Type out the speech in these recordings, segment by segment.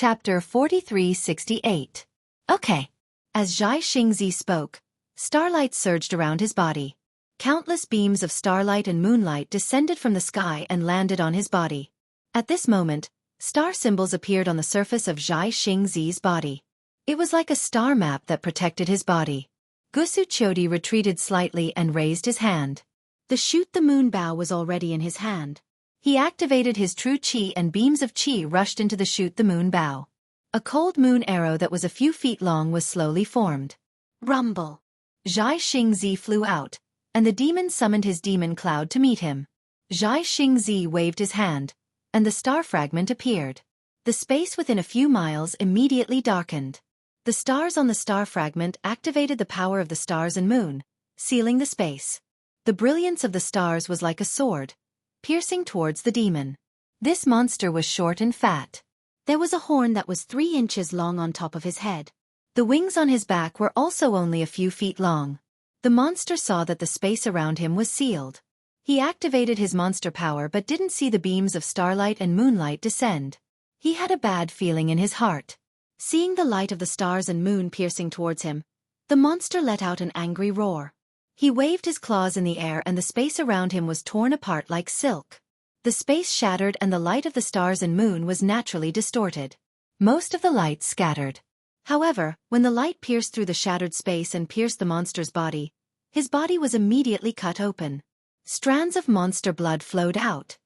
Chapter 4368. Okay. As Zhai Xingzi spoke, starlight surged around his body. Countless beams of starlight and moonlight descended from the sky and landed on his body. At this moment, star symbols appeared on the surface of Zhai Xingzi's body. It was like a star map that protected his body. Xueqi retreated slightly and raised his hand. The shoot the moon bow was already in his hand. He activated his true qi and beams of qi rushed into the shoot the moon bow. A cold moon arrow that was a few feet long was slowly formed. Rumble. Zhai Xingzi flew out, and the demon summoned his demon cloud to meet him. Zhai Xingzi waved his hand, and the star fragment appeared. The space within a few miles immediately darkened. The stars on the star fragment activated the power of the stars and moon, sealing the space. The brilliance of the stars was like a sword, piercing towards the demon. This monster was short and fat. There was a horn that was 3 inches long on top of his head. The wings on his back were also only a few feet long. The monster saw that the space around him was sealed. He activated his monster power but didn't see the beams of starlight and moonlight descend. He had a bad feeling in his heart. Seeing the light of the stars and moon piercing towards him, the monster let out an angry roar. He waved his claws in the air and the space around him was torn apart like silk. The space shattered and the light of the stars and moon was naturally distorted. Most of the light scattered. However, when the light pierced through the shattered space and pierced the monster's body, his body was immediately cut open. Strands of monster blood flowed out.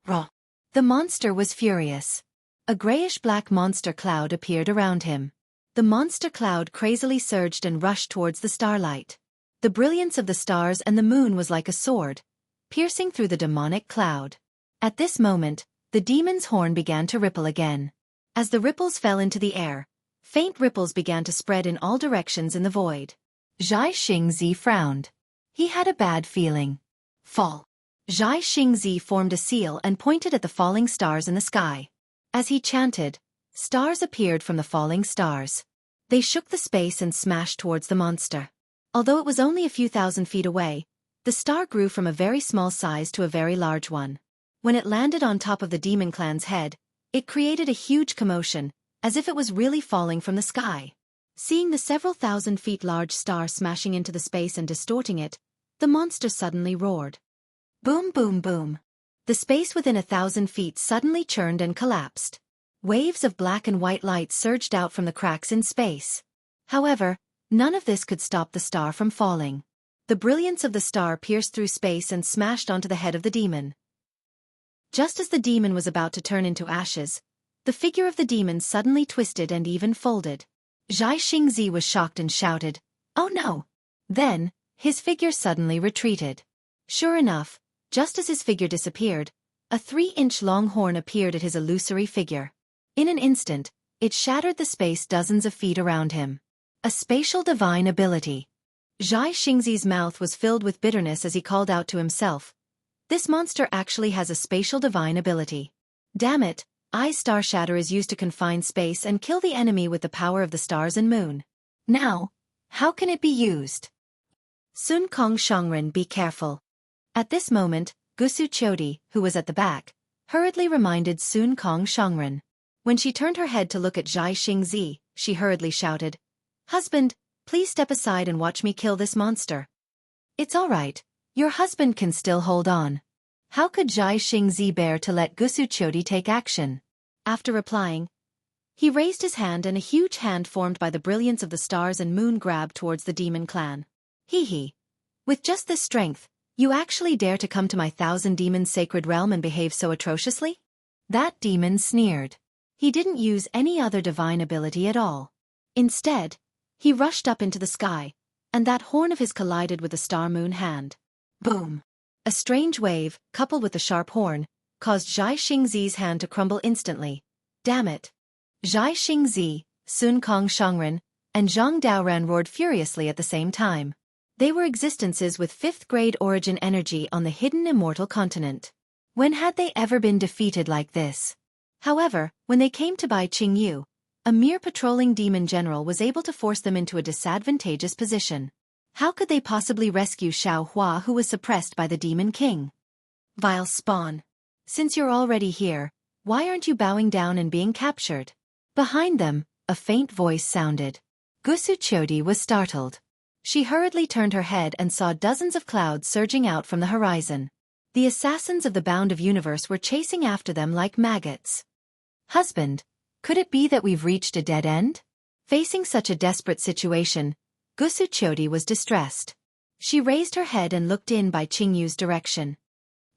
Raw. The monster was furious. A grayish-black monster cloud appeared around him. The monster cloud crazily surged and rushed towards the starlight. The brilliance of the stars and the moon was like a sword, piercing through the demonic cloud. At this moment, the demon's horn began to ripple again. As the ripples fell into the air, faint ripples began to spread in all directions in the void. Zhai Xingzi frowned. He had a bad feeling. Fall. Zhai Xingzi formed a seal and pointed at the falling stars in the sky. As he chanted, stars appeared from the falling stars. They shook the space and smashed towards the monster. Although it was only a few thousand feet away, the star grew from a very small size to a very large one. When it landed on top of the demon clan's head, it created a huge commotion, as if it was really falling from the sky. Seeing the several thousand feet large star smashing into the space and distorting it, the monster suddenly roared. Boom, boom, boom. The space within 1,000 feet suddenly churned and collapsed. Waves of black and white light surged out from the cracks in space. However, none of this could stop the star from falling. The brilliance of the star pierced through space and smashed onto the head of the demon. Just as the demon was about to turn into ashes, the figure of the demon suddenly twisted and even folded. Zhai Xingzi was shocked and shouted, "Oh no!" Then, his figure suddenly retreated. Sure enough, just as his figure disappeared, a 3-inch-long horn appeared at his illusory figure. In an instant, it shattered the space dozens of feet around him. A spatial divine ability. Zhai Xingzi's mouth was filled with bitterness as he called out to himself. This monster actually has a spatial divine ability. Damn it, star shatter is used to confine space and kill the enemy with the power of the stars and moon. Now, how can it be used? Sun Kong Shangren, be careful. At this moment, Xueqi, who was at the back, hurriedly reminded Sun Kong Shangren. When she turned her head to look at Zhai Xingzi, she hurriedly shouted, "Husband, please step aside and watch me kill this monster." "It's all right. Your husband can still hold on." How could Zhai Xingzi bear to let Xueqi take action? After replying, he raised his hand and a huge hand formed by the brilliance of the stars and moon grabbed towards the demon clan. Hee. With just this strength, you actually dare to come to my 1,000 demons sacred realm and behave so atrociously? That demon sneered. He didn't use any other divine ability at all. Instead, he rushed up into the sky, and that horn of his collided with the star-moon hand. Boom! A strange wave, coupled with the sharp horn, caused Zhai Xingzi's hand to crumble instantly. Damn it! Zhai Xingzi, Sun Kong Shangren, and Zhang Daoran roared furiously at the same time. They were existences with 5th-grade origin energy on the hidden immortal continent. When had they ever been defeated like this? However, when they came to Bai Qingyu, a mere patrolling demon general was able to force them into a disadvantageous position. How could they possibly rescue Xiao Hua, who was suppressed by the Demon King? Vile spawn. Since you're already here, why aren't you bowing down and being captured? Behind them, a faint voice sounded. Xueqi was startled. She hurriedly turned her head and saw dozens of clouds surging out from the horizon. The assassins of the Bound of Universe were chasing after them like maggots. Husband, could it be that we've reached a dead end? Facing such a desperate situation, Xueqi was distressed. She raised her head and looked in Bai Qingyu's direction.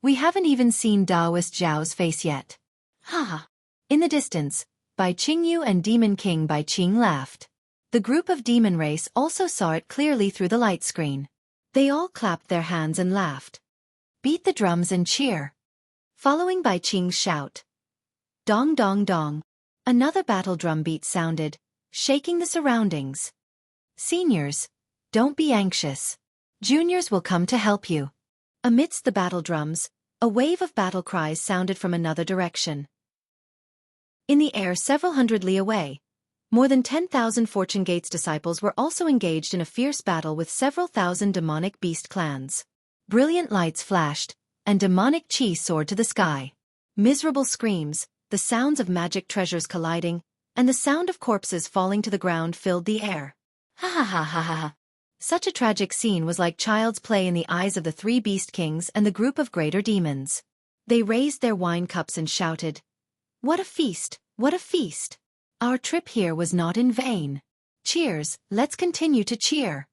We haven't even seen Daoist Zhao's face yet. Ha! In the distance, Bai Qingyu and Demon King Bai Qing laughed. The group of demon race also saw it clearly through the light screen. They all clapped their hands and laughed. Beat the drums and cheer. Following Bai Qing's shout. Dong dong dong. Another battle drum beat sounded, shaking the surroundings. Seniors, don't be anxious. Juniors will come to help you. Amidst the battle drums, a wave of battle cries sounded from another direction. In the air several hundred li away, more than 10,000 Fortune Gates disciples were also engaged in a fierce battle with several thousand demonic beast clans. Brilliant lights flashed, and demonic chi soared to the sky. Miserable screams, the sounds of magic treasures colliding, and the sound of corpses falling to the ground filled the air. Ha ha ha ha ha. Such a tragic scene was like child's play in the eyes of the three beast kings and the group of greater demons. They raised their wine cups and shouted, "What a feast! What a feast! Our trip here was not in vain. Cheers, let's continue to cheer."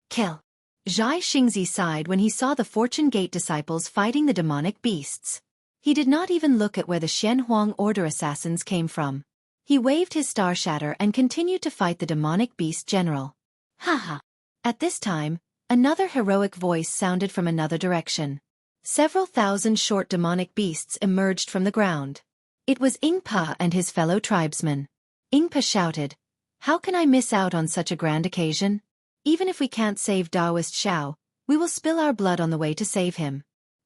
Kill. Zhai Xingzi sighed when he saw the Fortune Gate disciples fighting the demonic beasts. He did not even look at where the Xianhuang Order assassins came from. He waved his star shatter and continued to fight the demonic beast general. Haha. At this time, another heroic voice sounded from another direction. Several thousand short demonic beasts emerged from the ground. It was Ingpa and his fellow tribesmen. Ingpa shouted, "How can I miss out on such a grand occasion? Even if we can't save Daoist Xiao, we will spill our blood on the way to save him."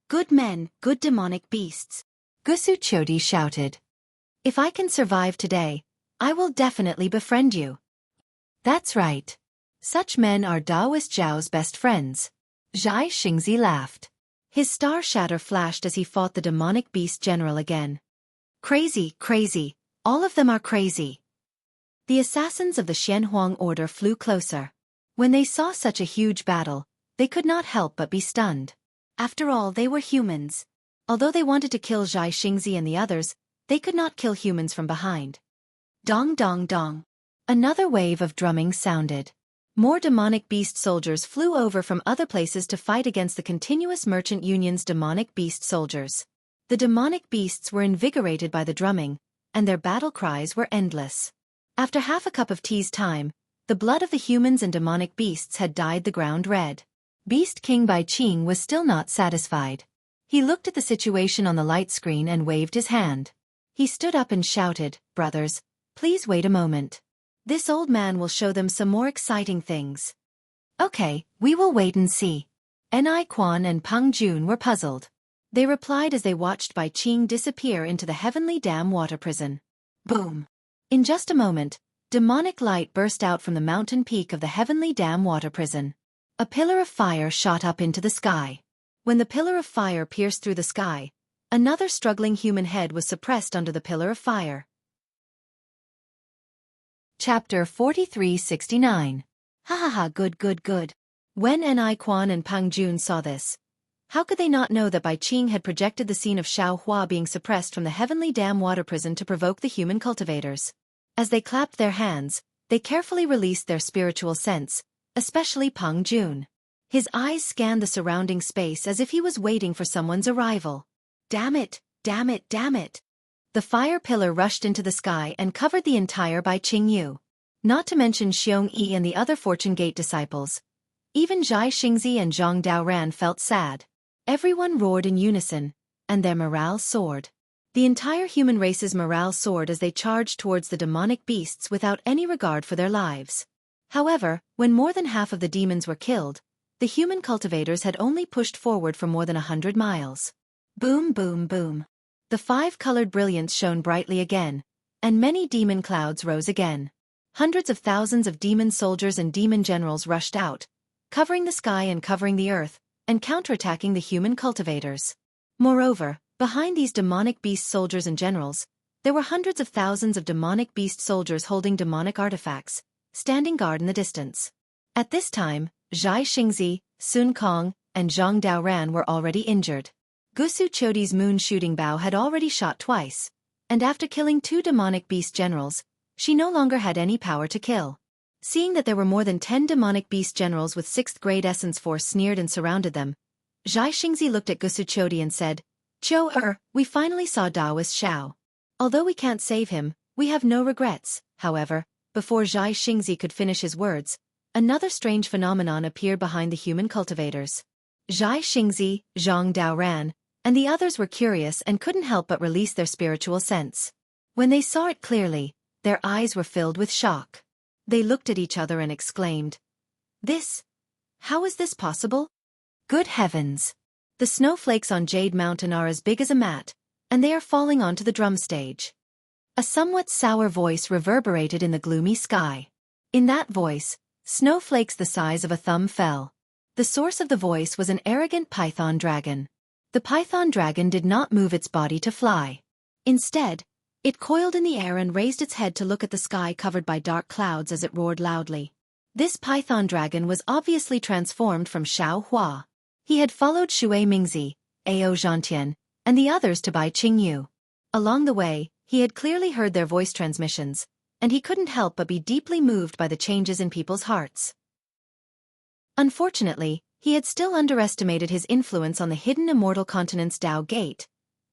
"Good men, good demonic beasts," Xueqi shouted. "If I can survive today, I will definitely befriend you." That's right. Such men are Daoist Zhao's best friends. Zhai Xingzi laughed. His star shatter flashed as he fought the demonic beast general again. Crazy, crazy, all of them are crazy. The assassins of the Xianhuang Order flew closer. When they saw such a huge battle, they could not help but be stunned. After all, they were humans. Although they wanted to kill Zhai Xingzi and the others, they could not kill humans from behind. Dong dong dong. Another wave of drumming sounded. More demonic beast soldiers flew over from other places to fight against the continuous Merchant Union's demonic beast soldiers. The demonic beasts were invigorated by the drumming, and their battle cries were endless. After half a cup of tea's time, the blood of the humans and demonic beasts had dyed the ground red. Beast King Bai Qing was still not satisfied. He looked at the situation on the light screen and waved his hand. He stood up and shouted, "Brothers, please wait a moment. This old man will show them some more exciting things." "Okay, we will wait and see." Ni Quan and Peng Jun were puzzled. They replied as they watched Bai Qing disappear into the Heavenly Dam water prison. Boom! In just a moment, demonic light burst out from the mountain peak of the Heavenly Dam water prison. A pillar of fire shot up into the sky. When the pillar of fire pierced through the sky, another struggling human head was suppressed under the pillar of fire. Chapter 4369. Ha ha ha, good good good. When Ni Quan and Peng Jun saw this, how could they not know that Bai Qing had projected the scene of Xiao Hua being suppressed from the Heavenly Dam water prison to provoke the human cultivators? As they clapped their hands, they carefully released their spiritual sense, especially Peng Jun. His eyes scanned the surrounding space as if he was waiting for someone's arrival. Damn it, damn it, damn it. The fire pillar rushed into the sky and covered the entire Bai Qingyu. Not to mention Xueqi and the other Fortune Gate disciples. Even Zhai Xingzi and Zhang Daoran felt sad. Everyone roared in unison, and their morale soared. The entire human race's morale soared as they charged towards the demonic beasts without any regard for their lives. However, when more than half of the demons were killed, the human cultivators had only pushed forward for more than 100 miles. Boom boom boom. The five-colored brilliance shone brightly again, and many demon clouds rose again. Hundreds of thousands of demon soldiers and demon generals rushed out, covering the sky and covering the earth, and counterattacking the human cultivators. Moreover, behind these demonic beast soldiers and generals, There were hundreds of thousands of demonic beast soldiers holding demonic artifacts, standing guard in the distance. At this time, Zhai Xingzi, Sun Kong, and Zhang Daoran were already injured. Xueqi's moon shooting bow had already shot twice, and after killing 2 demonic beast generals, she no longer had any power to kill. Seeing that there were more than 10 demonic beast generals with 6th grade essence force sneered and surrounded them, Zhai Xingzi looked at Xueqi and said, we finally saw Daoist Xiao. Although we can't save him, we have no regrets. However, before Zhai Xingzi could finish his words, another strange phenomenon appeared behind the human cultivators. Zhai Xingzi, Zhang Daoran, and the others were curious and couldn't help but release their spiritual sense. When they saw it clearly, their eyes were filled with shock. They looked at each other and exclaimed, How is this possible? Good heavens! The snowflakes on Jade Mountain are as big as a mat, and they are falling onto the drum stage. A somewhat sour voice reverberated in the gloomy sky. In that voice, snowflakes the size of a thumb fell. The source of the voice was an arrogant python dragon. The python dragon did not move its body to fly. Instead, it coiled in the air and raised its head to look at the sky covered by dark clouds as it roared loudly. This python dragon was obviously transformed from Xiao Hua. He had followed Xue Mingzi, Ao Zhantian, and the others to Bai Qingyu. Along the way, he had clearly heard their voice transmissions, and he couldn't help but be deeply moved by the changes in people's hearts. Unfortunately, he had still underestimated his influence on the hidden immortal continent's Dao Gate,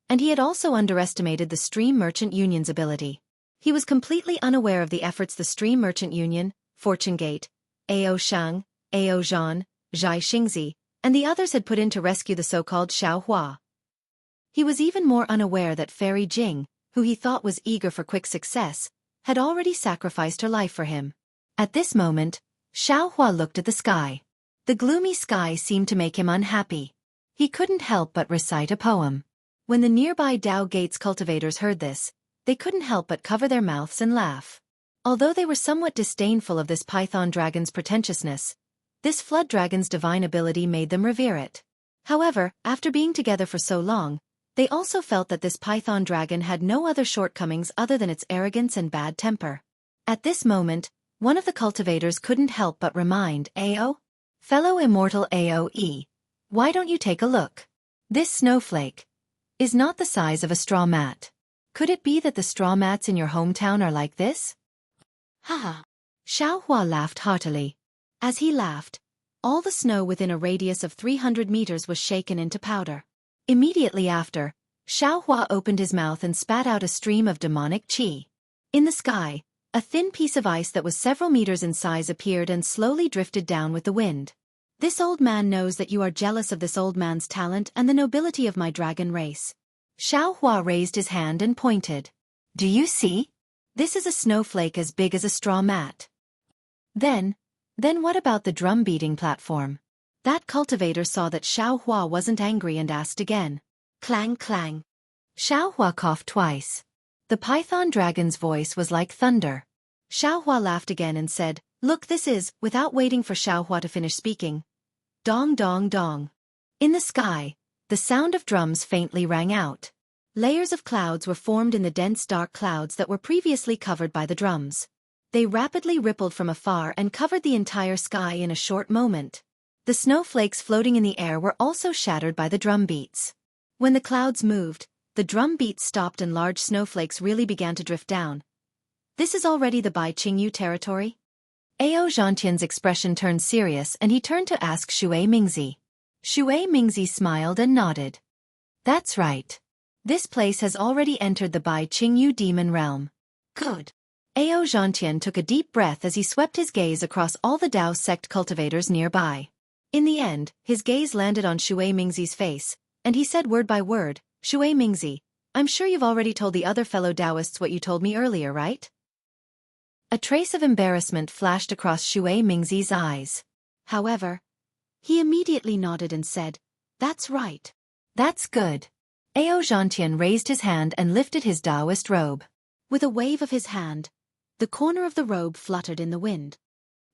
and he had also underestimated the Stream Merchant Union's ability. He was completely unaware of the efforts the Stream Merchant Union, Fortune Gate, Ao Shang, Ao Zhan, Zhai Xingzi, and the others had put in to rescue the so-called Xiao Hua. He was even more unaware that Fairy Jing, who he thought was eager for quick success, had already sacrificed her life for him. At this moment, Xiao Hua looked at the sky. The gloomy sky seemed to make him unhappy. He couldn't help but recite a poem. When the nearby Dao Gate's cultivators heard this, they couldn't help but cover their mouths and laugh. Although they were somewhat disdainful of this python dragon's pretentiousness, this flood dragon's divine ability made them revere it. However, after being together for so long, they also felt that this python dragon had no other shortcomings other than its arrogance and bad temper. At this moment, one of the cultivators couldn't help but remind Ao, fellow immortal Aoe, why don't you take a look? This snowflake is not the size of a straw mat. Could it be that the straw mats in your hometown are like this? Haha. Xiao Hua laughed heartily. As he laughed, all the snow within a radius of 300 meters was shaken into powder. Immediately after, Xiao Hua opened his mouth and spat out a stream of demonic qi. In the sky, a thin piece of ice that was several meters in size appeared and slowly drifted down with the wind. This old man knows that you are jealous of this old man's talent and the nobility of my dragon race. Xiao Hua raised his hand and pointed. Do you see? This is a snowflake as big as a straw mat. Then what about the drum-beating platform? That cultivator saw that Xiao Hua wasn't angry and asked again. Clang clang. Xiao Hua coughed twice. The python dragon's voice was like thunder. Xiao Hua laughed again and said, Look, this is, without waiting for Xiao Hua to finish speaking. Dong dong dong. In the sky, the sound of drums faintly rang out. Layers of clouds were formed in the dense dark clouds that were previously covered by the drums. They rapidly rippled from afar and covered the entire sky in a short moment. The snowflakes floating in the air were also shattered by the drum beats. When the clouds moved, the drum beats stopped and large snowflakes really began to drift down. This is already the Bai Qingyu territory? Ao Zhantian's expression turned serious and he turned to ask Xue Mingzi. Xue Mingzi smiled and nodded. That's right. This place has already entered the Bai Qingyu demon realm. Good. Ao Zhantian took a deep breath as he swept his gaze across all the Dao sect cultivators nearby. In the end, his gaze landed on Xue Mingzi's face, and he said word by word, Xue Mingzi, I'm sure you've already told the other fellow Daoists what you told me earlier, right? A trace of embarrassment flashed across Xue Mingzi's eyes. However, he immediately nodded and said, That's right. That's good. Ao Zhantian raised his hand and lifted his Daoist robe. With a wave of his hand, the corner of the robe fluttered in the wind.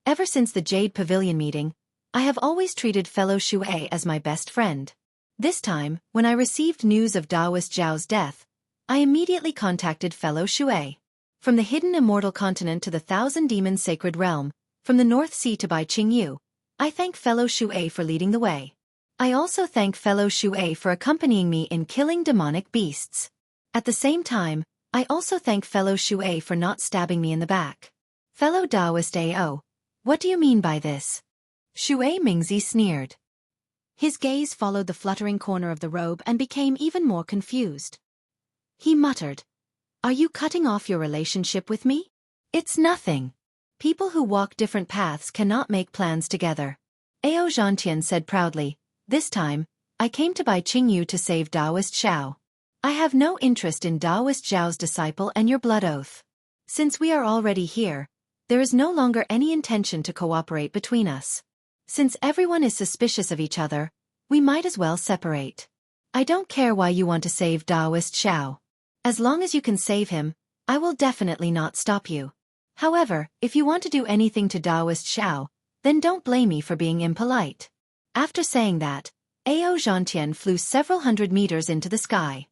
Ever since the Jade Pavilion meeting, I have always treated fellow Xue as my best friend. This time, when I received news of Daoist Zhao's death, I immediately contacted fellow Xueqi. From the hidden immortal continent to the thousand demons sacred realm, from the North Sea to Bai Qingyu, I thank fellow Xueqi for leading the way. I also thank fellow Xueqi for accompanying me in killing demonic beasts. At the same time, I also thank fellow Xueqi for not stabbing me in the back. Fellow Taoist AO, what do you mean by this? Xueqi Mingzi sneered. His gaze followed the fluttering corner of the robe and became even more confused. He muttered, "Are you cutting off your relationship with me? It's nothing. People who walk different paths cannot make plans together." Ao Zhantian said proudly, "This time, I came to Bai Qingyu to save Taoist Xiao. I have no interest in Taoist Zhao's disciple and your blood oath. Since we are already here, there is no longer any intention to cooperate between us. Since everyone is suspicious of each other, we might as well separate. I don't care why you want to save Taoist Xiao. As long as you can save him, I will definitely not stop you. However, if you want to do anything to Taoist Xiao, then don't blame me for being impolite." After saying that, Ao Zhantian flew several hundred meters into the sky.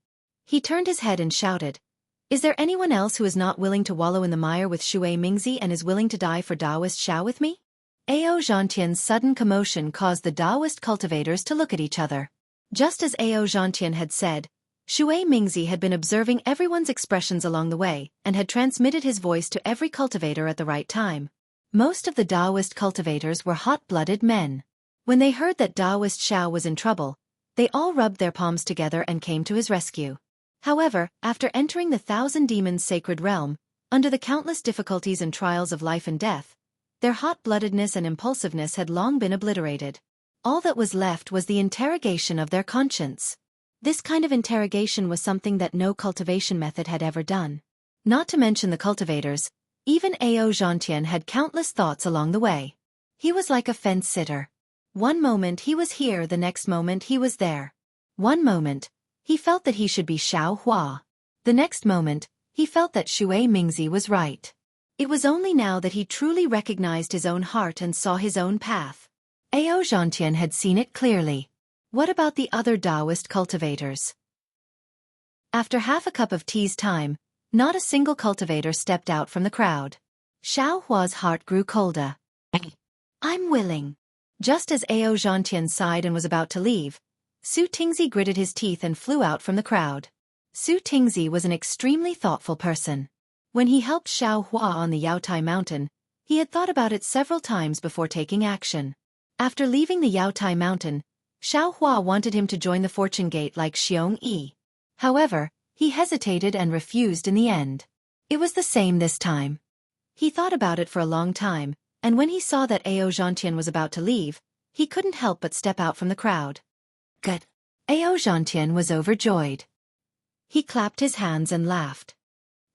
He turned his head and shouted, "Is there anyone else who is not willing to wallow in the mire with Xueqi Mingzi and is willing to die for Taoist Xiao with me?" Ao Zhantian's sudden commotion caused the Taoist cultivators to look at each other. Just as Ao Zhantian had said, Xueqi Mingzi had been observing everyone's expressions along the way and had transmitted his voice to every cultivator at the right time. Most of the Taoist cultivators were hot-blooded men. When they heard that Taoist Xiao was in trouble, they all rubbed their palms together and came to his rescue. However, after entering the thousand demons sacred realm, under the countless difficulties and trials of life and death, their hot-bloodedness and impulsiveness had long been obliterated. All that was left was the interrogation of their conscience. This kind of interrogation was something that no cultivation method had ever done. Not to mention the cultivators, even Ao Zhantian had countless thoughts along the way. He was like a fence-sitter. One moment he was here, the next moment he was there. One moment, he felt that he should be Xiao Hua. The next moment, he felt that Xueqi Mingzi was right. It was only now that he truly recognized his own heart and saw his own path. Ao Zhantian had seen it clearly. What about the other Taoist cultivators? After half a cup of tea's time, not a single cultivator stepped out from the crowd. Xiao Hua's heart grew colder. "I'm willing." Just as Ao Zhantian sighed and was about to leave, Su Tingzi gritted his teeth and flew out from the crowd. Su Tingzi was an extremely thoughtful person. When he helped Xiao Hua on the Yaotai mountain, he had thought about it several times before taking action. After leaving the Yaotai mountain, Xiao Hua wanted him to join the Fortune Gate like Xueqi. However, he hesitated and refused in the end. It was the same this time. He thought about it for a long time, and when he saw that Ao Zhantian was about to leave, he couldn't help but step out from the crowd. Good. Ao Zhantian was overjoyed. He clapped his hands and laughed.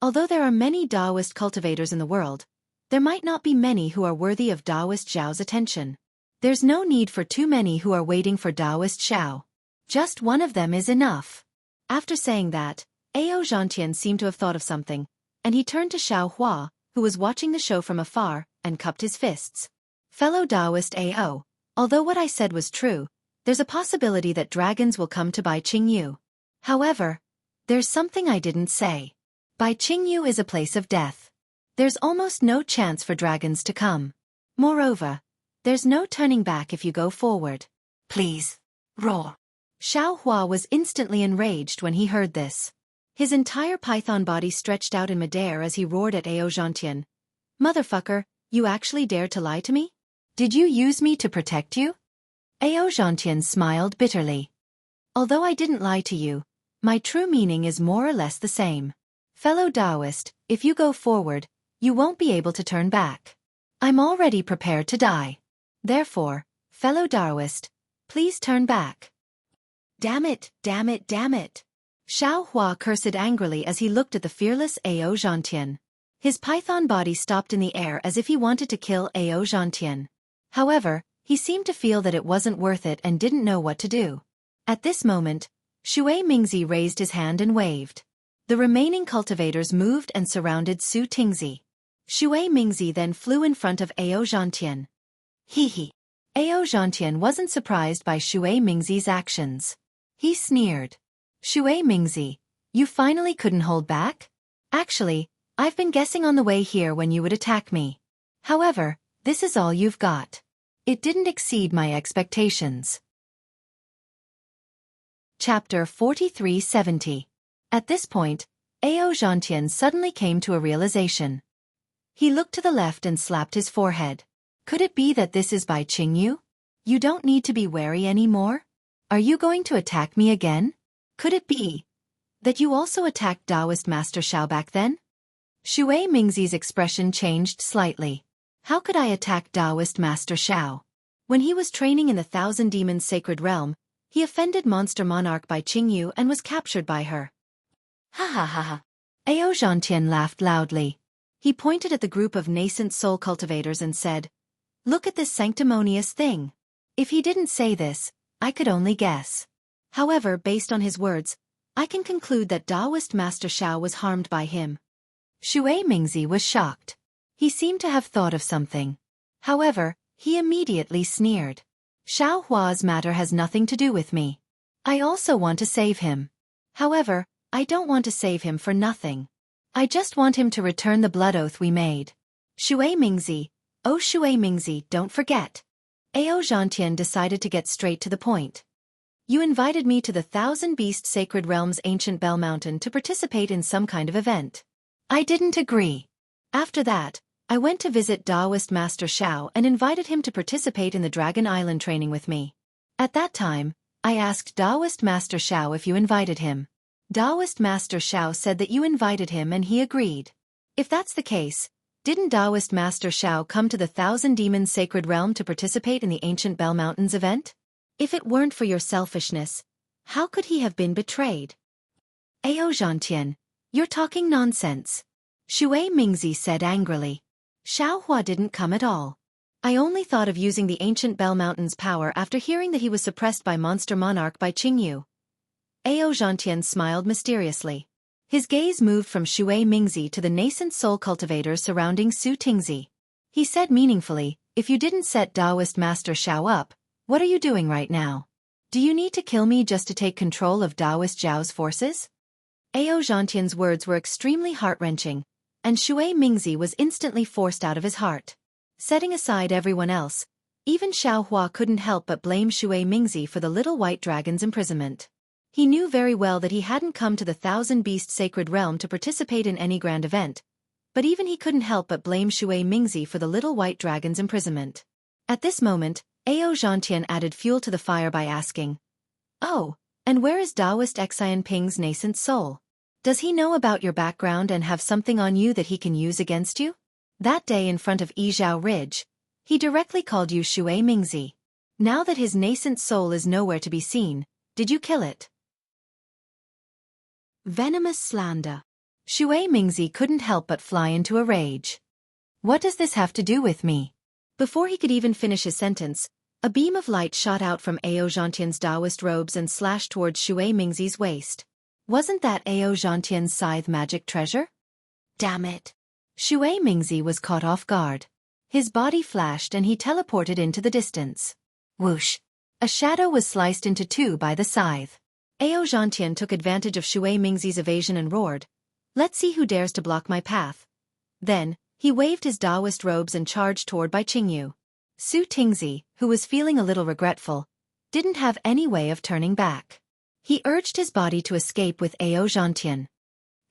Although there are many Taoist cultivators in the world, there might not be many who are worthy of Taoist Zhao's attention. There's no need for too many who are waiting for Taoist Xiao. Just one of them is enough. After saying that, Ao Zhantian seemed to have thought of something, and he turned to Xiao Hua, who was watching the show from afar, and cupped his fists. "Fellow Taoist Ao, although what I said was true, there's a possibility that dragons will come to Bai Qingyu. However, there's something I didn't say. Bai Qingyu is a place of death. There's almost no chance for dragons to come. Moreover, there's no turning back if you go forward. Please, roar." Xiao Hua was instantly enraged when he heard this. His entire python body stretched out in midair as he roared at Ao Zhantian. "Motherfucker, you actually dared to lie to me? Did you use me to protect you?" Ao Zhantian smiled bitterly. "Although I didn't lie to you, my true meaning is more or less the same. Fellow Taoist, if you go forward, you won't be able to turn back. I'm already prepared to die. Therefore, fellow Taoist, please turn back." Damn it, damn it, damn it. Xiao Hua cursed angrily as he looked at the fearless Ao Zhantian. His python body stopped in the air as if he wanted to kill Ao Zhantian. However, he seemed to feel that it wasn't worth it and didn't know what to do. At this moment, Xueqi Mingzi raised his hand and waved. The remaining cultivators moved and surrounded Su Tingzi. Xueqi Mingzi then flew in front of Ao Zhantian. Hee. Ao Zhantian wasn't surprised by Xueqi Mingzi's actions. He sneered. "Xueqi Mingzi, You finally couldn't hold back? Actually, I've been guessing on the way here when you would attack me. However, this is all you've got. It didn't exceed my expectations. Chapter 4370. At this point, Ao Zhantian suddenly came to a realization. He looked to the left and slapped his forehead. Could it be that this is Bai Qingyu? You don't need to be wary anymore? Are you going to attack me again? Could it be that you also attacked Taoist Master Xiao back then? Xue Mingzi's expression changed slightly. How could I attack Taoist Master Xiao? When he was training in the Thousand Demons Sacred Realm, he offended Monster Monarch Bai Qingyu and was captured by her. Ha ha ha ha. Ao Zhantian laughed loudly. He pointed at the group of nascent soul cultivators and said, "Look at this sanctimonious thing." If he didn't say this, I could only guess. However, based on his words, I can conclude that Taoist Master Xiao was harmed by him. Xue Mingzi was shocked. He seemed to have thought of something. However, he immediately sneered. Xiao Hua's matter has nothing to do with me. I also want to save him. However, I don't want to save him for nothing. I just want him to return the blood oath we made. Xue Mingzi, oh Xue Mingzi, don't forget. Ao Zhantian decided to get straight to the point. You invited me to the Thousand Beast Sacred Realm's ancient Bell Mountain to participate in some kind of event. I didn't agree. After that, I went to visit Taoist Master Xiao and invited him to participate in the Dragon Island training with me. At that time, I asked Taoist Master Xiao if you invited him. Taoist Master Xiao said that you invited him and he agreed. If that's the case, didn't Taoist Master Xiao come to the Thousand Demons Sacred Realm to participate in the Ancient Bell Mountains event? If it weren't for your selfishness, how could he have been betrayed? Ao Zhantian, you're talking nonsense. Xue Mingzi said angrily. Xiao Hua didn't come at all. I only thought of using the Ancient Bell Mountain's power after hearing that he was suppressed by Monster Monarch Bai Qingyu. Ao Zhantian smiled mysteriously. His gaze moved from Xue Mingzi to the nascent soul cultivators surrounding Su Tingzi. He said meaningfully, if you didn't set Taoist Master Xiao up, what are you doing right now? Do you need to kill me just to take control of Taoist Zhao's forces? Ao Zhantian's words were extremely heart-wrenching, and Xue Mingzi was instantly forced out of his heart. Setting aside everyone else, even Xiao Hua couldn't help but blame Xue Mingzi for the little white dragon's imprisonment. He knew very well that he hadn't come to the Thousand Beast Sacred Realm to participate in any grand event, but even he couldn't help but blame Xue Mingzi for the little white dragon's imprisonment. At this moment, Ao Zhantian added fuel to the fire by asking, "Oh, and where is Taoist Xian Ping's nascent soul? Does he know about your background and have something on you that he can use against you? That day in front of Yizhao Ridge, he directly called you Xue Mingzi. Now that his nascent soul is nowhere to be seen, did you kill it?" Venomous slander. Xue Mingzi couldn't help but fly into a rage. What does this have to do with me? Before he could even finish his sentence, a beam of light shot out from Ao Zhantian's Taoist robes and slashed towards Xue Mingzi's waist. Wasn't that Ao Zhantian's scythe magic treasure? Damn it! Xue Mingzi was caught off guard. His body flashed and he teleported into the distance. Whoosh! A shadow was sliced into two by the scythe. Ao Zhantian took advantage of Xue Mingzi's evasion and roared, "Let's see who dares to block my path." Then, he waved his Taoist robes and charged toward Bai Qingyu. Su Tingzi, who was feeling a little regretful, didn't have any way of turning back. He urged his body to escape with Ao Zhantian.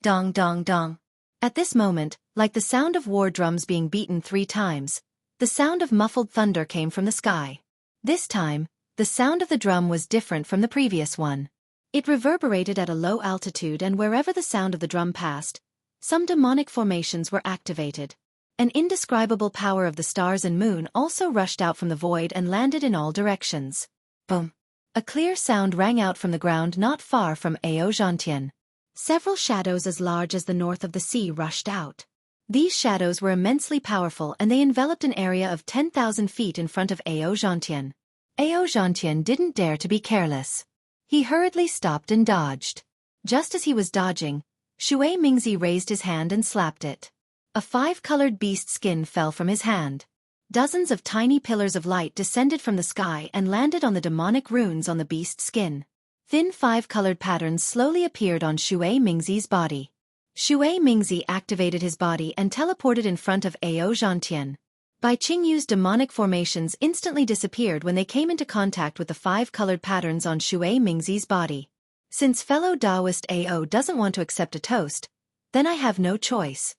Dong dong dong. At this moment, like the sound of war drums being beaten 3 times, the sound of muffled thunder came from the sky. This time, the sound of the drum was different from the previous one. It reverberated at a low altitude, and wherever the sound of the drum passed, some demonic formations were activated. An indescribable power of the stars and moon also rushed out from the void and landed in all directions. Boom! A clear sound rang out from the ground not far from Ao Zhantian. Several shadows as large as the north of the sea rushed out. These shadows were immensely powerful, and they enveloped an area of 10,000 feet in front of Ao Zhantian. Ao Zhantian didn't dare to be careless. He hurriedly stopped and dodged. Just as he was dodging, Xue Mingzi raised his hand and slapped it. A 5-colored beast skin fell from his hand. Dozens of tiny pillars of light descended from the sky and landed on the demonic runes on the beast skin. Thin five-colored patterns slowly appeared on Xue Mingzi's body. Xue Mingzi activated his body and teleported in front of Ao Zhantian. Bai Qingyu's demonic formations instantly disappeared when they came into contact with the five-colored patterns on Xue Mingzi's body. Since fellow Taoist Ao doesn't want to accept a toast, then I have no choice.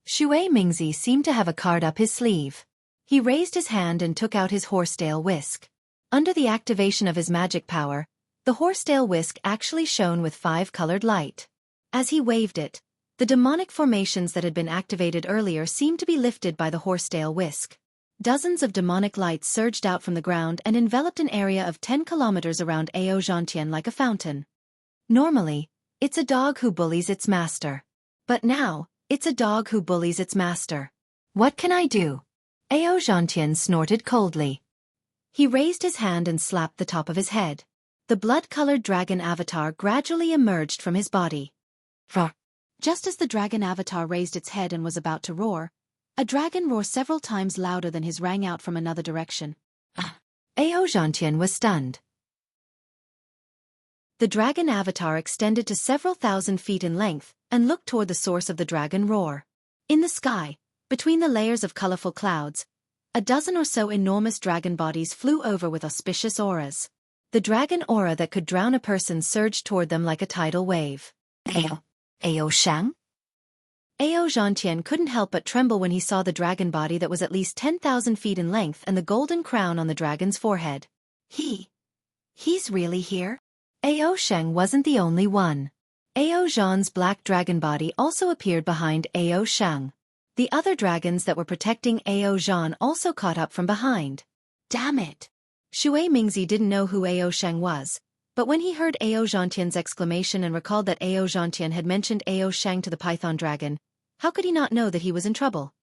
Xue Mingzi seemed to have a card up his sleeve. He raised his hand and took out his horsetail whisk. Under the activation of his magic power, the horsetail whisk actually shone with five-colored light. As he waved it, the demonic formations that had been activated earlier seemed to be lifted by the horsetail whisk. Dozens of demonic lights surged out from the ground and enveloped an area of 10 kilometers around Ao Zhantian like a fountain. Normally, it's a dog who bullies its master. But now, it's a dog who bullies its master. What can I do? Ao Zhantian snorted coldly. He raised his hand and slapped the top of his head. The blood-colored dragon avatar gradually emerged from his body. Roar. Just as the dragon avatar raised its head and was about to roar, a dragon roar several times louder than his rang out from another direction. Ao Zhantian was stunned. The dragon avatar extended to several thousand feet in length and looked toward the source of the dragon roar. In the sky, between the layers of colorful clouds, a dozen or so enormous dragon bodies flew over with auspicious auras. The dragon aura that could drown a person surged toward them like a tidal wave. Ao Shang? Ao Zhantian couldn't help but tremble when he saw the dragon body that was at least 10,000 feet in length and the golden crown on the dragon's forehead. He's really here? Ao Shang wasn't the only one. Ao Zhan's black dragon body also appeared behind Ao Shang. The other dragons that were protecting Ao Zhan also caught up from behind. Damn it! Xue Mingzi didn't know who Ao Shang was, but when he heard Ao Zhantian's exclamation and recalled that Ao Zhantian had mentioned Ao Shang to the python dragon, how could he not know that he was in trouble?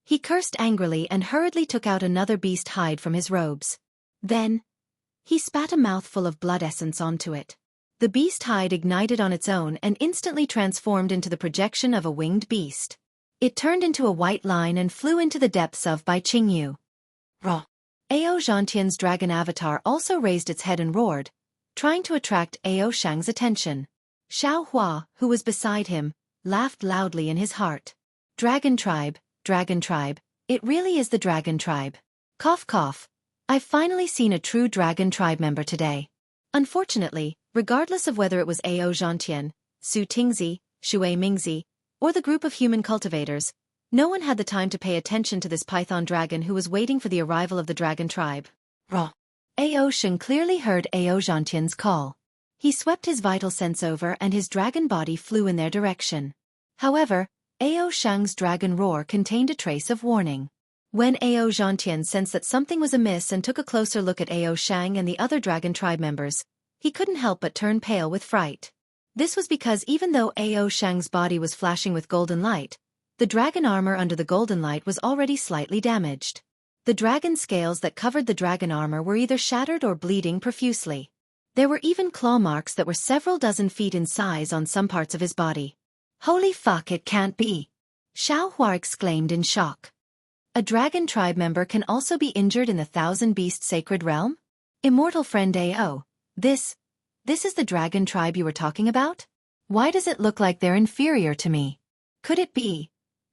He cursed angrily and hurriedly took out another beast hide from his robes. Then, he spat a mouthful of blood essence onto it. The beast hide ignited on its own and instantly transformed into the projection of a winged beast. It turned into a white line and flew into the depths of Bai Qingyu. Raw. Ao Zhantian's dragon avatar also raised its head and roared, trying to attract Ao Shang's attention. Xiao Hua, who was beside him, laughed loudly in his heart. Dragon tribe, it really is the dragon tribe. Cough cough, I've finally seen a true dragon tribe member today. Unfortunately, regardless of whether it was Ao Zhantian, Su Tingzi, Xue Mingzi, or the group of human cultivators, no one had the time to pay attention to this python dragon who was waiting for the arrival of the dragon tribe. Raw. Ao Shang clearly heard Ao Zhantian's call. He swept his vital sense over and his dragon body flew in their direction. However, Ao Shang's dragon roar contained a trace of warning. When Ao Zhantian sensed that something was amiss and took a closer look at Ao Shang and the other dragon tribe members, he couldn't help but turn pale with fright. This was because even though Ao Shang's body was flashing with golden light, the dragon armor under the golden light was already slightly damaged. The dragon scales that covered the dragon armor were either shattered or bleeding profusely. There were even claw marks that were several dozen feet in size on some parts of his body. Holy fuck, it can't be! Xiao Hua exclaimed in shock. A dragon tribe member can also be injured in the Thousand Beast Sacred Realm? Immortal friend Ao, this is the dragon tribe you were talking about? Why does it look like they're inferior to me? Could it be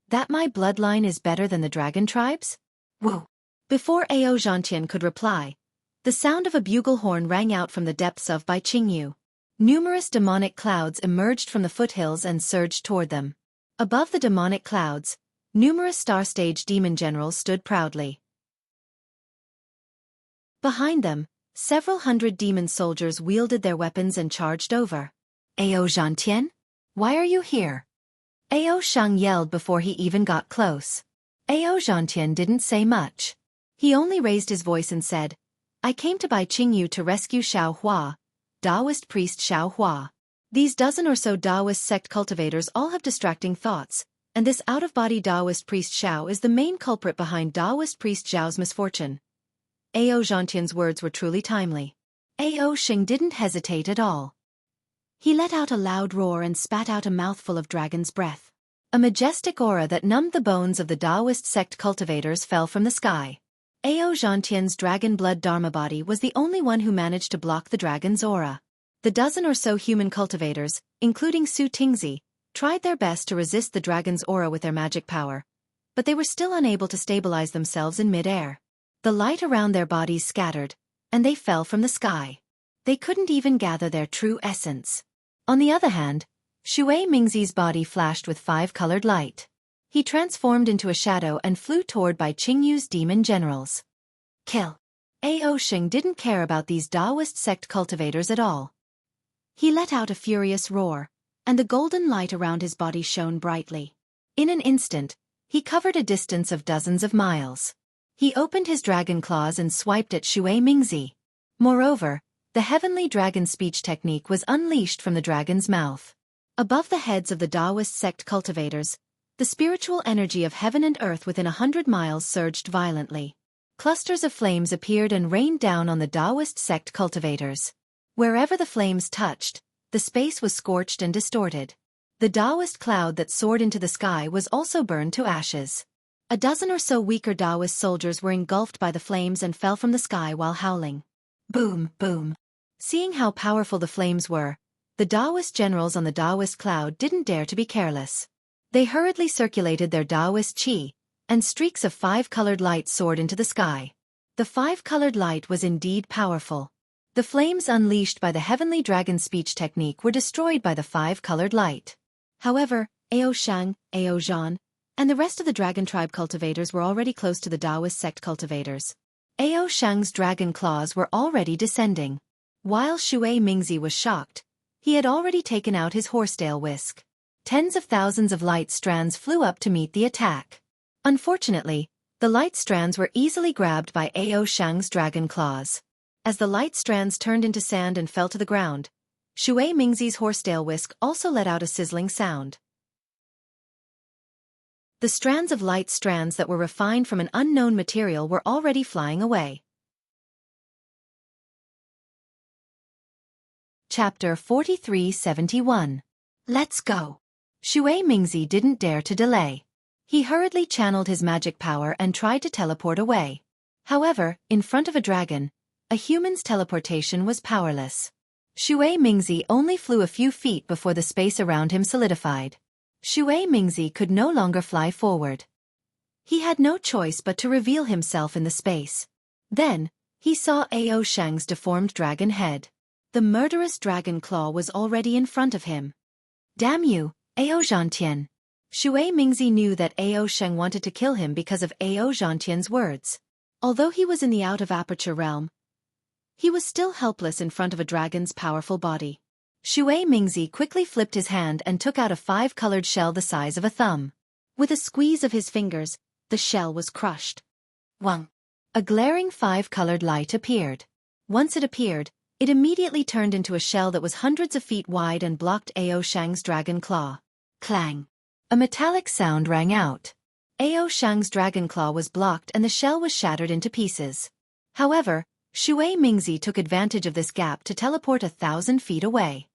that my bloodline is better than the dragon tribes? Whoa! Before Ao Zhantian could reply, the sound of a bugle horn rang out from the depths of Bai Qingyu. Numerous demonic clouds emerged from the foothills and surged toward them. Above the demonic clouds, numerous star-stage demon generals stood proudly. Behind them, several hundred demon soldiers wielded their weapons and charged over. Ao Zhantian? Why are you here? Ao Shang yelled before he even got close. Ao Zhantian didn't say much. He only raised his voice and said, I came to Bai Qingyu to rescue Xiao Hua, Taoist priest Xiao Hua. These dozen or so Taoist sect cultivators all have distracting thoughts, and this out-of-body Taoist priest Xiao is the main culprit behind Taoist priest Zhao's misfortune. Ao Zhantian's words were truly timely. Ao Shang didn't hesitate at all. He let out a loud roar and spat out a mouthful of dragon's breath. A majestic aura that numbed the bones of the Taoist sect cultivators fell from the sky. Ao Zhantian's dragon blood dharma body was the only one who managed to block the dragon's aura. The dozen or so human cultivators, including Xueqi, tried their best to resist the dragon's aura with their magic power, but they were still unable to stabilize themselves in mid-air. The light around their bodies scattered, and they fell from the sky. They couldn't even gather their true essence. On the other hand, Shui Mingzi's body flashed with 5-colored light. He transformed into a shadow and flew toward Bai Qingyu's demon generals. Kill. Ao Sheng didn't care about these Taoist sect cultivators at all. He let out a furious roar, and the golden light around his body shone brightly. In an instant, he covered a distance of dozens of miles. He opened his dragon claws and swiped at Shui Mingzi. Moreover, the heavenly dragon speech technique was unleashed from the dragon's mouth. Above the heads of the Taoist sect cultivators, the spiritual energy of heaven and earth within 100 miles surged violently. Clusters of flames appeared and rained down on the Taoist sect cultivators. Wherever the flames touched, the space was scorched and distorted. The Taoist cloud that soared into the sky was also burned to ashes. A dozen or so weaker Taoist soldiers were engulfed by the flames and fell from the sky while howling. Boom, boom. Seeing how powerful the flames were, the Taoist generals on the Taoist cloud didn't dare to be careless. They hurriedly circulated their Taoist qi, and streaks of 5-colored light soared into the sky. The 5-colored light was indeed powerful. The flames unleashed by the heavenly dragon speech technique were destroyed by the 5-colored light. However, Ao Shang, Ao Zhan, and the rest of the dragon tribe cultivators were already close to the Taoist sect cultivators. Ao Shang's dragon claws were already descending. While Shui Mingzi was shocked, he had already taken out his horsetail whisk. Tens of thousands of light strands flew up to meet the attack. Unfortunately, the light strands were easily grabbed by Ao Shang's dragon claws. As the light strands turned into sand and fell to the ground, Shui Mingzi's horsetail whisk also let out a sizzling sound. The strands of light strands that were refined from an unknown material were already flying away. Chapter 4371. Let's go. Shui Mingzi didn't dare to delay. He hurriedly channeled his magic power and tried to teleport away. However, in front of a dragon, a human's teleportation was powerless. Shui Mingzi only flew a few feet before the space around him solidified. Shui Mingzi could no longer fly forward. He had no choice but to reveal himself in the space. Then, he saw Ao Shang's deformed dragon head. The murderous dragon claw was already in front of him. Damn you, Ao Zhantian! Shui Mingzi knew that Ao Sheng wanted to kill him because of Ao Zhantian's words. Although he was in the out-of-aperture realm, he was still helpless in front of a dragon's powerful body. Shui Mingzi quickly flipped his hand and took out a 5-colored shell the size of a thumb. With a squeeze of his fingers, the shell was crushed. Wang! A glaring 5-colored light appeared. Once it appeared, it immediately turned into a shell that was hundreds of feet wide and blocked Ao Shang's dragon claw. Clang! A metallic sound rang out. Ao Shang's dragon claw was blocked and the shell was shattered into pieces. However, Shui Mingzi took advantage of this gap to teleport 1,000 feet away.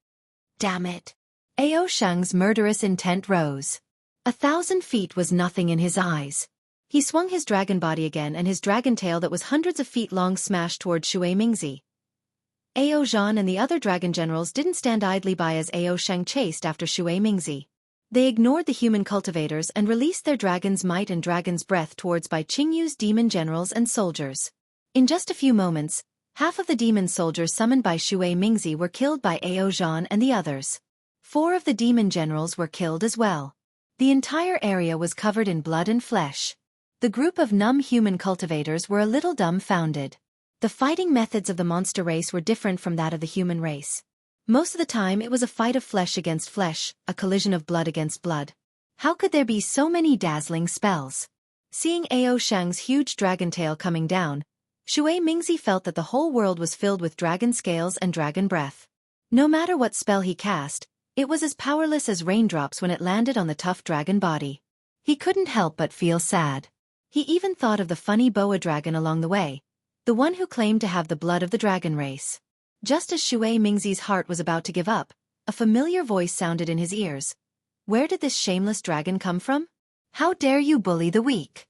Damn it! Ao Shang's murderous intent rose. 1,000 feet was nothing in his eyes. He swung his dragon body again and his dragon tail that was hundreds of feet long smashed toward Shui Mingzi. Ao Zhan and the other dragon generals didn't stand idly by as Ao Shang chased after Shui Mingzi. They ignored the human cultivators and released their dragon's might and dragon's breath towards Bai Qingyu's demon generals and soldiers. In just a few moments, half of the demon soldiers summoned by Shui Mingzi were killed by Ao Zhan and the others. 4 of the demon generals were killed as well. The entire area was covered in blood and flesh. The group of numb human cultivators were a little dumbfounded. The fighting methods of the monster race were different from that of the human race. Most of the time it was a fight of flesh against flesh, a collision of blood against blood. How could there be so many dazzling spells? Seeing Ao Shang's huge dragon tail coming down, Shui Mingzi felt that the whole world was filled with dragon scales and dragon breath. No matter what spell he cast, it was as powerless as raindrops when it landed on the tough dragon body. He couldn't help but feel sad. He even thought of the funny boa dragon along the way, the one who claimed to have the blood of the dragon race. Just as Shui Mingzi's heart was about to give up, a familiar voice sounded in his ears. Where did this shameless dragon come from? How dare you bully the weak?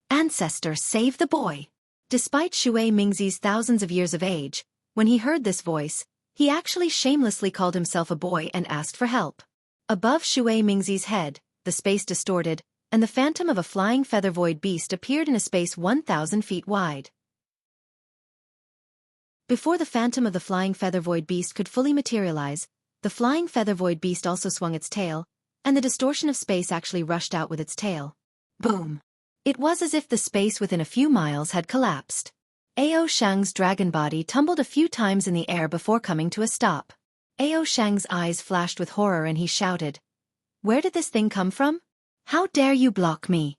Ancestor, save the boy! Despite Shui Mingzi's thousands of years of age, when he heard this voice, He actually shamelessly called himself a boy and asked for help. Above Shui Mingzi's head, the space distorted, and the phantom of a flying feather void beast appeared in a space 1,000 feet wide. Before the phantom of the flying feather void beast could fully materialize, the flying feather void beast also swung its tail, and the distortion of space actually rushed out with its tail. Boom! It was as if the space within a few miles had collapsed. Ao Shang's dragon body tumbled a few times in the air before coming to a stop. Ao Shang's eyes flashed with horror and he shouted, "Where did this thing come from? How dare you block me?"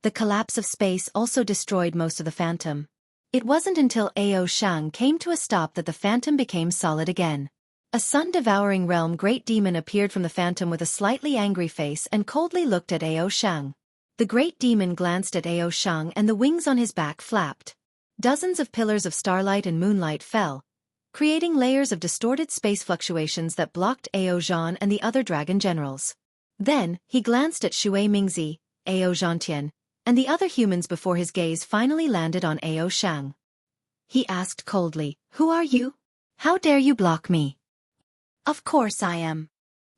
The collapse of space also destroyed most of the phantom. It wasn't until Ao Shang came to a stop that the phantom became solid again. A sun-devouring realm great demon appeared from the phantom with a slightly angry face and coldly looked at Ao Shang. The great demon glanced at Ao Shang and the wings on his back flapped. Dozens of pillars of starlight and moonlight fell, creating layers of distorted space fluctuations that blocked Ao Zhan and the other dragon generals. Then, he glanced at Shui Mingzi, Ao Zhantian, and the other humans before his gaze finally landed on Ao Shang. He asked coldly, "Who are you? How dare you block me?" "Of course I am."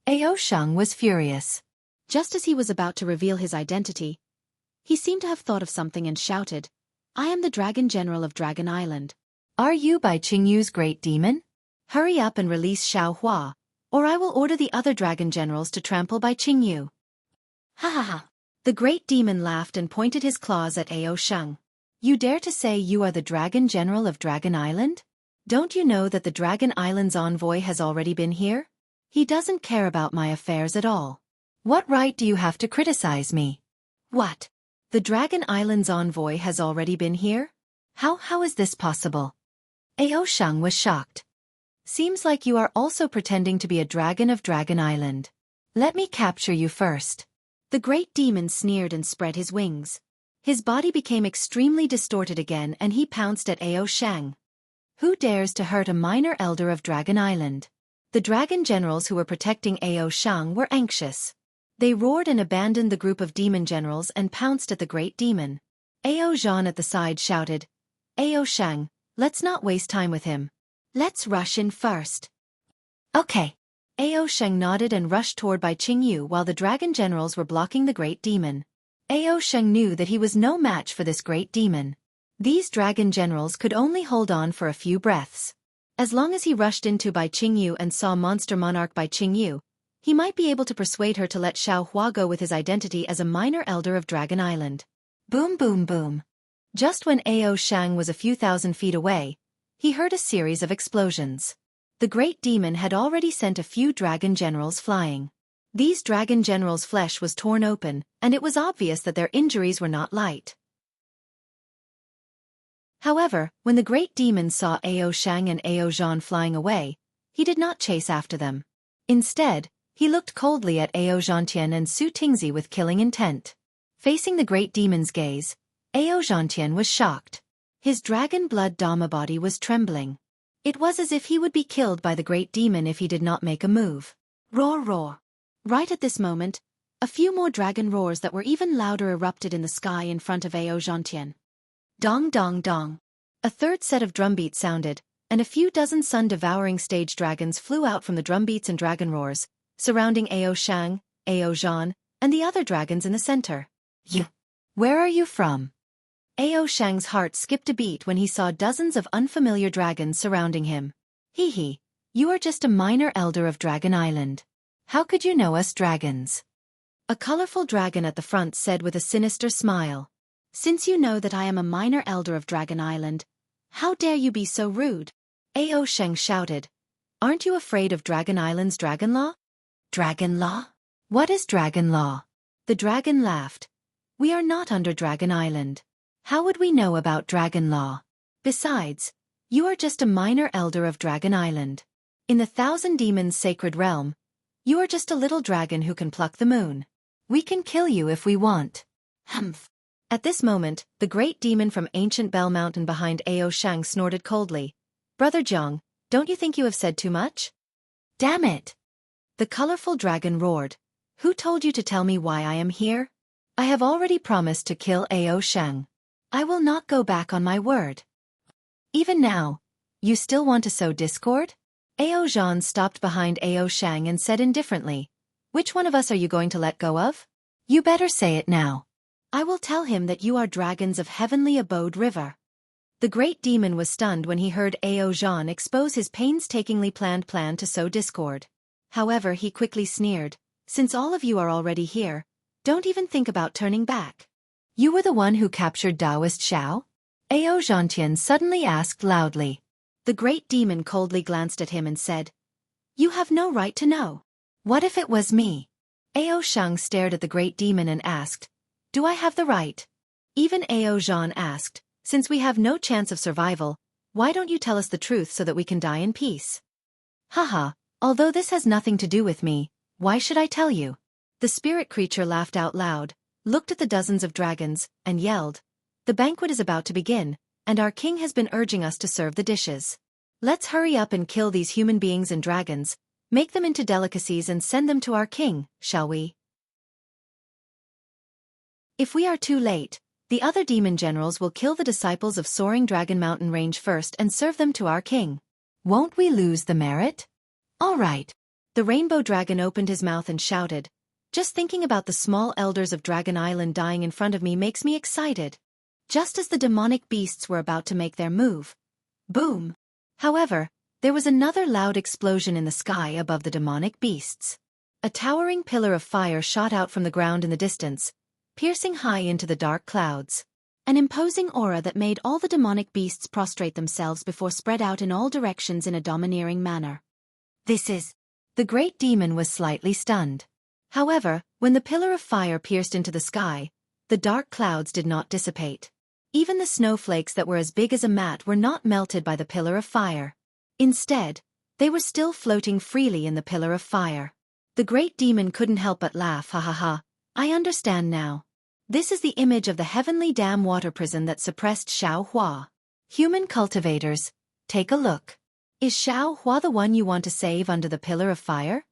Ao Shang was furious. Just as he was about to reveal his identity, he seemed to have thought of something and shouted, "I am the Dragon General of Dragon Island." "Are you Bai Qingyu's great demon? Hurry up and release Xiao Hua, or I will order the other dragon generals to trample Bai Qingyu." "Ha ha ha." The great demon laughed and pointed his claws at Ao Shang. "You dare to say you are the Dragon General of Dragon Island? Don't you know that the Dragon Island's envoy has already been here? He doesn't care about my affairs at all. What right do you have to criticize me?" "What? The Dragon Island's envoy has already been here? How is this possible?" Ao Shang was shocked. "Seems like you are also pretending to be a dragon of Dragon Island. Let me capture you first." The great demon sneered and spread his wings. His body became extremely distorted again and he pounced at Ao Shang. "Who dares to hurt a minor elder of Dragon Island?" The dragon generals who were protecting Ao Shang were anxious. They roared and abandoned the group of demon generals and pounced at the great demon. Ao Zhan at the side shouted, "Ao Shang, let's not waste time with him. Let's rush in first." "Okay." Ao Shang nodded and rushed toward Bai Qingyu while the dragon generals were blocking the great demon. Ao Shang knew that he was no match for this great demon. These dragon generals could only hold on for a few breaths. As long as he rushed into Bai Qingyu and saw Monster Monarch Bai Qingyu, he might be able to persuade her to let Xiao Hua go with his identity as a minor elder of Dragon Island. Boom boom boom. Just when Ao Shang was a few thousand feet away, he heard a series of explosions. The great demon had already sent a few dragon generals flying. These dragon generals' flesh was torn open, and it was obvious that their injuries were not light. However, when the great demon saw Ao Shang and Ao Zhan flying away, he did not chase after them. Instead, he looked coldly at Ao Zhantian and Su Tingzi with killing intent. Facing the great demon's gaze, Ao Zhantian was shocked. His dragon blood Dharma body was trembling. It was as if he would be killed by the great demon if he did not make a move. Roar roar. Right at this moment, a few more dragon roars that were even louder erupted in the sky in front of Ao Zhantian. Dong dong dong. A third set of drumbeats sounded, and a few dozen sun-devouring stage dragons flew out from the drumbeats and dragon roars, surrounding Ao Shang, Ao Zhan, and the other dragons in the center. "You. Where are you from?" Ao Shang's heart skipped a beat when he saw dozens of unfamiliar dragons surrounding him. "Hee, you are just a minor elder of Dragon Island. How could you know us dragons?" A colorful dragon at the front said with a sinister smile. "Since you know that I am a minor elder of Dragon Island, how dare you be so rude?" Ao Shang shouted. "Aren't you afraid of Dragon Island's dragon law?" "Dragon law? What is dragon law?" The dragon laughed. "We are not under Dragon Island. How would we know about dragon law? Besides, you are just a minor elder of Dragon Island. In the Thousand Demons' sacred realm, you are just a little dragon who can pluck the moon. We can kill you if we want." Humph. At this moment, the great demon from ancient Bell Mountain behind Ao Shang snorted coldly. "Brother Jiang, don't you think you have said too much?" "Damn it!" The colorful dragon roared. "Who told you to tell me why I am here? I have already promised to kill Ao Shang. I will not go back on my word. Even now, you still want to sow discord? Ao Zhan stopped behind Ao Shang and said indifferently, "Which one of us are you going to let go of? You better say it now. I will tell him that you are dragons of heavenly abode river." The great demon was stunned when he heard Ao Zhan expose his painstakingly planned plan to sow discord. However, he quickly sneered, "Since all of you are already here, don't even think about turning back. You were the one who captured Taoist Xiao?" Ao Zhantian suddenly asked loudly. The great demon coldly glanced at him and said, "You have no right to know. What if it was me?" Ao Shang stared at the great demon and asked, "Do I have the right?" Even Ao Zhan asked, "Since we have no chance of survival, why don't you tell us the truth so that we can die in peace?" "Haha, although this has nothing to do with me, why should I tell you?" The spirit creature laughed out loud, looked at the dozens of dragons, and yelled, "The banquet is about to begin, and our king has been urging us to serve the dishes. Let's hurry up and kill these human beings and dragons, make them into delicacies and send them to our king, shall we? If we are too late, the other demon generals will kill the disciples of Soaring Dragon Mountain Range first and serve them to our king. Won't we lose the merit? All right." The rainbow dragon opened his mouth and shouted, "Just thinking about the small elders of Dragon Island dying in front of me makes me excited." Just as the demonic beasts were about to make their move. Boom! However, there was another loud explosion in the sky above the demonic beasts. A towering pillar of fire shot out from the ground in the distance, piercing high into the dark clouds. An imposing aura that made all the demonic beasts prostrate themselves before spread out in all directions in a domineering manner. "This is..." The great demon was slightly stunned. However, when the pillar of fire pierced into the sky, the dark clouds did not dissipate. Even the snowflakes that were as big as a mat were not melted by the pillar of fire. Instead, they were still floating freely in the pillar of fire. The great demon couldn't help but laugh, "Ha ha ha, I understand now. This is the image of the heavenly dam water prison that suppressed Xiao Hua. Human cultivators, take a look. Is Xiao Hua the one you want to save under the pillar of fire?"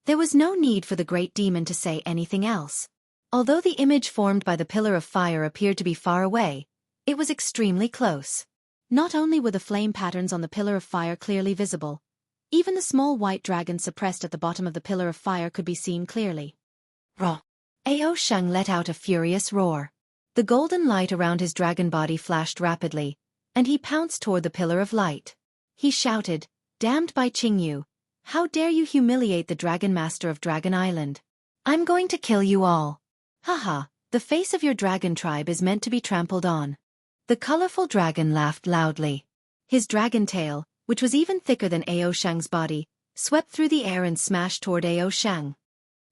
There was no need for the great demon to say anything else. Although the image formed by the pillar of fire appeared to be far away, it was extremely close. Not only were the flame patterns on the pillar of fire clearly visible, even the small white dragon suppressed at the bottom of the pillar of fire could be seen clearly. Raw! Ao Shang let out a furious roar. The golden light around his dragon body flashed rapidly, and he pounced toward the pillar of light. He shouted, "Damned by Qingyu! How dare you humiliate the Dragon Master of Dragon Island? I'm going to kill you all. Haha, the face of your dragon tribe is meant to be trampled on." The colorful dragon laughed loudly. His dragon tail, which was even thicker than Ao Shang's body, swept through the air and smashed toward Ao Shang.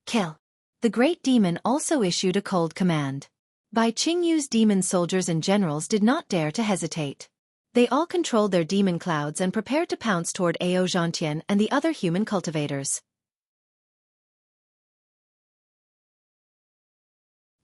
"Kill!" The great demon also issued a cold command. Bai Qingyu's demon soldiers and generals did not dare to hesitate. They all controlled their demon clouds and prepared to pounce toward Ao Zhantian and the other human cultivators.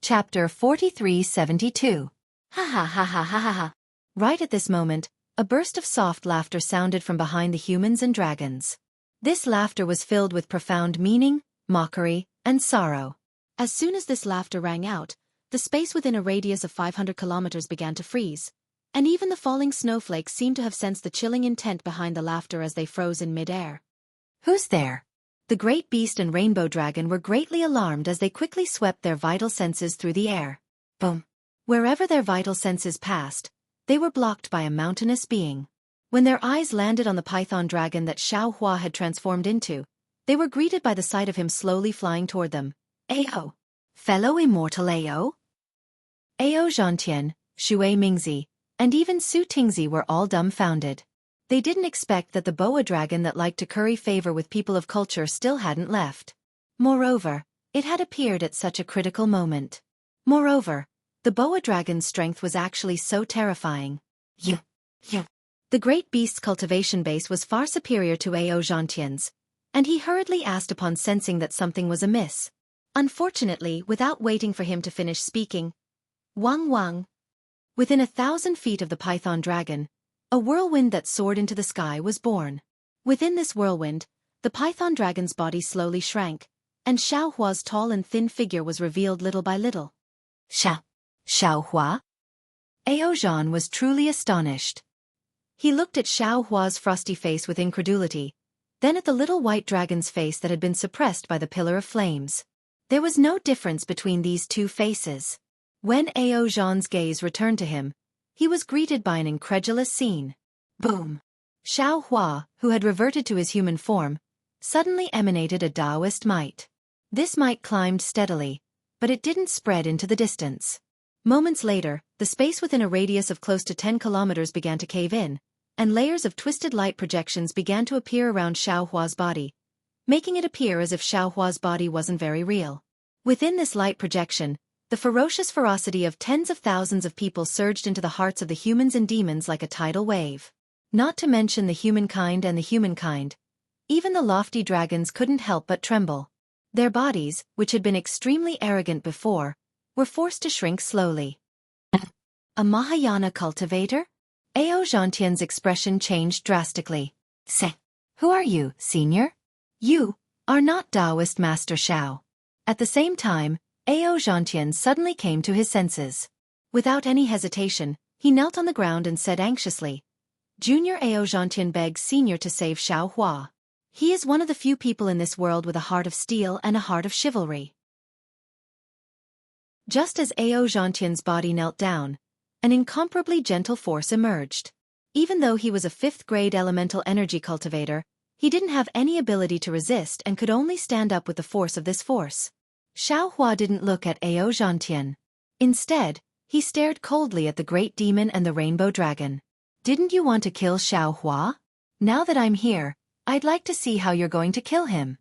Chapter 4372. Ha ha ha ha ha ha ha. Right at this moment, a burst of soft laughter sounded from behind the humans and dragons. This laughter was filled with profound meaning, mockery, and sorrow. As soon as this laughter rang out, the space within a radius of 500 kilometers began to freeze, and even the falling snowflakes seemed to have sensed the chilling intent behind the laughter as they froze in mid-air. "Who's there?" The great beast and rainbow dragon were greatly alarmed as they quickly swept their vital senses through the air. Boom! Wherever their vital senses passed, they were blocked by a mountainous being. When their eyes landed on the python dragon that Xiao Hua had transformed into, they were greeted by the sight of him slowly flying toward them. "Ao! Fellow immortal Ao?" Ao Zhantian, Xue Mingzi, and even Su Tingzi were all dumbfounded. They didn't expect that the boa dragon that liked to curry favor with people of culture still hadn't left. Moreover, it had appeared at such a critical moment. Moreover, the boa dragon's strength was actually so terrifying. You. The great beast's cultivation base was far superior to Ao Zhantian's, and he hurriedly asked upon sensing that something was amiss. Unfortunately, without waiting for him to finish speaking, Wang. Within 1,000 feet of the python dragon, a whirlwind that soared into the sky was born. Within this whirlwind, the python dragon's body slowly shrank, and Xiao Hua's tall and thin figure was revealed little by little. Xiao Hua? Ao Zhan was truly astonished. He looked at Xiao Hua's frosty face with incredulity, then at the little white dragon's face that had been suppressed by the pillar of flames. There was no difference between these two faces. When Ao Zhan's gaze returned to him, he was greeted by an incredulous scene. Boom! Xiao Hua, who had reverted to his human form, suddenly emanated a Taoist might. This might climbed steadily, but it didn't spread into the distance. Moments later, the space within a radius of close to 10 kilometers began to cave in, and layers of twisted light projections began to appear around Xiao Hua's body, making it appear as if Xiao Hua's body wasn't very real. Within this light projection, the ferocious ferocity of tens of thousands of people surged into the hearts of the humans and demons like a tidal wave. Not to mention the humankind and the humankind. Even the lofty dragons couldn't help but tremble. Their bodies, which had been extremely arrogant before, were forced to shrink slowly. A Mahayana cultivator? Ao Zhantian's expression changed drastically. Who are you, senior? You are not Taoist Master Xiao. At the same time, Ao Zhantian suddenly came to his senses. Without any hesitation, he knelt on the ground and said anxiously, Junior Ao Zhantian begs Senior to save Xiao Hua. He is one of the few people in this world with a heart of steel and a heart of chivalry. Just as Ao Zhantian's body knelt down, an incomparably gentle force emerged. Even though he was a 5th-grade elemental energy cultivator, he didn't have any ability to resist and could only stand up with the force of this force. Xiao Hua didn't look at Ao Zhantian. Instead, he stared coldly at the Great Demon and the Rainbow Dragon. Didn't you want to kill Xiao Hua? Now that I'm here, I'd like to see how you're going to kill him.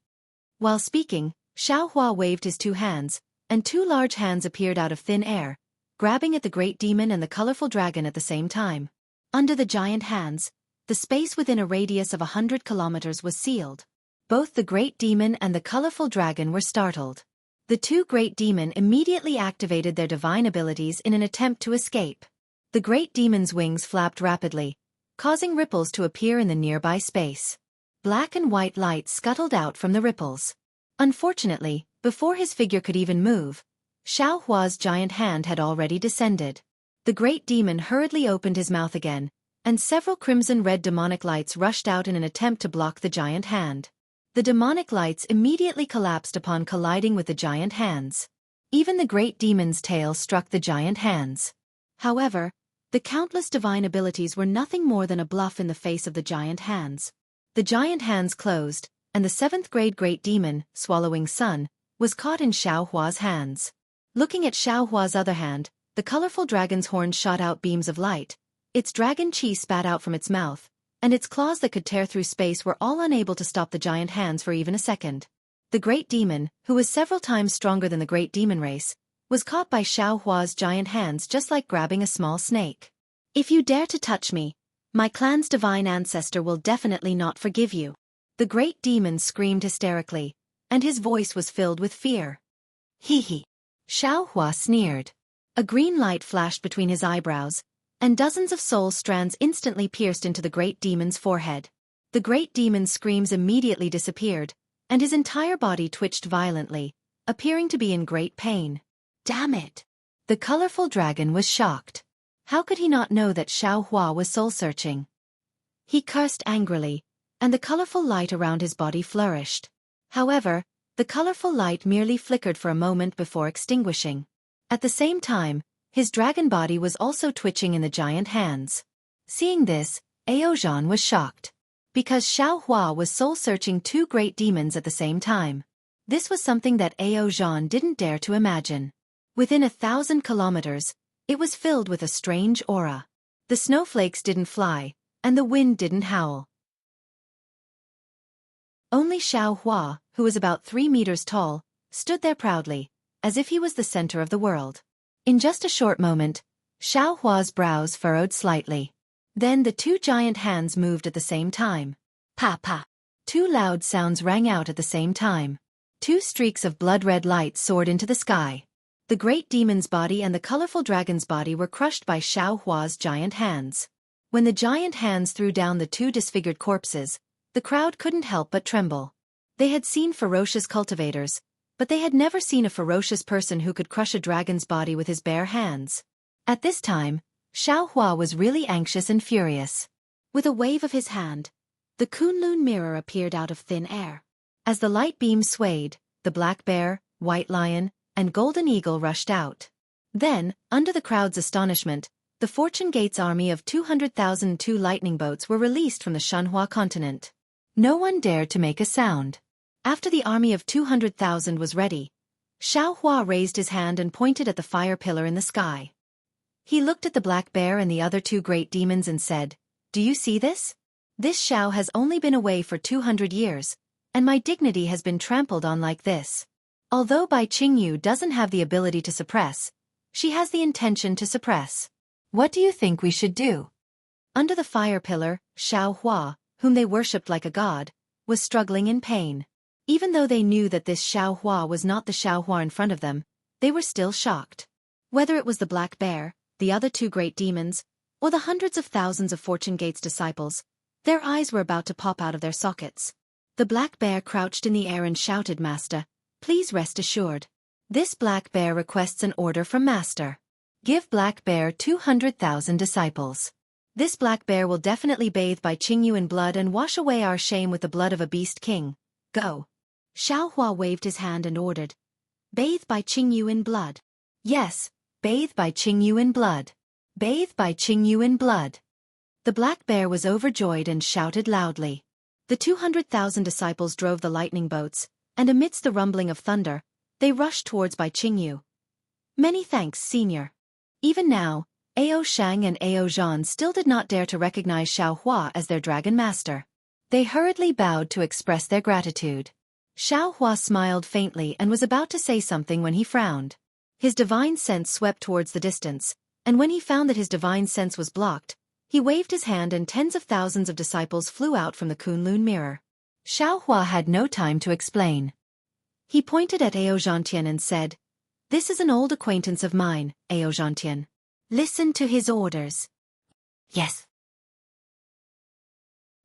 While speaking, Xiao Hua waved his 2 hands, and 2 large hands appeared out of thin air, grabbing at the Great Demon and the colorful dragon at the same time. Under the giant hands, the space within a radius of 100 kilometers was sealed. Both the Great Demon and the colorful dragon were startled. The 2 Great Demon immediately activated their divine abilities in an attempt to escape. The Great Demon's wings flapped rapidly, causing ripples to appear in the nearby space. Black and white light scuttled out from the ripples. Unfortunately, before his figure could even move, Xiao Hua's giant hand had already descended. The Great Demon hurriedly opened his mouth again, and several crimson-red demonic lights rushed out in an attempt to block the giant hand. The demonic lights immediately collapsed upon colliding with the giant hands. Even the Great Demon's tail struck the giant hands. However, the countless divine abilities were nothing more than a bluff in the face of the giant hands. The giant hands closed, and the 7th-grade Great Demon, swallowing sun, was caught in Xiao Hua's hands. Looking at Xiao Hua's other hand, the colorful dragon's horns shot out beams of light, its dragon chi spat out from its mouth, and its claws that could tear through space were all unable to stop the giant hands for even a second. The Great Demon, who was several times stronger than the Great Demon race, was caught by Xiao Hua's giant hands just like grabbing a small snake. If you dare to touch me, my clan's divine ancestor will definitely not forgive you. The Great Demon screamed hysterically, and his voice was filled with fear. Hee hee. Xiao Hua sneered. A green light flashed between his eyebrows, and dozens of soul strands instantly pierced into the Great Demon's forehead. The Great Demon's screams immediately disappeared, and his entire body twitched violently, appearing to be in great pain. Damn it! The colorful dragon was shocked. How could he not know that Xiao Hua was soul-searching? He cursed angrily, and the colorful light around his body flourished. However, the colorful light merely flickered for a moment before extinguishing. At the same time, his dragon body was also twitching in the giant hands. Seeing this, Ao Zhan was shocked. Because Xiao Hua was soul-searching 2 Great Demons at the same time. This was something that Ao Zhan didn't dare to imagine. Within 1,000 kilometers, it was filled with a strange aura. The snowflakes didn't fly, and the wind didn't howl. Only Xiao Hua, who was about 3 meters tall, stood there proudly, as if he was the center of the world. In just a short moment, Xiao Hua's brows furrowed slightly. Then the 2 giant hands moved at the same time. Pa pa. 2 loud sounds rang out at the same time. 2 streaks of blood-red light soared into the sky. The Great Demon's body and the colorful dragon's body were crushed by Xiao Hua's giant hands. When the giant hands threw down the 2 disfigured corpses, the crowd couldn't help but tremble. They had seen ferocious cultivators, but they had never seen a ferocious person who could crush a dragon's body with his bare hands. At this time, Xiao Hua was really anxious and furious. With a wave of his hand, The Kunlun mirror appeared out of thin air. As the light beam swayed, the black bear, white lion, and golden eagle rushed out. Then, under the crowd's astonishment, the Fortune Gate's army of 200,002 lightning boats were released from the Shanhua continent. No one dared to make a sound. After the army of 200,000 was ready, Xiaohua raised his hand and pointed at the fire pillar in the sky. He looked at the black bear and the other two great demons and said, "Do you see this? This Xiao has only been away for 200 years, and my dignity has been trampled on like this. Although Bai Qingyu doesn't have the ability to suppress, she has the intention to suppress. What do you think we should do?" Under the fire pillar, Xiaohua, whom they worshipped like a god, was struggling in pain. Even though they knew that this Xiaohua was not the Xiaohua in front of them, they were still shocked. Whether it was the black bear, the other two great demons, or the hundreds of thousands of Fortune Gate's disciples, their eyes were about to pop out of their sockets. The black bear crouched in the air and shouted, "Master, please rest assured. This black bear requests an order from Master. Give black bear 200,000 disciples. This black bear will definitely bathe Bai Qingyu in blood and wash away our shame with the blood of a beast king. Go." Xiaohua waved his hand and ordered, "Bathe Bai Qingyu in blood." "Yes, bathe Bai Qingyu in blood. Bathe Bai Qingyu in blood." The black bear was overjoyed and shouted loudly. The 200,000 disciples drove the lightning boats, and amidst the rumbling of thunder, they rushed towards Bai Qingyu. "Many thanks, Senior." Even now, Ao Shang and Ao Zhan still did not dare to recognize Xiaohua as their dragon master. They hurriedly bowed to express their gratitude. Xiaohua smiled faintly and was about to say something when he frowned. His divine sense swept towards the distance, and when he found that his divine sense was blocked, he waved his hand and tens of thousands of disciples flew out from the Kunlun mirror. Xiaohua had no time to explain. He pointed at Ao Zhantian and said, "This is an old acquaintance of mine, Ao Zhantian. Listen to his orders." "Yes."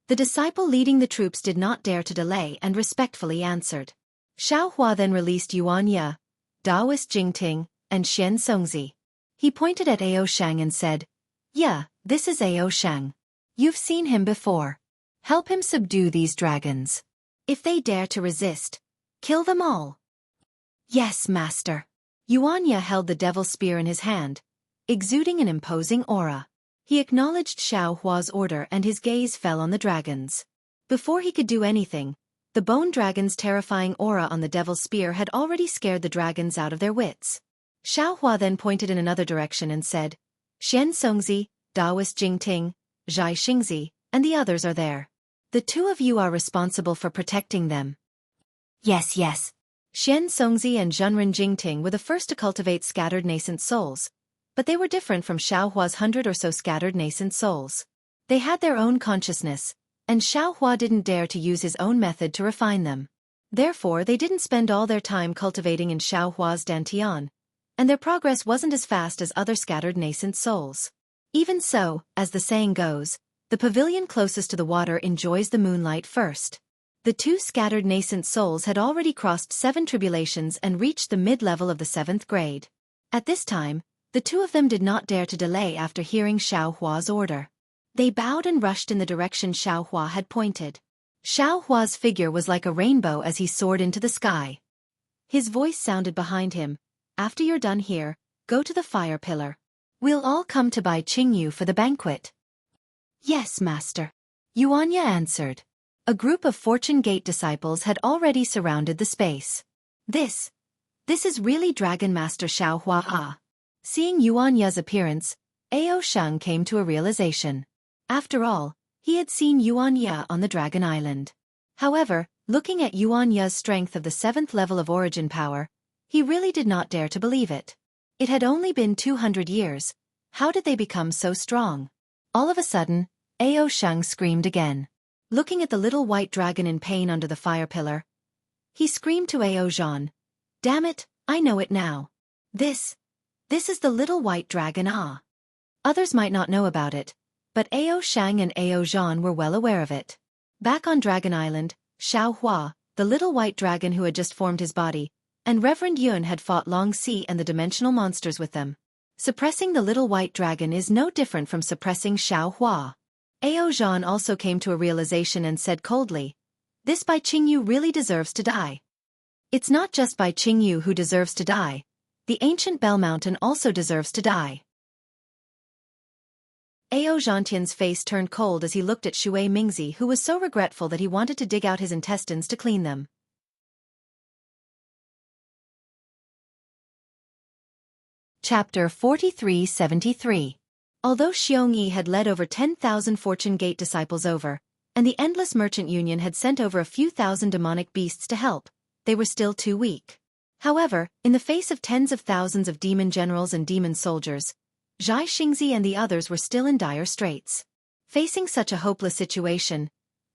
The disciple leading the troops did not dare to delay and respectfully answered. Xiaohua then released Yuan Ye, Daoist Jingting, and Xian Songzi. He pointed at Ao Shang and said, "Yeah, this is Ao Shang. You've seen him before. Help him subdue these dragons. If they dare to resist, kill them all." "Yes, Master." Yuan Ye held the devil spear in his hand, exuding an imposing aura. He acknowledged Xiaohua's order and his gaze fell on the dragons. Before he could do anything, the bone dragon's terrifying aura on the devil's spear had already scared the dragons out of their wits. Xiaohua then pointed in another direction and said, "Xian Songzi, Daoist Jingting, Zhai Xingzi, and the others are there. The two of you are responsible for protecting them." "Yes, yes." Xian Songzi and Zhenren Jingting were the first to cultivate scattered nascent souls, but they were different from Xiaohua's 100 or so scattered nascent souls. They had their own consciousness, and Xiaohua didn't dare to use his own method to refine them. Therefore they didn't spend all their time cultivating in Xiaohua's dantian, and their progress wasn't as fast as other scattered nascent souls. Even so, as the saying goes, the pavilion closest to the water enjoys the moonlight first. The two scattered nascent souls had already crossed 7 tribulations and reached the mid-level of the 7th grade. At this time, the two of them did not dare to delay after hearing Xiaohua's order. They bowed and rushed in the direction Xiaohua had pointed. Xiaohua's figure was like a rainbow as he soared into the sky. His voice sounded behind him, "After you're done here, go to the fire pillar. We'll all come to Bai Qingyu for the banquet." "Yes, Master," Yuan Ye answered. A group of Fortune Gate disciples had already surrounded the space. This is really Dragon Master Xiaohua ah. Seeing Yuan Ye's appearance, Ao Shang came to a realization. After all, he had seen Yuan Ye on the Dragon Island. However, looking at Yuan Ye's strength of the 7th level of origin power, he really did not dare to believe it. It had only been 200 years. How did they become so strong? All of a sudden, Ao Shang screamed again. Looking at the little white dragon in pain under the fire pillar, he screamed to Ao Zhan, "Damn it, I know it now. This is the little white dragon ah." Others might not know about it, but Ao Shang and Ao Zhan were well aware of it. Back on Dragon Island, Xiaohua, the little white dragon who had just formed his body, and Reverend Yun had fought Long Si and the dimensional monsters with them. Suppressing the little white dragon is no different from suppressing Xiaohua. Ao Zhan also came to a realization and said coldly, "This Bai Qingyu really deserves to die." "It's not just Bai Qingyu who deserves to die. The ancient Bell Mountain also deserves to die." Ao Zhantian's face turned cold as he looked at Xue Mingzi, who was so regretful that he wanted to dig out his intestines to clean them. Chapter 4373. Although Xueqi had led over 10,000 Fortune Gate disciples over, and the Endless Merchant Union had sent over a few thousand demonic beasts to help, they were still too weak. However, in the face of tens of thousands of demon generals and demon soldiers, Zhai Xingzi and the others were still in dire straits. Facing such a hopeless situation,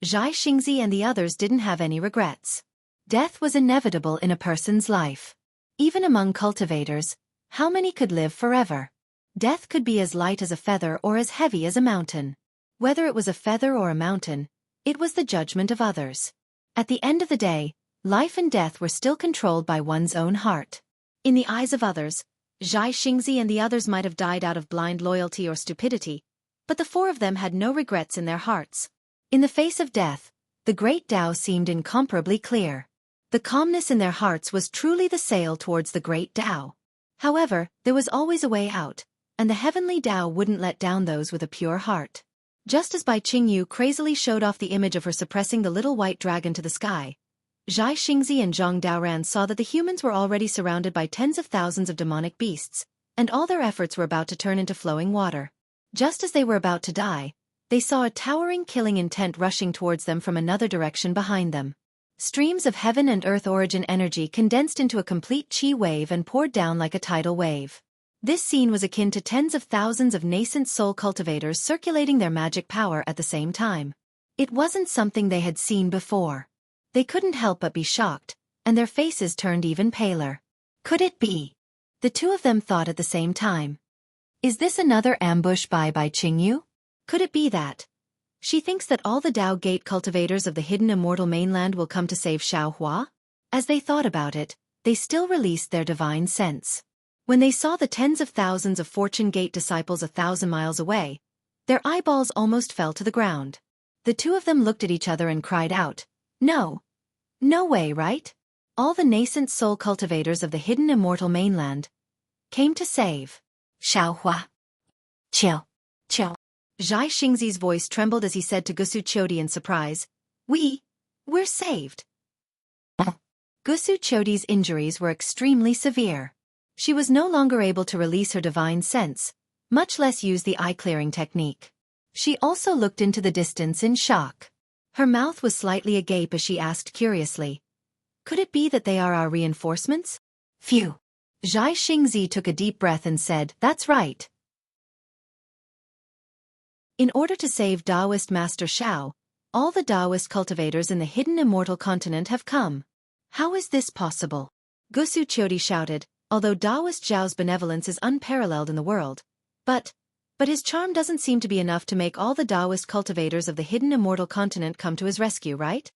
Zhai Xingzi and the others didn't have any regrets. Death was inevitable in a person's life. Even among cultivators, how many could live forever? Death could be as light as a feather or as heavy as a mountain. Whether it was a feather or a mountain, it was the judgment of others. At the end of the day, life and death were still controlled by one's own heart. In the eyes of others, Zhai Xingzi and the others might have died out of blind loyalty or stupidity, but the four of them had no regrets in their hearts. In the face of death, the great Tao seemed incomparably clear. The calmness in their hearts was truly the sail towards the great Tao. However, there was always a way out, and the heavenly Tao wouldn't let down those with a pure heart. Just as Bai Qingyu crazily showed off the image of her suppressing the little white dragon to the sky, Zhai Xingzi and Zhang Daoran saw that the humans were already surrounded by tens of thousands of demonic beasts, and all their efforts were about to turn into flowing water. Just as they were about to die, they saw a towering killing intent rushing towards them from another direction behind them. Streams of heaven and earth origin energy condensed into a complete chi wave and poured down like a tidal wave. This scene was akin to tens of thousands of nascent soul cultivators circulating their magic power at the same time. It wasn't something they had seen before. They couldn't help but be shocked, and their faces turned even paler. Could it be? The two of them thought at the same time. Is this another ambush by Bai Qingyu? Could it be that she thinks that all the Dao Gate cultivators of the hidden immortal mainland will come to save Xiaohua? As they thought about it, they still released their divine sense. When they saw the tens of thousands of Fortune Gate disciples 1,000 miles away, their eyeballs almost fell to the ground. The two of them looked at each other and cried out, "No! No way, right? All the nascent soul cultivators of the hidden immortal mainland came to save Xiaohua." Chill. Chill. Zhai Xingzi's voice trembled as he said to Gusu Qiudi in surprise, We're saved." Gusu Qiudi's injuries were extremely severe. She was no longer able to release her divine sense, much less use the eye-clearing technique. She also looked into the distance in shock. Her mouth was slightly agape as she asked curiously, "Could it be that they are our reinforcements?" Phew. Zhai Xingzi took a deep breath and said, "That's right. In order to save Taoist Master Xiao, all the Taoist cultivators in the hidden immortal continent have come. How is this possible?" Gusu Qiudi shouted, "Although Taoist Zhao's benevolence is unparalleled in the world, but his charm doesn't seem to be enough to make all the Taoist cultivators of the hidden immortal continent come to his rescue, right?"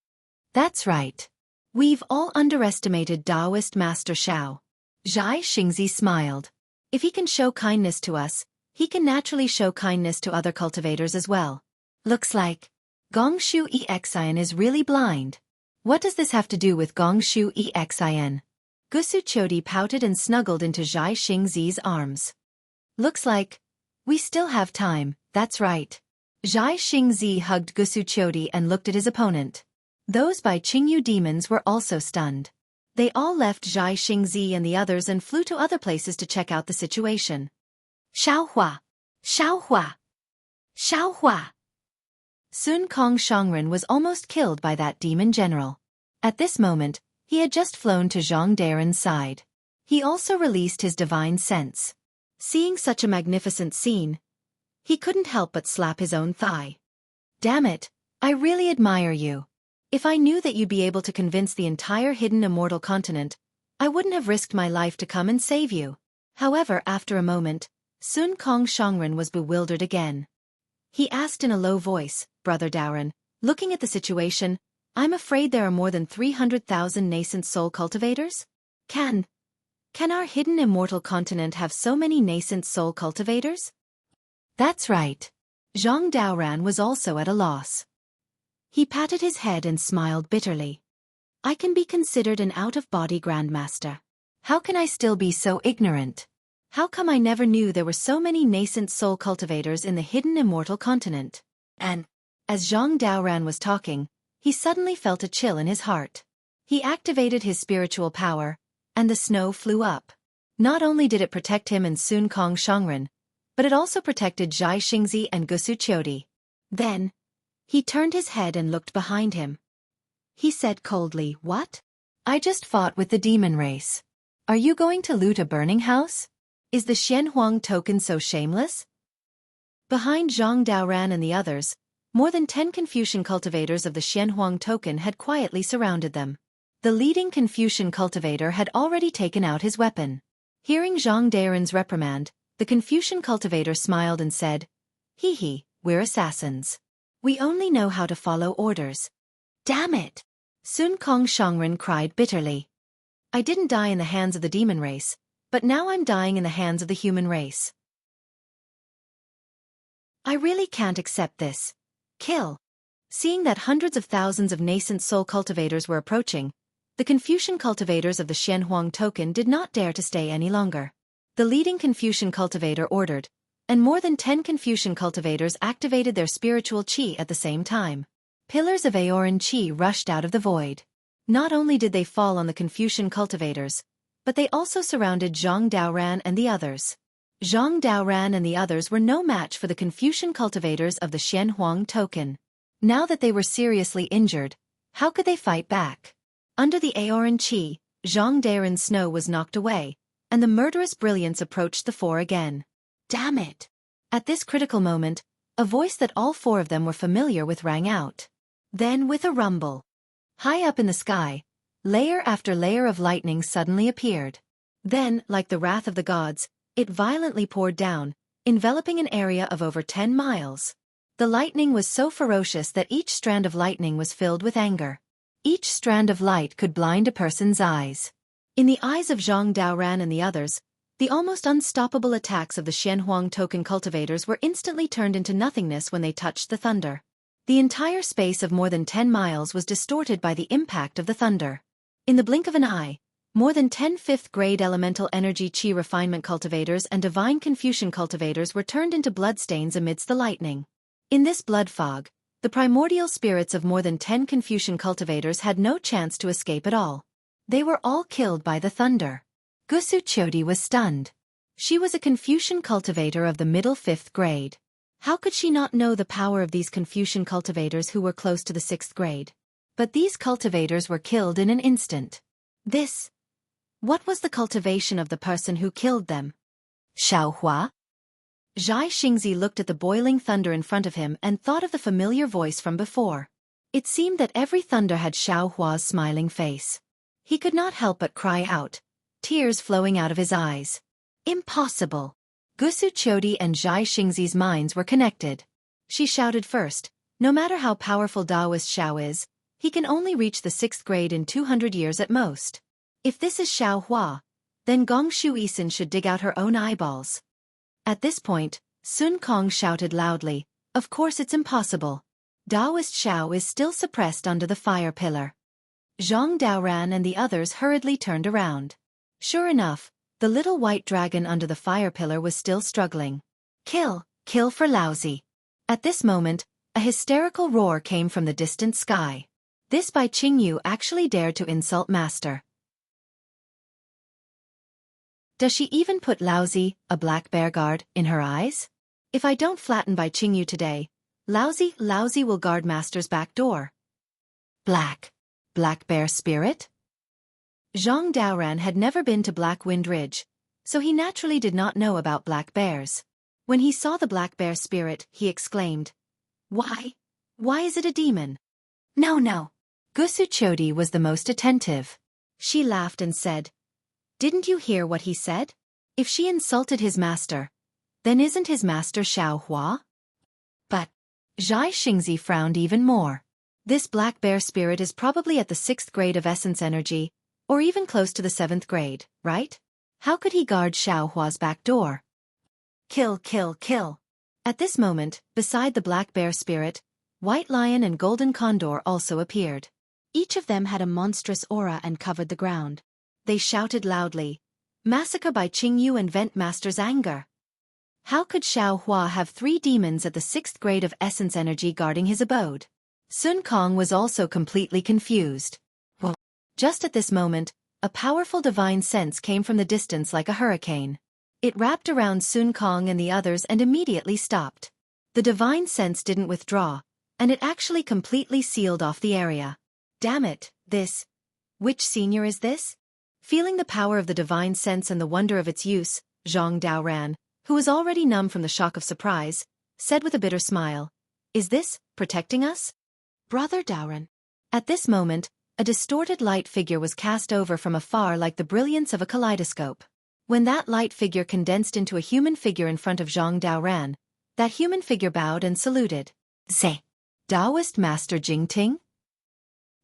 "That's right. We've all underestimated Taoist Master Xiao." Zhai Xingzi smiled. "If he can show kindness to us, he can naturally show kindness to other cultivators as well. Looks like Gongshu Exin is really blind." "What does this have to do with Gongshu Exin?" Gusu Qiudi pouted and snuggled into Zhai Xingzi's arms. "Looks like we still have time, that's right." Zhai Xingzi hugged Gusu Qiudi and looked at his opponent. Those Bai Qingyu demons were also stunned. They all left Zhai Xingzi and the others and flew to other places to check out the situation. "Xiaohua! Xiaohua! Xiaohua!" Sun Kong Shangren was almost killed by that demon general. At this moment, he had just flown to Zhang Daren's side. He also released his divine sense. Seeing such a magnificent scene, he couldn't help but slap his own thigh. "Damn it, I really admire you. If I knew that you'd be able to convince the entire hidden immortal continent, I wouldn't have risked my life to come and save you." However, after a moment, Sun Kong Shangren was bewildered again. He asked in a low voice, "Brother Daoran, looking at the situation, I'm afraid there are more than 300,000 nascent soul cultivators? Can our hidden immortal continent have so many nascent soul cultivators?" "That's right. Zhang Daoran was also at a loss. He patted his head and smiled bitterly. I can be considered an out-of-body grandmaster. How can I still be so ignorant? How come I never knew there were so many nascent soul cultivators in the hidden immortal continent? And, as Zhang Daoran was talking, he suddenly felt a chill in his heart. He activated his spiritual power, and the snow flew up. Not only did it protect him and Sun Kong Shangren, but it also protected Zhai Xingzi and Gusu Qiudi. Then, he turned his head and looked behind him. He said coldly, "What? I just fought with the demon race. Are you going to loot a burning house? Is the Xianhuang token so shameless?" Behind Zhang Daoran and the others, more than 10 Confucian cultivators of the Xianhuang token had quietly surrounded them. The leading Confucian cultivator had already taken out his weapon. Hearing Zhang Daoran's reprimand, the Confucian cultivator smiled and said, "Hee, we're assassins. We only know how to follow orders." "Damn it!" Sun Kong Shangren cried bitterly. "I didn't die in the hands of the demon race, but now I'm dying in the hands of the human race. I really can't accept this. Kill." Seeing that hundreds of thousands of nascent soul cultivators were approaching, the Confucian cultivators of the Xianhuang token did not dare to stay any longer. The leading Confucian cultivator ordered, and more than 10 Confucian cultivators activated their spiritual qi at the same time. Pillars of Aoran qi rushed out of the void. Not only did they fall on the Confucian cultivators, but they also surrounded Zhang Daoran and the others. Zhang Daoran and the others were no match for the Confucian cultivators of the Xianhuang token. Now that they were seriously injured, how could they fight back? Under the Aoran qi, Zhang Daoran's snow was knocked away, and the murderous brilliance approached the four again. Damn it! At this critical moment, a voice that all four of them were familiar with rang out. Then with a rumble, high up in the sky, layer after layer of lightning suddenly appeared. Then, like the wrath of the gods, it violently poured down, enveloping an area of over 10 miles. The lightning was so ferocious that each strand of lightning was filled with anger. Each strand of light could blind a person's eyes. In the eyes of Zhang Daoran and the others, the almost unstoppable attacks of the Xianhuang token cultivators were instantly turned into nothingness when they touched the thunder. The entire space of more than 10 miles was distorted by the impact of the thunder. In the blink of an eye, more than 10 fifth-grade elemental energy qi refinement cultivators and divine Confucian cultivators were turned into bloodstains amidst the lightning. In this blood fog, the primordial spirits of more than 10 Confucian cultivators had no chance to escape at all. They were all killed by the thunder. Gusu Qiudi was stunned. She was a Confucian cultivator of the middle 5th grade. How could she not know the power of these Confucian cultivators who were close to the 6th grade? But these cultivators were killed in an instant. What was the cultivation of the person who killed them? Xiaohua? Zhai Xingzi looked at the boiling thunder in front of him and thought of the familiar voice from before. It seemed that every thunder had Xiaohua's smiling face. He could not help but cry out, tears flowing out of his eyes. Impossible! Gusu Qiudi and Zhai Xingzi's minds were connected. She shouted first, no matter how powerful Daoist Xiao is, he can only reach the 6th grade in 200 years at most. If this is Xiaohua, then Gong Shu Isin should dig out her own eyeballs. At this point, Sun Kong shouted loudly, of course it's impossible. Daoist Xiao is still suppressed under the fire pillar. Zhang Daoran and the others hurriedly turned around. Sure enough, the little white dragon under the fire pillar was still struggling. Kill for lousy. At this moment, a hysterical roar came from the distant sky. This Bai Qingyu actually dared to insult Master. Does she even put lousy, a black bear guard, in her eyes? If I don't flatten Bai Qingyu today, lousy will guard Master's back door. Black bear spirit? Zhang Daoran had never been to Black Wind Ridge, so he naturally did not know about black bears. When he saw the black bear spirit, he exclaimed, Why is it a demon? No. Gusu Qiudi was the most attentive. She laughed and said, Didn't you hear what he said? If she insulted his master, then isn't his master Xiaohua? But Zhai Xingzi frowned even more. This black bear spirit is probably at the 6th grade of essence energy, or even close to the 7th grade, right? How could he guard Xiaohua's back door? Kill. At this moment, beside the black bear spirit, white lion and golden condor also appeared. Each of them had a monstrous aura and covered the ground. They shouted loudly, "Massacre by Qingyu and Vent Master's anger." How could Xiao Hua have 3 demons at the 6th grade of essence energy guarding his abode? Sun Kong was also completely confused. Well, just at this moment, a powerful divine sense came from the distance like a hurricane. It wrapped around Sun Kong and the others and immediately stopped. The divine sense didn't withdraw, and it actually completely sealed off the area. Damn it, this. Which senior is this? Feeling the power of the divine sense and the wonder of its use, Zhang Daoran, who was already numb from the shock of surprise, said with a bitter smile, "Is this protecting us?" "Brother Daoran." At this moment, a distorted light figure was cast over from afar like the brilliance of a kaleidoscope. When that light figure condensed into a human figure in front of Zhang Daoran, that human figure bowed and saluted. "Say, Taoist Master Jingting?"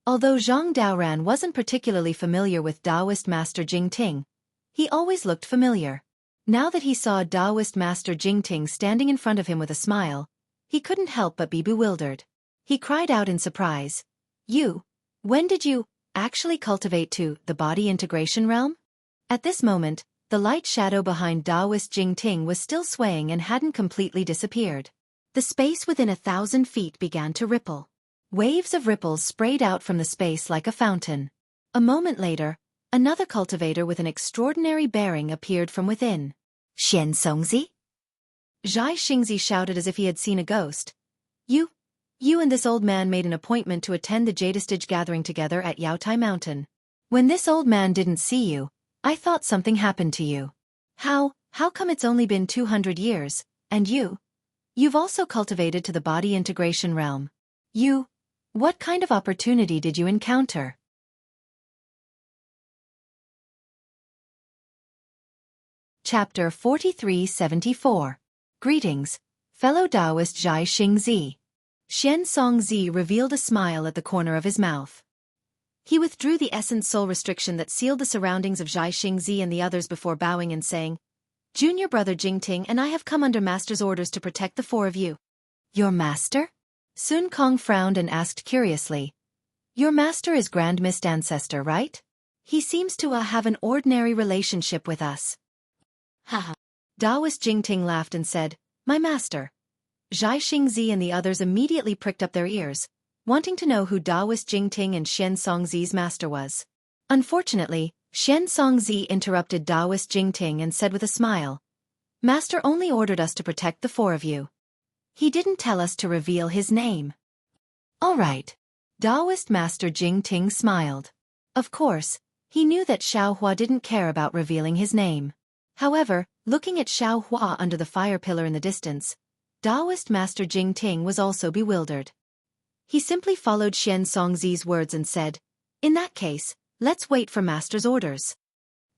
Although Zhang Daoran wasn't particularly familiar with Taoist Master Jingting, he always looked familiar. Now that he saw Taoist Master Jingting standing in front of him with a smile, he couldn't help but be bewildered. He cried out in surprise, When did you actually cultivate to the body integration realm?" At this moment, the light shadow behind Taoist Jingting was still swaying and hadn't completely disappeared. The space within 1,000 feet began to ripple. Waves of ripples sprayed out from the space like a fountain. A moment later, another cultivator with an extraordinary bearing appeared from within. "Xian Songzi?" Zhai Xingzi shouted as if he had seen a ghost. You and this old man made an appointment to attend the Jadestige gathering together at Yaotai Mountain. When this old man didn't see you, I thought something happened to you. How come it's only been 200 years, and you've also cultivated to the body integration realm? What kind of opportunity did you encounter?" Chapter 4374. Greetings, fellow Taoist Zhai Xingzi. Xian Songzi revealed a smile at the corner of his mouth. He withdrew the essence soul restriction that sealed the surroundings of Zhai Xingzi and the others before bowing and saying, "Junior brother Jingting and I have come under Master's orders to protect the 4 of you." "Your master?" Sun Kong frowned and asked curiously. "Your master is Grand Mist Ancestor, right? He seems to have an ordinary relationship with us." Haha. Taoist Jingting laughed and said, "My master." Zhai Xingzi and the others immediately pricked up their ears, wanting to know who Taoist Jingting and Xian Songzi's master was. Unfortunately, Xian Songzi interrupted Taoist Jingting and said with a smile, "Master only ordered us to protect the 4 of you. He didn't tell us to reveal his name." "All right." Taoist Master Jingting smiled. Of course, he knew that Xiao Hua didn't care about revealing his name. However, looking at Xiao Hua under the fire pillar in the distance, Taoist Master Jingting was also bewildered. He simply followed Xian Songzi's words and said, "In that case, let's wait for Master's orders."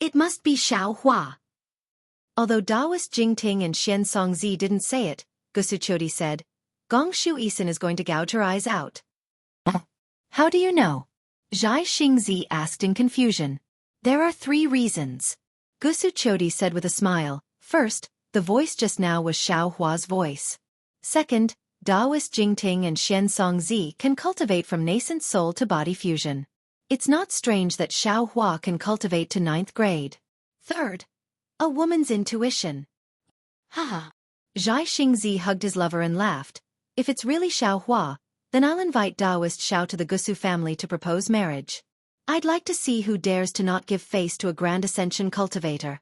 "It must be Xiao Hua." Although Taoist Jingting and Xian Songzi didn't say it, Gusuchodi said, "Gong Shu Isin is going to gouge her eyes out." "How do you know?" Zhai Xingzi asked in confusion. "There are 3 reasons." Gusuchodi said with a smile. First, the voice just now was Xiao Hua's voice. Second, Taoist Jingting and Xian Songzi can cultivate from nascent soul to body fusion. It's not strange that Xiao Hua can cultivate to 9th grade. Third, a woman's intuition. Haha. Zhai Xingzi hugged his lover and laughed. "If it's really Xiao Hua, then I'll invite Taoist Xiao to the Gusu family to propose marriage. I'd like to see who dares to not give face to a Grand Ascension cultivator."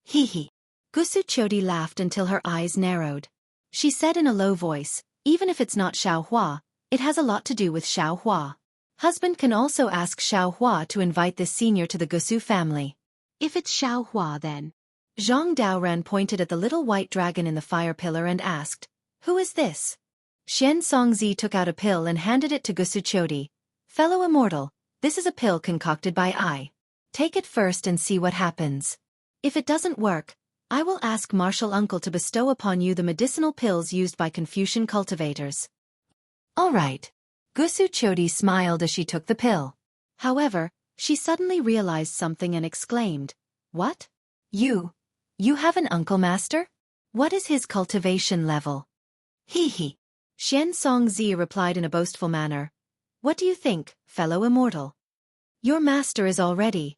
Hee hee. Gusuchodi laughed until her eyes narrowed. She said in a low voice, "Even if it's not Xiao Hua, it has a lot to do with Xiao Hua. Husband can also ask Xiao Hua to invite this senior to the Gusu family." "If it's Xiao Hua then." Zhang Daoran pointed at the little white dragon in the fire pillar and asked, "Who is this?" Xian Songzi took out a pill and handed it to Gusuchodi. "Fellow immortal, this is a pill concocted by I. Take it first and see what happens. If it doesn't work, I will ask Martial Uncle to bestow upon you the medicinal pills used by Confucian cultivators." "All right." Gusuchodi smiled as she took the pill. However, she suddenly realized something and exclaimed, "What? You have an uncle master? What is his cultivation level? Hee hee. Xuanzong replied in a boastful manner. What do you think, fellow immortal? Your master is already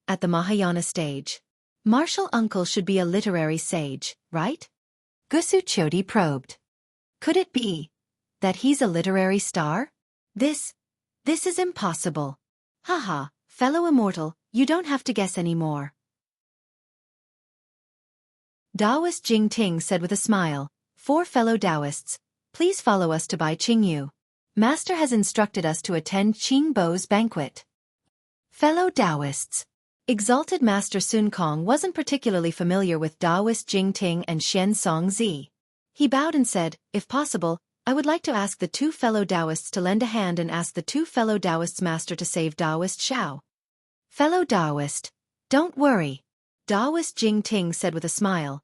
at the Mahayana stage. Martial uncle should be a literary sage, right? Xueqi probed. Could it be that he's a literary star? This is impossible. Haha, fellow immortal, you don't have to guess anymore. Taoist Jingting said with a smile, 4 fellow Taoists, please follow us to Bai Qingyu. Master has instructed us to attend Qingbo's banquet. Fellow Taoists. Exalted Master Sun Kong wasn't particularly familiar with Taoist Jingting and Xuanzong. He bowed and said, if possible, I would like to ask the 2 fellow Taoists to lend a hand and ask the 2 fellow Taoists master to save Taoist Xiao. Fellow Taoist, don't worry. Taoist Jingting said with a smile.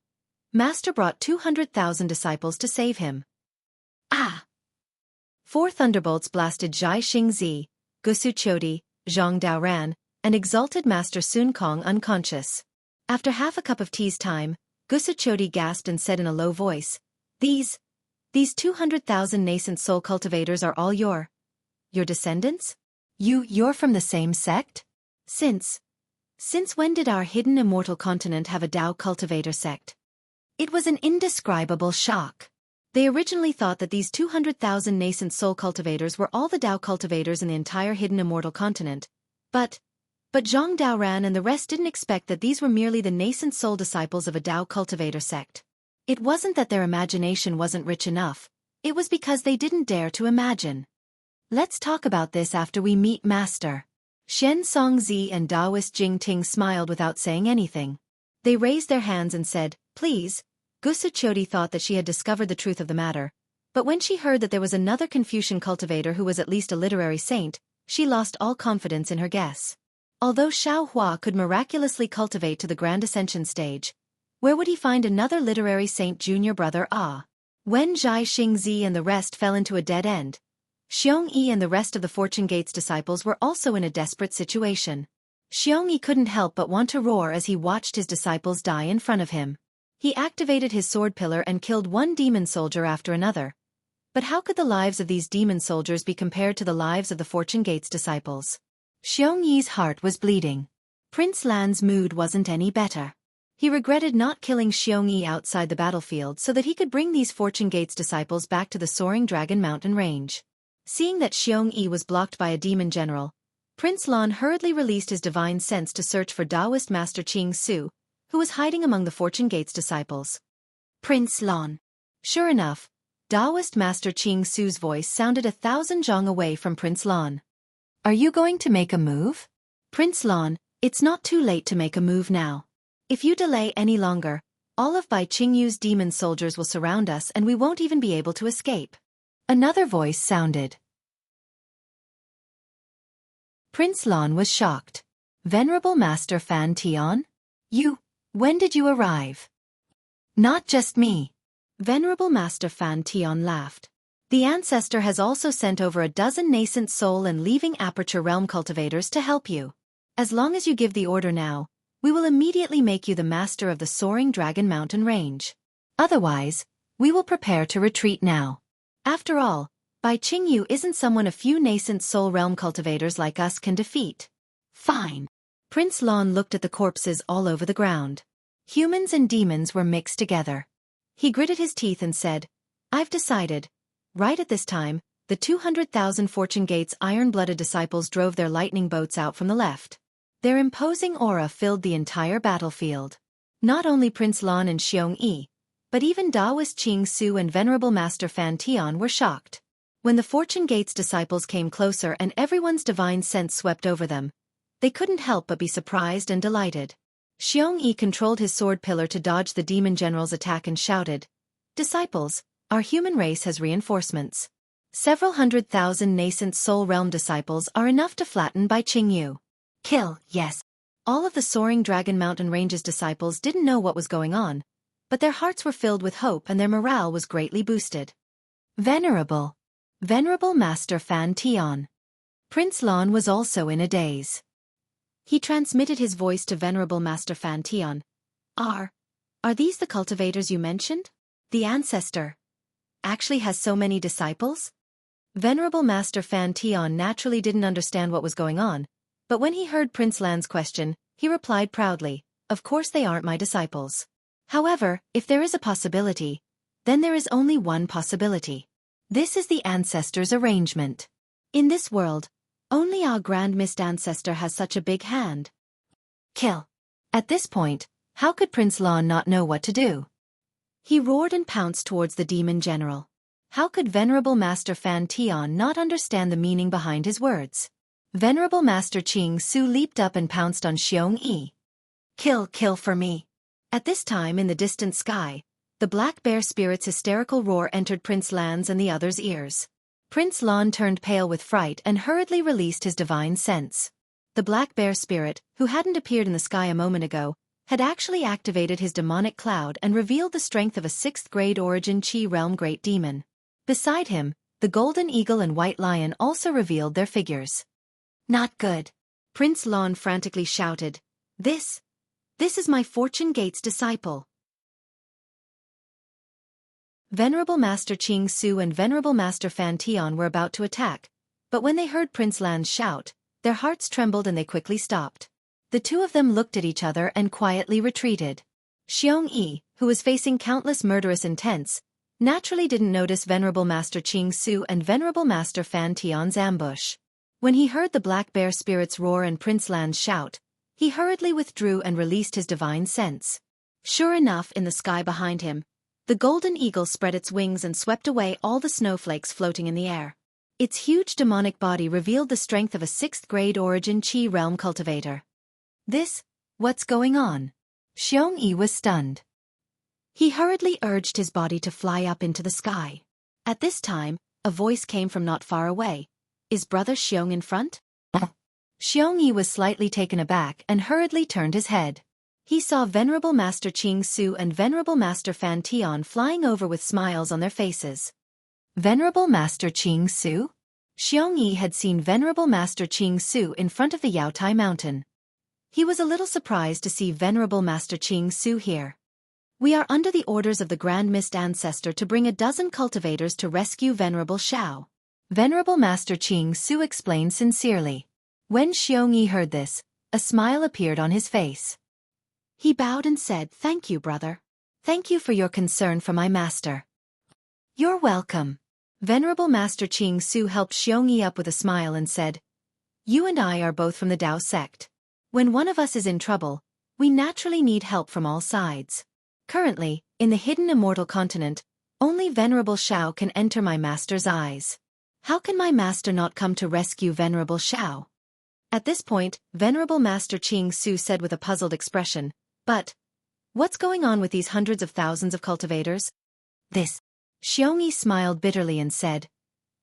Master brought 200,000 disciples to save him. Ah! 4 thunderbolts blasted Zhai Xingzi, Xueqi, Zhang Daoran, and exalted Master Sun Kong unconscious. After half a cup of tea's time, Xueqi gasped and said in a low voice, These 200,000 nascent soul cultivators are all your descendants? You're from the same sect? Since when did our hidden immortal continent have a Tao cultivator sect? It was an indescribable shock. They originally thought that these 200,000 nascent soul cultivators were all the Tao cultivators in the entire hidden immortal continent, but Zhang Daoran and the rest didn't expect that these were merely the nascent soul disciples of a Tao cultivator sect. It wasn't that their imagination wasn't rich enough, it was because they didn't dare to imagine. Let's talk about this after we meet Master. Xuanzong and Taoist Jingting smiled without saying anything. They raised their hands and said, please. Xueqi thought that she had discovered the truth of the matter, but when she heard that there was another Confucian cultivator who was at least a literary saint, she lost all confidence in her guess. Although Xiao Hua could miraculously cultivate to the Grand Ascension stage, where would he find another literary saint junior brother? When Zhai Xingzi and the rest fell into a dead end, Xueqi and the rest of the Fortune Gates disciples were also in a desperate situation. Xueqi couldn't help but want to roar as he watched his disciples die in front of him. He activated his sword pillar and killed one demon soldier after another. But how could the lives of these demon soldiers be compared to the lives of the Fortune Gates disciples? Xueqi's heart was bleeding. Prince Lan's mood wasn't any better. He regretted not killing Xueqi outside the battlefield so that he could bring these Fortune Gates disciples back to the Soaring Dragon Mountain range. Seeing that Xueqi was blocked by a demon general, Prince Lan hurriedly released his divine sense to search for Taoist Master Qing Su, who was hiding among the Fortune Gates disciples. Prince Lan. Sure enough, Taoist Master Qing Su's voice sounded 1,000 zhang away from Prince Lan. Are you going to make a move? Prince Lan, it's not too late to make a move now. If you delay any longer, all of Bai Qingyu's demon soldiers will surround us and we won't even be able to escape. Another voice sounded. Prince Lan was shocked. Venerable Master Fan Tian? When did you arrive? Not just me. Venerable Master Fan Tian laughed. The Ancestor has also sent over a dozen nascent soul and leaving aperture realm cultivators to help you. As long as you give the order now, we will immediately make you the master of the Soaring Dragon Mountain range. Otherwise, we will prepare to retreat now. After all, Bai Qingyu isn't someone a few nascent soul realm cultivators like us can defeat. Fine. Prince Lan looked at the corpses all over the ground. Humans and demons were mixed together. He gritted his teeth and said, I've decided. Right at this time, the 200,000 Fortune Gates iron-blooded disciples drove their lightning boats out from the left. Their imposing aura filled the entire battlefield. Not only Prince Lan and Xueqi, but even Taoist Qing Su and Venerable Master Fan Tian were shocked. When the Fortune Gates disciples came closer and everyone's divine sense swept over them, they couldn't help but be surprised and delighted. Xueqi controlled his sword pillar to dodge the demon general's attack and shouted, Disciples, our human race has reinforcements. Several 100,000 nascent soul realm disciples are enough to flatten Bai Qingyu. Kill, yes. All of the Soaring Dragon Mountain Range's disciples didn't know what was going on, but their hearts were filled with hope and their morale was greatly boosted. Venerable Master Fan Tian. Prince Lan was also in a daze. He transmitted his voice to Venerable Master Fan Tian. Are these the cultivators you mentioned? The ancestor actually has so many disciples? Venerable Master Fan Tian naturally didn't understand what was going on, but when he heard Prince Lan's question, he replied proudly, "Of course they aren't my disciples. However, if there is a possibility, then there is only one possibility. This is the ancestor's arrangement. In this world, only our Grand Mist ancestor has such a big hand." Kill. At this point, how could Prince Lan not know what to do? He roared and pounced towards the demon general. How could Venerable Master Fan Tian not understand the meaning behind his words? Venerable Master Qing Su leaped up and pounced on Xueqi. Kill for me. At this time in the distant sky, the black bear spirit's hysterical roar entered Prince Lan's and the others' ears. Prince Lan turned pale with fright and hurriedly released his divine sense. The black bear spirit, who hadn't appeared in the sky a moment ago, had actually activated his demonic cloud and revealed the strength of a 6th-grade origin Qi realm great demon. Beside him, the golden eagle and white lion also revealed their figures. Not good. Prince Lan frantically shouted, This is my Fortune Gate's disciple. Venerable Master Qing Su and Venerable Master Fan Tian were about to attack, but when they heard Prince Lan's shout, their hearts trembled and they quickly stopped. The two of them looked at each other and quietly retreated. Xueqi, who was facing countless murderous intents, naturally didn't notice Venerable Master Qing Su and Venerable Master Fan Tian's ambush. When he heard the black bear spirit's roar and Prince Lan's shout, he hurriedly withdrew and released his divine sense. Sure enough, in the sky behind him, the golden eagle spread its wings and swept away all the snowflakes floating in the air. Its huge demonic body revealed the strength of a 6th-grade origin Qi realm cultivator. What's going on? Xueqi was stunned. He hurriedly urged his body to fly up into the sky. At this time, a voice came from not far away. Is Brother Xiong in front? Xueqi was slightly taken aback and hurriedly turned his head. He saw Venerable Master Qing Su and Venerable Master Fan Tian flying over with smiles on their faces. Venerable Master Qing Su? Xueqi had seen Venerable Master Qing Su in front of the Yaotai Mountain. He was a little surprised to see Venerable Master Qing Su here. We are under the orders of the Grand Mist Ancestor to bring a dozen cultivators to rescue Venerable Xiao. Venerable Master Qing Su explained sincerely. When Xueqi heard this, a smile appeared on his face. He bowed and said, "Thank you, brother. Thank you for your concern for my master." "You're welcome." Venerable Master Qing Su helped Xueqi up with a smile and said, "You and I are both from the Dao sect. When one of us is in trouble, we naturally need help from all sides. Currently, in the hidden immortal continent, only Venerable Xiao can enter my master's eyes. How can my master not come to rescue Venerable Xiao?" At this point, Venerable Master Qing Su said with a puzzled expression, "But what's going on with these hundreds of thousands of cultivators?" Xueqi smiled bitterly and said,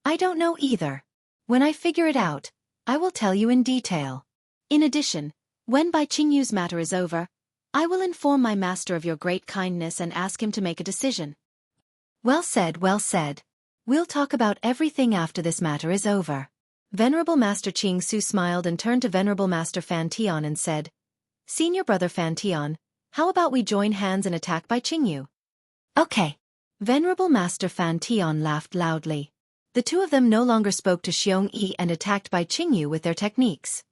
"I don't know either. When I figure it out, I will tell you in detail. In addition, when Bai Qingyu's matter is over, I will inform my master of your great kindness and ask him to make a decision." Well said, well said. We'll talk about everything after this matter is over." Venerable Master Qing Su smiled and turned to Venerable Master Fan Tian and said, "Senior Brother Fan Tian, how about we join hands and attack Bai Qingyu?" "Okay." Venerable Master Fan Tian laughed loudly. The two of them no longer spoke to Xueqi and attacked Bai Qingyu with their techniques.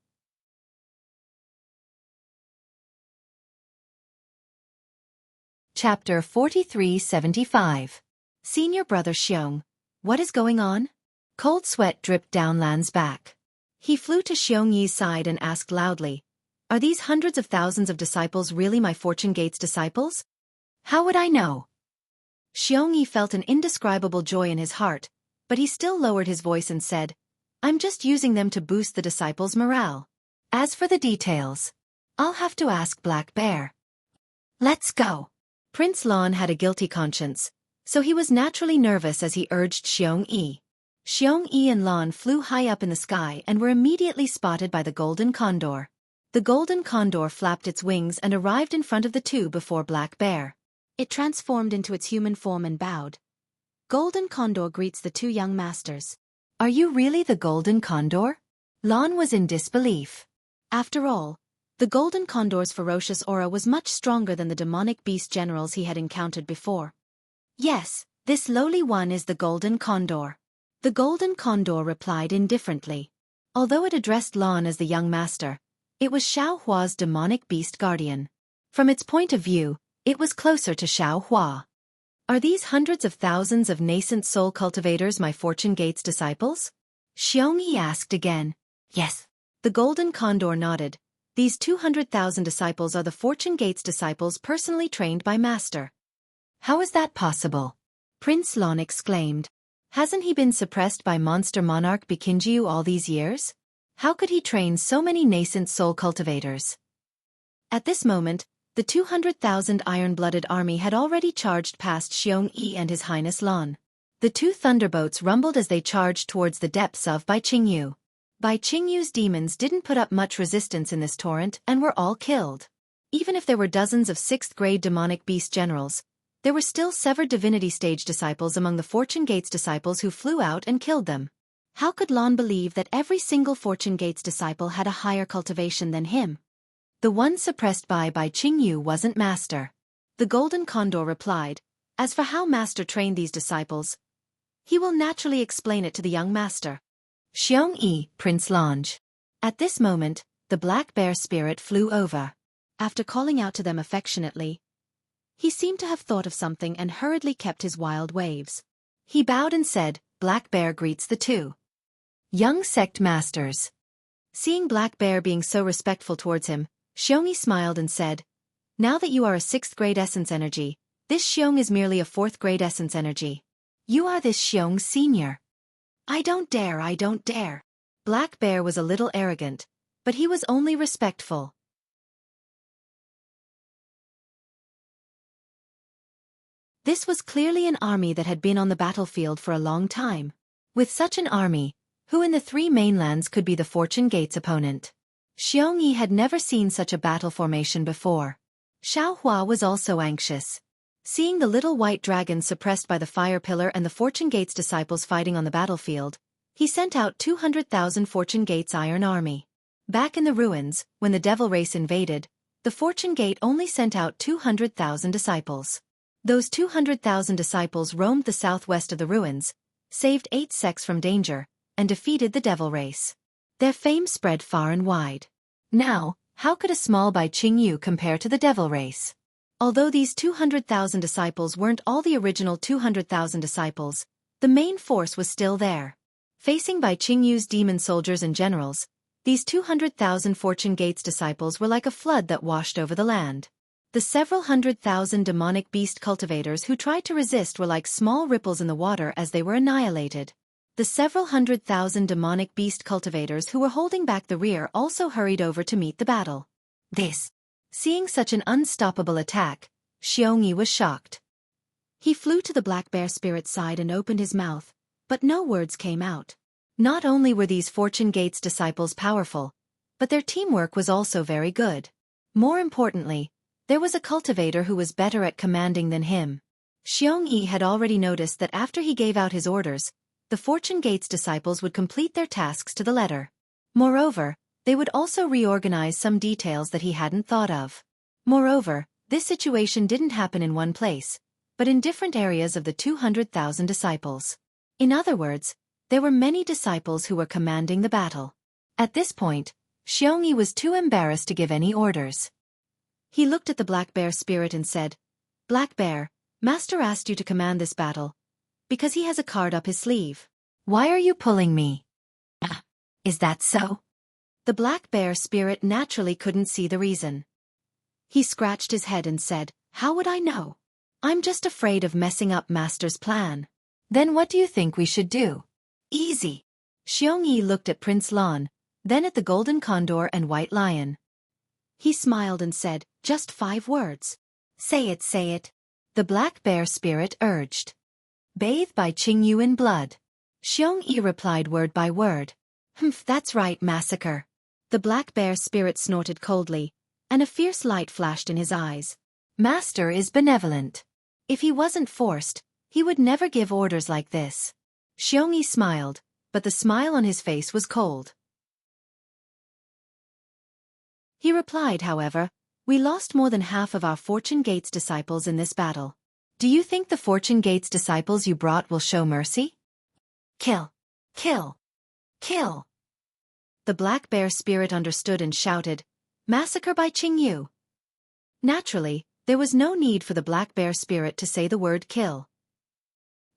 Chapter 4375. Senior Brother Xiong, what is going on? Cold sweat dripped down Lan's back. He flew to Xueqi's side and asked loudly, "Are these hundreds of thousands of disciples really my Fortune Gate's disciples? How would I know?" Xueqi felt an indescribable joy in his heart, but he still lowered his voice and said, "I'm just using them to boost the disciples' morale. As for the details, I'll have to ask Black Bear." "Let's go." Prince Lan had a guilty conscience, so he was naturally nervous as he urged Xueqi. Xueqi and Lan flew high up in the sky and were immediately spotted by the golden condor. The golden condor flapped its wings and arrived in front of the two before Black Bear. It transformed into its human form and bowed. Golden Condor greets the two young masters. "Are you really the Golden Condor?" Lan was in disbelief. After all, The golden condor's ferocious aura was much stronger than the demonic beast generals he had encountered before. Yes, this lowly one is the golden condor. The golden condor replied indifferently. Although it addressed Lan as the young master, it was Xiaohua's demonic beast guardian. From its point of view, it was closer to Xiaohua. Are these hundreds of thousands of nascent soul cultivators my Fortune Gate's disciples? Xueqi asked again. Yes. The golden condor nodded. These 200,000 disciples are the Fortune Gate's disciples personally trained by Master. How is that possible? Prince Lan exclaimed. Hasn't he been suppressed by monster monarch Bikinjiu all these years? How could he train so many nascent soul cultivators? At this moment, the 200,000 iron-blooded army had already charged past Xueqi and His Highness Lan. The two thunderbolts rumbled as they charged towards the depths of Bai Qingyu. Bai Qingyu's demons didn't put up much resistance in this torrent and were all killed. Even if there were dozens of 6th-grade demonic beast generals, there were still severed divinity stage disciples among the Fortune Gate's disciples who flew out and killed them. How could Lan believe that every single Fortune Gate's disciple had a higher cultivation than him? The one suppressed by Qingyu wasn't Master. The Golden Condor replied, as for how Master trained these disciples, he will naturally explain it to the young Master. Xueqi, Prince Lange. At this moment, the black bear spirit flew over. After calling out to them affectionately, he seemed to have thought of something and hurriedly kept his wild waves. He bowed and said, Black Bear greets the two young sect masters. Seeing Black Bear being so respectful towards him, Xueqi smiled and said, now that you are a 6th-grade essence energy, this Xiong is merely a 4th-grade essence energy. You are this Xiong's senior. I don't dare. Black Bear was a little arrogant, but he was only respectful. This was clearly an army that had been on the battlefield for a long time. With such an army, who in the 3 mainlands could be the Fortune Gate's opponent? Xueqi had never seen such a battle formation before. Xiaohua was also anxious. Seeing the little white dragon suppressed by the fire pillar and the Fortune Gate's disciples fighting on the battlefield, he sent out 200,000 Fortune Gate's iron army. Back in the ruins, when the devil race invaded, the Fortune Gate only sent out 200,000 disciples. Those 200,000 disciples roamed the southwest of the ruins, saved 8 sects from danger, and defeated the devil race. Their fame spread far and wide. Now, how could a small Bai Qingyu compare to the devil race? Although these 200,000 disciples weren't all the original 200,000 disciples, the main force was still there. Facing Bai Qingyu's demon soldiers and generals, these 200,000 Fortune Gate's disciples were like a flood that washed over the land. The several 100,000 demonic beast cultivators who tried to resist were like small ripples in the water as they were annihilated. The several 100,000 demonic beast cultivators who were holding back the rear also hurried over to meet the battle. Seeing such an unstoppable attack, Xueqi was shocked. He flew to the black bear spirit's side and opened his mouth, but no words came out. Not only were these Fortune Gate's disciples powerful, but their teamwork was also very good. More importantly, there was a cultivator who was better at commanding than him. Xueqi had already noticed that after he gave out his orders, the Fortune Gate's disciples would complete their tasks to the letter. Moreover, they would also reorganize some details that he hadn't thought of. Moreover, this situation didn't happen in one place, but in different areas of the 200,000 disciples. In other words, there were many disciples who were commanding the battle. At this point, Xueqi was too embarrassed to give any orders. He looked at the Black Bear spirit and said, Black Bear, Master asked you to command this battle, because he has a card up his sleeve. Why are you pulling me? Is that so? The Black Bear spirit naturally couldn't see the reason. He scratched his head and said, how would I know? I'm just afraid of messing up Master's plan. Then what do you think we should do? Easy. Xueqi looked at Prince Lan, then at the Golden Condor and White Lion. He smiled and said, just 5 words. Say it. The Black Bear spirit urged. Bathe Bai Qingyu in blood. Xueqi replied word by word. That's right, massacre. The Black Bear spirit snorted coldly, and a fierce light flashed in his eyes. Master is benevolent. If he wasn't forced, he would never give orders like this. Xueqi smiled, but the smile on his face was cold. He replied, however, "We lost more than half of our Fortune Gate's disciples in this battle. Do you think the Fortune Gate's disciples you brought will show mercy?" "Kill! Kill! Kill!" The black bear spirit understood and shouted, "Massacre by Qingyu!" Naturally, there was no need for the black bear spirit to say the word kill.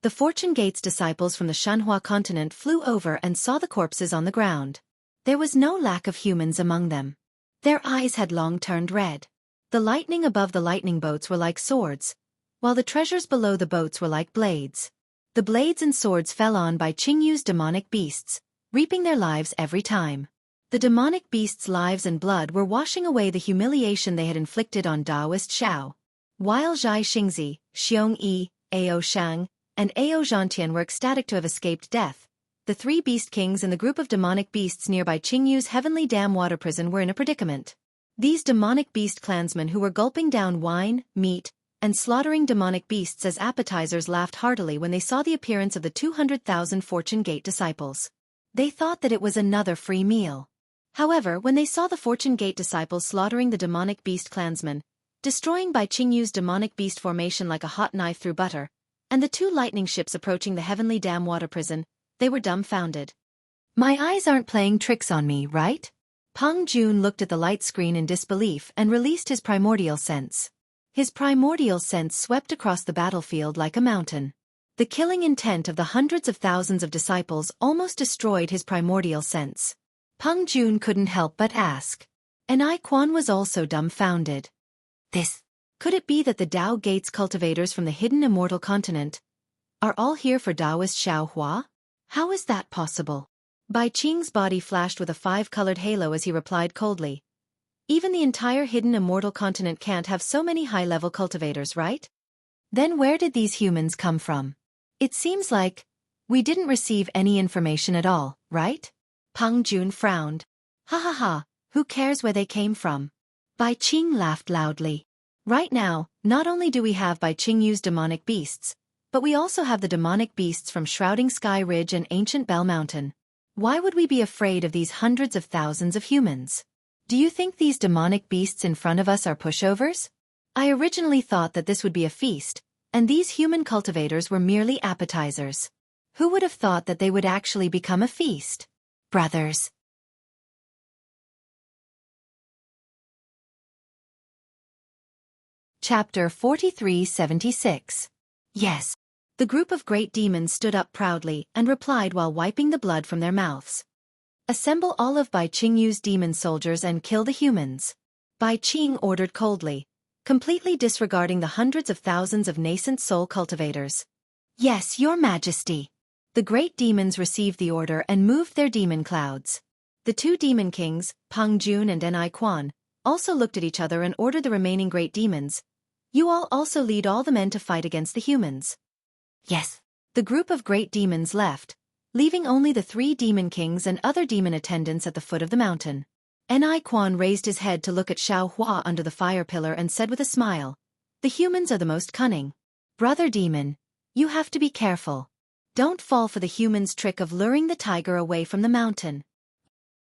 The Fortune Gate's disciples from the Shanhua continent flew over and saw the corpses on the ground. There was no lack of humans among them. Their eyes had long turned red. The lightning above the lightning boats were like swords, while the treasures below the boats were like blades. The blades and swords fell on by Qingyu's demonic beasts, reaping their lives every time. The demonic beasts' lives and blood were washing away the humiliation they had inflicted on Taoist Xiao. While Zhai Xingzi, Xueqi, Ao Shang, and Ao Zhantian were ecstatic to have escaped death, the three beast kings and the group of demonic beasts nearby Qingyu's heavenly dam water prison were in a predicament. These demonic beast clansmen who were gulping down wine, meat, and slaughtering demonic beasts as appetizers laughed heartily when they saw the appearance of the 200,000 Fortune Gate disciples. They thought that it was another free meal. However, when they saw the Fortune Gate disciples slaughtering the demonic beast clansmen, destroying Bai Qingyu's demonic beast formation like a hot knife through butter, and the two lightning ships approaching the heavenly dam water prison, they were dumbfounded. "My eyes aren't playing tricks on me, right?" Peng Jun looked at the light screen in disbelief and released his primordial sense. His primordial sense swept across the battlefield like a mountain. The killing intent of the hundreds of thousands of disciples almost destroyed his primordial sense. Peng Jun couldn't help but ask. And I Quan was also dumbfounded. Could it be that the Tao Gates cultivators from the hidden immortal continent are all here for Taoist Xiao Hua? How is that possible? Bai Qing's body flashed with a five-colored halo as he replied coldly. Even the entire hidden immortal continent can't have so many high-level cultivators, right? Then where did these humans come from? It seems like we didn't receive any information at all, right? Peng Jun frowned. Ha ha ha, who cares where they came from? Bai Qing laughed loudly. Right now, not only do we have Bai Qingyu's demonic beasts, but we also have the demonic beasts from Shrouding Sky Ridge and Ancient Bell Mountain. Why would we be afraid of these hundreds of thousands of humans? Do you think these demonic beasts in front of us are pushovers? I originally thought that this would be a feast, and these human cultivators were merely appetizers. Who would have thought that they would actually become a feast? Brothers. Chapter 4376. Yes. The group of great demons stood up proudly and replied while wiping the blood from their mouths. Assemble all of Bai Qingyu's demon soldiers and kill the humans. Bai Qing ordered coldly, completely disregarding the hundreds of thousands of nascent soul cultivators. Yes, your majesty. The great demons received the order and moved their demon clouds. The two demon kings, Peng Jun and Ni Quan, also looked at each other and ordered the remaining great demons. You all also lead all the men to fight against the humans. Yes. The group of great demons left, leaving only the three demon kings and other demon attendants at the foot of the mountain. Ni Quan raised his head to look at Xiao Hua under the fire pillar and said with a smile, "The humans are the most cunning. Brother demon, you have to be careful. Don't fall for the humans' trick of luring the tiger away from the mountain."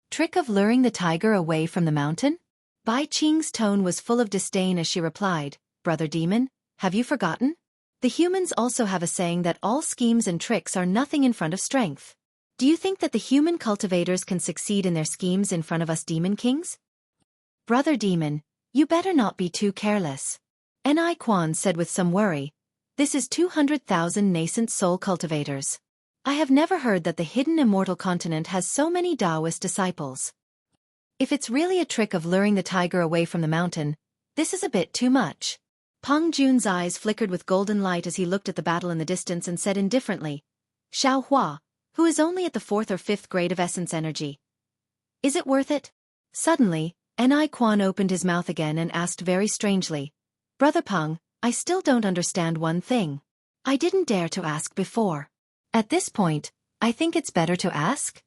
Trick of luring the tiger away from the mountain? Bai Qing's tone was full of disdain as she replied, "Brother demon, have you forgotten? The humans also have a saying that all schemes and tricks are nothing in front of strength. Do you think that the human cultivators can succeed in their schemes in front of us demon kings? Brother demon, you better not be too careless." Ni Quan said with some worry, "This is 200,000 nascent soul cultivators. I have never heard that the hidden immortal continent has so many Taoist disciples. If it's really a trick of luring the tiger away from the mountain, this is a bit too much." Peng Jun's eyes flickered with golden light as he looked at the battle in the distance and said indifferently, "Xiao Hua, who is only at the 4th or 5th grade of essence energy. Is it worth it?" Suddenly, Ni Quan opened his mouth again and asked very strangely, "Brother Peng, I still don't understand one thing. I didn't dare to ask before. At this point, I think it's better to ask."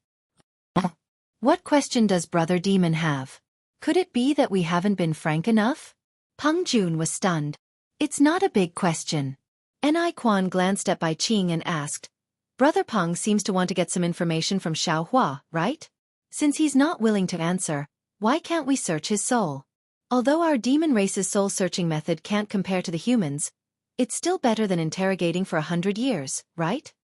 What question does Brother Demon have? Could it be that we haven't been frank enough? Peng Jun was stunned. It's not a big question. Ni Quan glanced at Bai Qing and asked, "Brother Peng seems to want to get some information from Xiao Hua, right? Since he's not willing to answer, Why can't we search his soul? Although our demon race's soul-searching method can't compare to the humans, it's still better than interrogating for 100 years, right?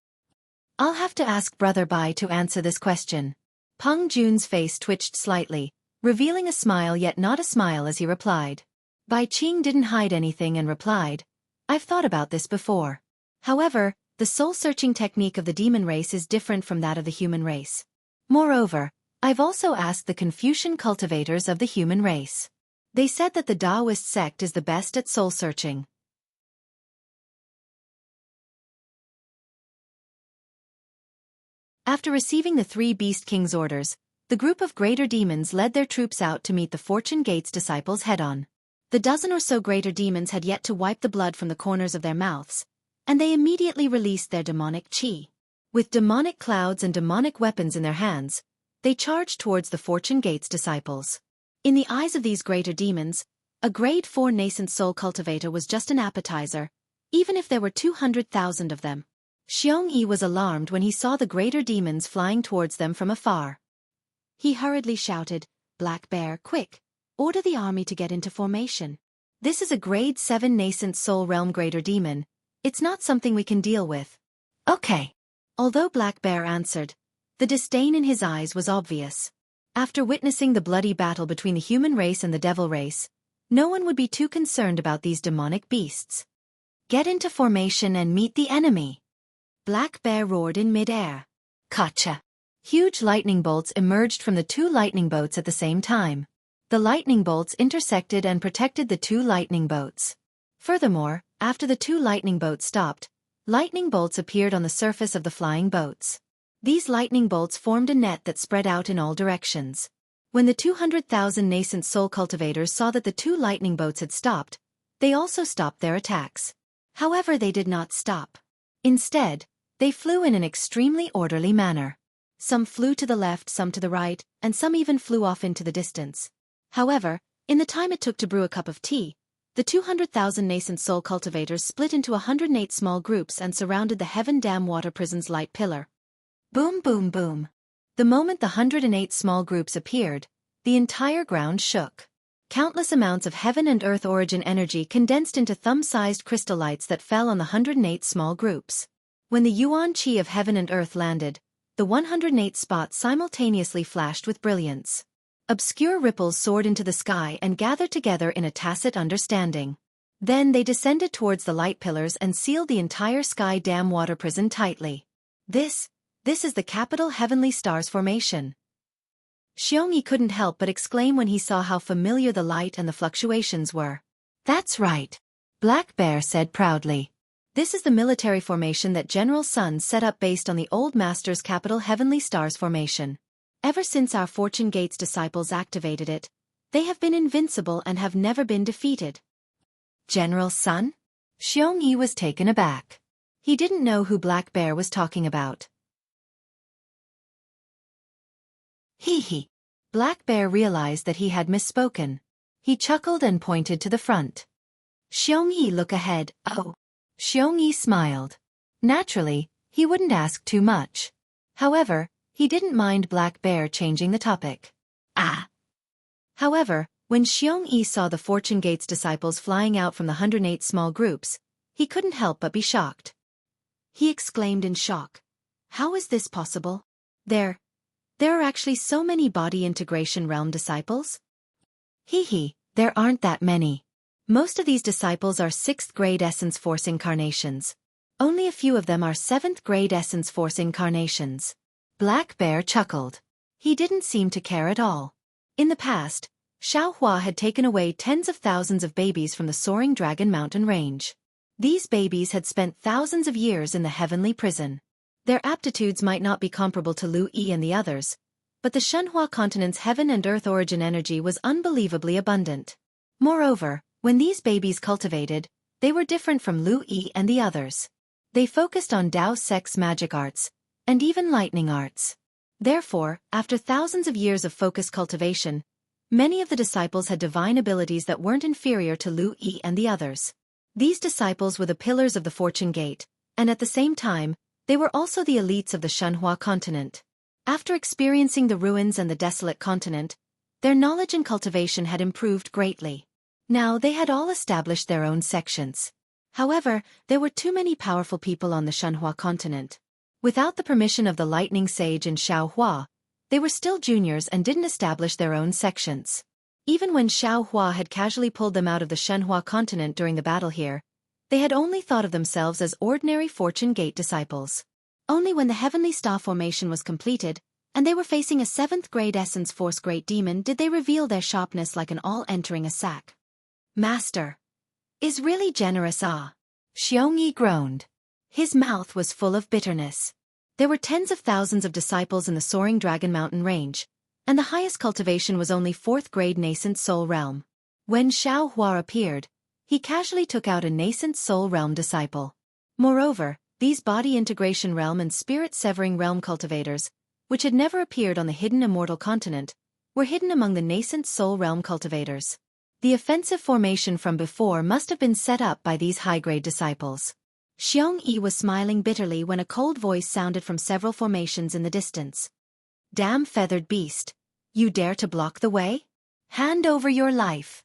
I'll have to ask Brother Bai to answer this question. Peng Jun's face twitched slightly, revealing a smile yet not a smile as he replied. Bai Qing didn't hide anything and replied, I've thought about this before. However, the soul-searching technique of the demon race is different from that of the human race. Moreover, I've also asked the Confucian cultivators of the human race. They said that the Taoist sect is the best at soul-searching. After receiving the three Beast Kings' orders, the group of greater demons led their troops out to meet the Fortune Gate's disciples head-on. The dozen or so greater demons had yet to wipe the blood from the corners of their mouths, and they immediately released their demonic qi. With demonic clouds and demonic weapons in their hands, they charged towards the Fortune Gate's disciples. In the eyes of these greater demons, a grade 4 nascent soul cultivator was just an appetizer, even if there were 200,000 of them. Xueqi was alarmed when he saw the greater demons flying towards them from afar. He hurriedly shouted, Black Bear, quick! Order the army to get into formation. This is a grade 7 nascent soul realm greater demon. It's not something we can deal with. Okay. Although Black Bear answered, the disdain in his eyes was obvious. After witnessing the bloody battle between the human race and the devil race, no one would be too concerned about these demonic beasts. Get into formation and meet the enemy. Black Bear roared in mid-air. Gotcha! Huge lightning bolts emerged from the two lightning boats at the same time. The lightning bolts intersected and protected the two lightning boats. Furthermore, after the two lightning boats stopped, lightning bolts appeared on the surface of the flying boats. These lightning bolts formed a net that spread out in all directions. When the 200,000 nascent soul cultivators saw that the two lightning boats had stopped, they also stopped their attacks. However, they did not stop. Instead, they flew in an extremely orderly manner. Some flew to the left, some to the right, and some even flew off into the distance. However, in the time it took to brew a cup of tea, the 200,000 nascent soul cultivators split into 108 small groups and surrounded the Heaven Dam Water Prison's light pillar. Boom, boom, boom. The moment the 108 small groups appeared, the entire ground shook. Countless amounts of heaven and earth origin energy condensed into thumb-sized crystal lights that fell on the 108 small groups. When the Yuan Qi of heaven and earth landed, the 108 spots simultaneously flashed with brilliance. Obscure ripples soared into the sky and gathered together in a tacit understanding. Then they descended towards the light pillars and sealed the entire sky dam water prison tightly. This is the capital Heavenly Stars formation. Xueqi couldn't help but exclaim when he saw how familiar the light and the fluctuations were. That's right, Black Bear said proudly. This is the military formation that General Sun set up based on the Old Master's capital Heavenly Stars formation. Ever since our Fortune Gate's disciples activated it, they have been invincible and have never been defeated. General Sun? Xueqi was taken aback. He didn't know who Black Bear was talking about. Hee. Black Bear realized that he had misspoken. He chuckled and pointed to the front. Xueqi, look ahead. Oh. Xueqi smiled. Naturally, he wouldn't ask too much. However, he didn't mind Black Bear changing the topic. However, when Xueqi saw the Fortune Gate's disciples flying out from the 108 small groups, he couldn't help but be shocked. He exclaimed in shock. How is this possible? There are actually so many body integration realm disciples? There aren't that many. Most of these disciples are 6th grade Essence Force incarnations. Only a few of them are 7th grade Essence Force incarnations. Black Bear chuckled. He didn't seem to care at all. In the past, Xiaohua had taken away tens of thousands of babies from the soaring Dragon Mountain range. These babies had spent thousands of years in the heavenly prison. Their aptitudes might not be comparable to Lu Yi and the others, but the Shenhua continent's heaven and earth origin energy was unbelievably abundant. Moreover, when these babies cultivated, they were different from Lu Yi and the others. They focused on Dao sex magic arts, and even lightning arts. Therefore, after thousands of years of focused cultivation, many of the disciples had divine abilities that weren't inferior to Lu Yi and the others. These disciples were the pillars of the Fortune Gate, and at the same time, they were also the elites of the Shenhua continent. After experiencing the ruins and the desolate continent, Their knowledge and cultivation had improved greatly. Now they had all established their own sections. However, there were too many powerful people on the Shenhua continent. Without the permission of the Lightning Sage and Xiaohua, they were still juniors and didn't establish their own sections. Even when Xiaohua had casually pulled them out of the Shenhua continent during the battle here, they had only thought of themselves as ordinary Fortune Gate disciples. Only when the Heavenly Star formation was completed, and they were facing a 7th grade Essence Force Great Demon, did they reveal their sharpness like an all entering a sack. Master is really generous, ah. Xueqi groaned. His mouth was full of bitterness. There were tens of thousands of disciples in the soaring Dragon Mountain range, and the highest cultivation was only 4th grade Nascent Soul Realm. When Xiaohua appeared, he casually took out a Nascent Soul Realm disciple. Moreover, these Body Integration Realm and Spirit Severing Realm cultivators, which had never appeared on the hidden Immortal Continent, were hidden among the Nascent Soul Realm cultivators. The offensive formation from before must have been set up by these high-grade disciples. Xueqi was smiling bitterly when a cold voice sounded from several formations in the distance. Damn feathered beast! You dare to block the way? Hand over your life!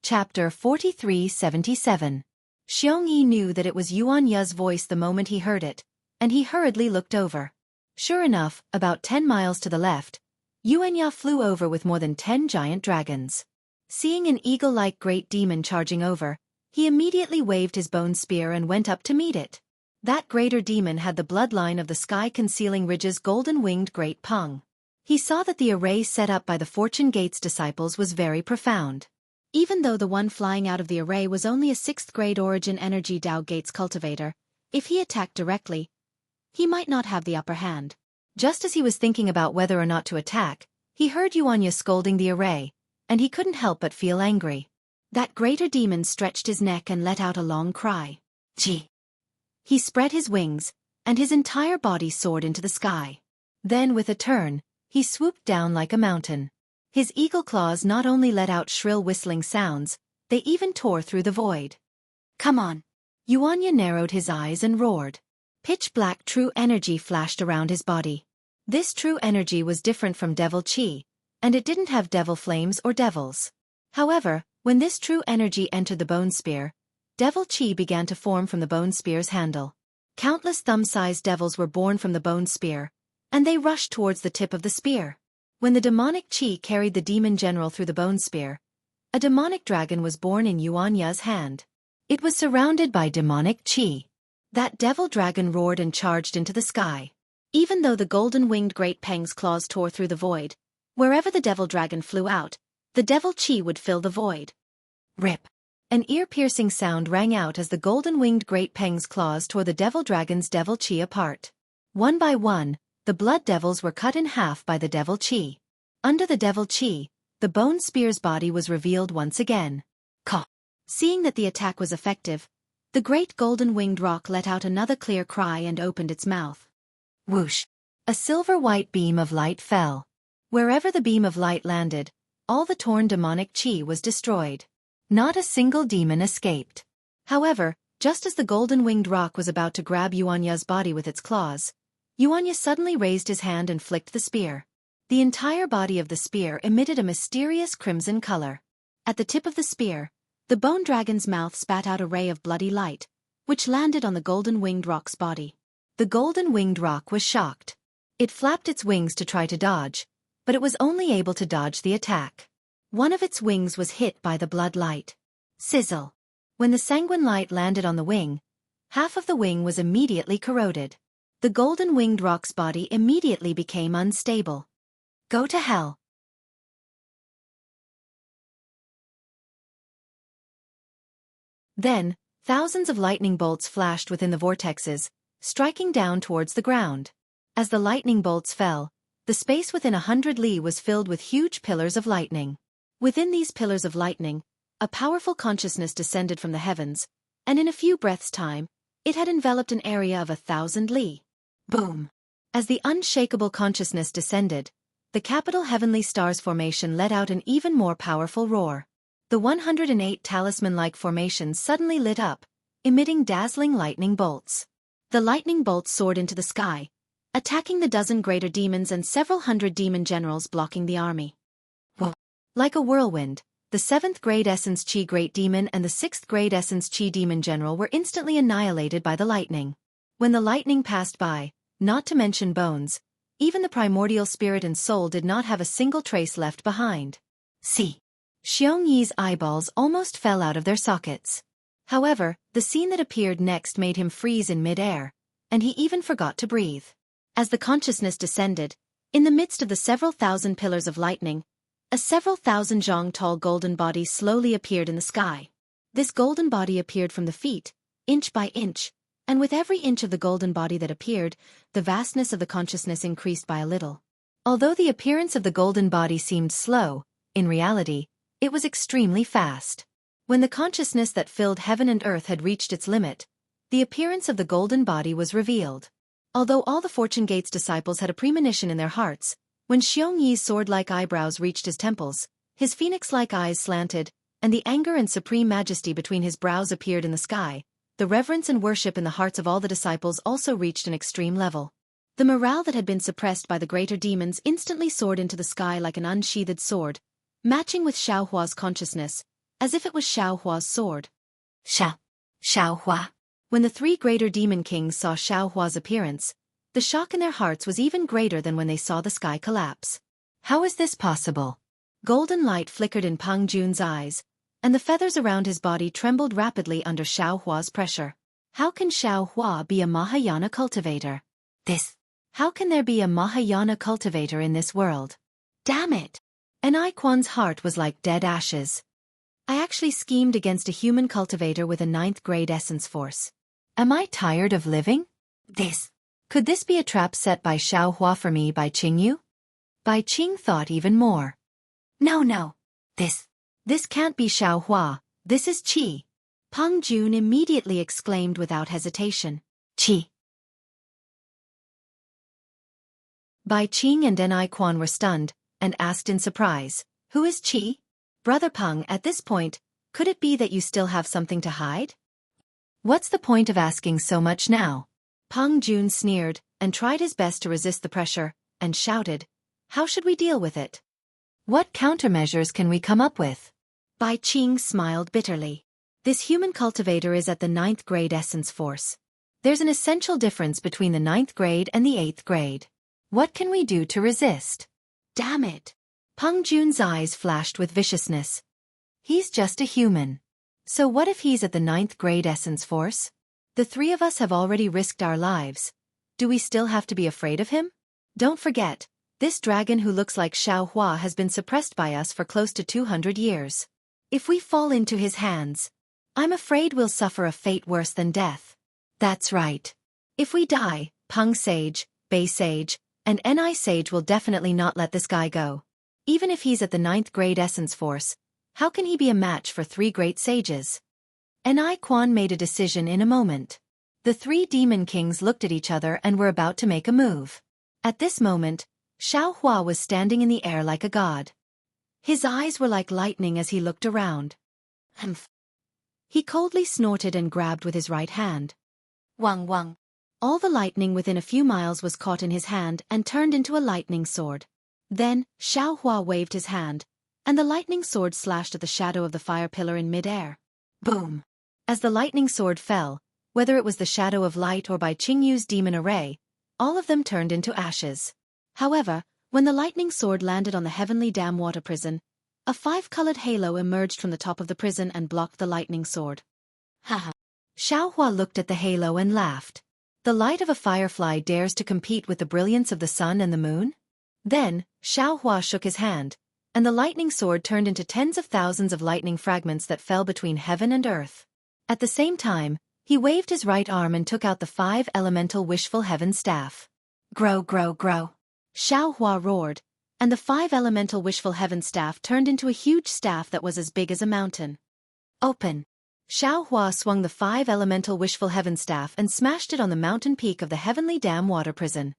Chapter 4377. Xueqi knew that it was Yuan Ye's voice the moment he heard it, and he hurriedly looked over. Sure enough, about 10 miles to the left, Yuan Ye flew over with more than 10 giant dragons. Seeing an eagle-like great demon charging over, he immediately waved his bone spear and went up to meet it. That greater demon had the bloodline of the sky-concealing ridge's golden-winged great Peng. He saw that the array set up by the Fortune Gate's disciples was very profound. Even though the one flying out of the array was only a 6th grade Origin Energy Dao Gates cultivator, if he attacked directly, he might not have the upper hand. Just as he was thinking about whether or not to attack, he heard Yuan Ye scolding the array, and he couldn't help but feel angry. That greater demon stretched his neck and let out a long cry. Gee! He spread his wings, and his entire body soared into the sky. Then with a turn, he swooped down like a mountain. His eagle claws not only let out shrill whistling sounds, they even tore through the void. Come on! Yuan Ye narrowed his eyes and roared. Pitch-black true energy flashed around his body. This true energy was different from devil chi, and it didn't have devil flames or devils. However, when this true energy entered the bone spear, devil chi began to form from the bone spear's handle. Countless thumb-sized devils were born from the bone spear, and they rushed towards the tip of the spear. When the demonic chi carried the demon general through the bone spear, a demonic dragon was born in Yuan Ye's hand. It was surrounded by demonic chi. That devil dragon roared and charged into the sky. Even though the golden-winged great Peng's claws tore through the void, wherever the devil dragon flew out, the devil chi would fill the void. Rip! An ear-piercing sound rang out as the golden-winged great Peng's claws tore the devil dragon's devil chi apart. One by one, the blood devils were cut in half by the devil chi. Under the devil chi, the bone spear's body was revealed once again. Caw! Seeing that the attack was effective, the great golden-winged rock let out another clear cry and opened its mouth. Whoosh! A silver-white beam of light fell. Wherever the beam of light landed, all the torn demonic chi was destroyed. Not a single demon escaped. However, just as the golden-winged rock was about to grab Yuan Ye's body with its claws, Yuan Ye suddenly raised his hand and flicked the spear. The entire body of the spear emitted a mysterious crimson color. At the tip of the spear, the bone dragon's mouth spat out a ray of bloody light, which landed on the golden-winged rock's body. The golden-winged rock was shocked. It flapped its wings to try to dodge, but it was only able to dodge the attack. One of its wings was hit by the blood light. Sizzle! When the sanguine light landed on the wing, half of the wing was immediately corroded. The golden-winged rock's body immediately became unstable. Go to hell! Then, thousands of lightning bolts flashed within the vortexes, striking down towards the ground. As the lightning bolts fell, the space within 100 li was filled with huge pillars of lightning. Within these pillars of lightning, a powerful consciousness descended from the heavens, and in a few breaths' time, it had enveloped an area of 1,000 li. Boom! As the unshakable consciousness descended, the capital Heavenly Stars formation let out an even more powerful roar. The 108 talisman-like formation suddenly lit up, emitting dazzling lightning bolts. The lightning bolts soared into the sky, attacking the dozen greater demons and several hundred demon generals blocking the army. Whoa. Like a whirlwind, the 7th grade Essence Chi Great Demon and the 6th grade Essence Chi Demon General were instantly annihilated by the lightning. When the lightning passed by, not to mention bones, even the primordial spirit and soul did not have a single trace left behind. See. Xueqi's eyeballs almost fell out of their sockets. However, the scene that appeared next made him freeze in mid-air, and he even forgot to breathe. As the consciousness descended, in the midst of the several thousand pillars of lightning, a several thousand zhang tall golden body slowly appeared in the sky. This golden body appeared from the feet, inch by inch, and with every inch of the golden body that appeared, the vastness of the consciousness increased by a little. Although the appearance of the golden body seemed slow, in reality, it was extremely fast. When the consciousness that filled heaven and earth had reached its limit, the appearance of the golden body was revealed. Although all the Fortune Gate's disciples had a premonition in their hearts, when Xueqi's sword-like eyebrows reached his temples, his phoenix-like eyes slanted, and the anger and supreme majesty between his brows appeared in the sky, the reverence and worship in the hearts of all the disciples also reached an extreme level. The morale that had been suppressed by the greater demons instantly soared into the sky like an unsheathed sword, matching with Xiaohua's consciousness, as if it was Xiaohua's sword. Xiaohua. When the 3 greater demon kings saw Xiaohua's appearance, the shock in their hearts was even greater than when they saw the sky collapse. How is this possible? Golden light flickered in Peng Jun's eyes, and the feathers around his body trembled rapidly under Xiaohua's pressure. How can Xiaohua be a Mahayana cultivator? How can there be a Mahayana cultivator in this world? Damn it! Enaiquan's heart was like dead ashes. I actually schemed against a human cultivator with a 9th grade essence force. Am I tired of living? Could this be a trap set by Xiaohua for me by Qingyu? Bai Qing thought even more. No. This can't be Xiaohua, this is Qi. Peng Jun immediately exclaimed without hesitation. Qi. Bai Qing and Enaiquan were stunned, and asked in surprise, who is Qi? Brother Peng, at this point, could it be that you still have something to hide? What's the point of asking so much now? Peng Jun sneered, and tried his best to resist the pressure, and shouted, how should we deal with it? What countermeasures can we come up with? Bai Qing smiled bitterly. This human cultivator is at the 9th grade essence force. There's an essential difference between the 9th grade and the 8th grade. What can we do to resist? Damn it! Peng Jun's eyes flashed with viciousness. He's just a human. So what if he's at the 9th grade essence force? The 3 of us have already risked our lives. Do we still have to be afraid of him? Don't forget, this dragon who looks like Xiaohua has been suppressed by us for close to 200 years. If we fall into his hands, I'm afraid we'll suffer a fate worse than death. That's right. If we die, Peng Sage, Bei Sage, and Ni Sage will definitely not let this guy go. Even if he's at the 9th grade essence force, how can he be a match for 3 great sages? Enaiquan made a decision in a moment. The 3 demon kings looked at each other and were about to make a move. At this moment, Xiaohua was standing in the air like a god. His eyes were like lightning as he looked around. Humph. He coldly snorted and grabbed with his right hand. Wang. All the lightning within a few miles was caught in his hand and turned into a lightning sword. Then, Xiaohua waved his hand, and the lightning sword slashed at the shadow of the fire pillar in mid-air. Boom! As the lightning sword fell, whether it was the shadow of light or by Qingyu's demon array, all of them turned into ashes. However, when the lightning sword landed on the heavenly dam water prison, a 5-colored halo emerged from the top of the prison and blocked the lightning sword. Haha. Xiaohua looked at the halo and laughed. The light of a firefly dares to compete with the brilliance of the sun and the moon? Then, Xiaohua shook his hand, and the lightning sword turned into tens of thousands of lightning fragments that fell between heaven and earth. At the same time, he waved his right arm and took out the 5 elemental wishful heaven staff. Grow. Xiaohua roared, and the 5 elemental wishful heaven staff turned into a huge staff that was as big as a mountain. Open. Xiaohua swung the 5 elemental wishful heaven staff and smashed it on the mountain peak of the heavenly dam water prison.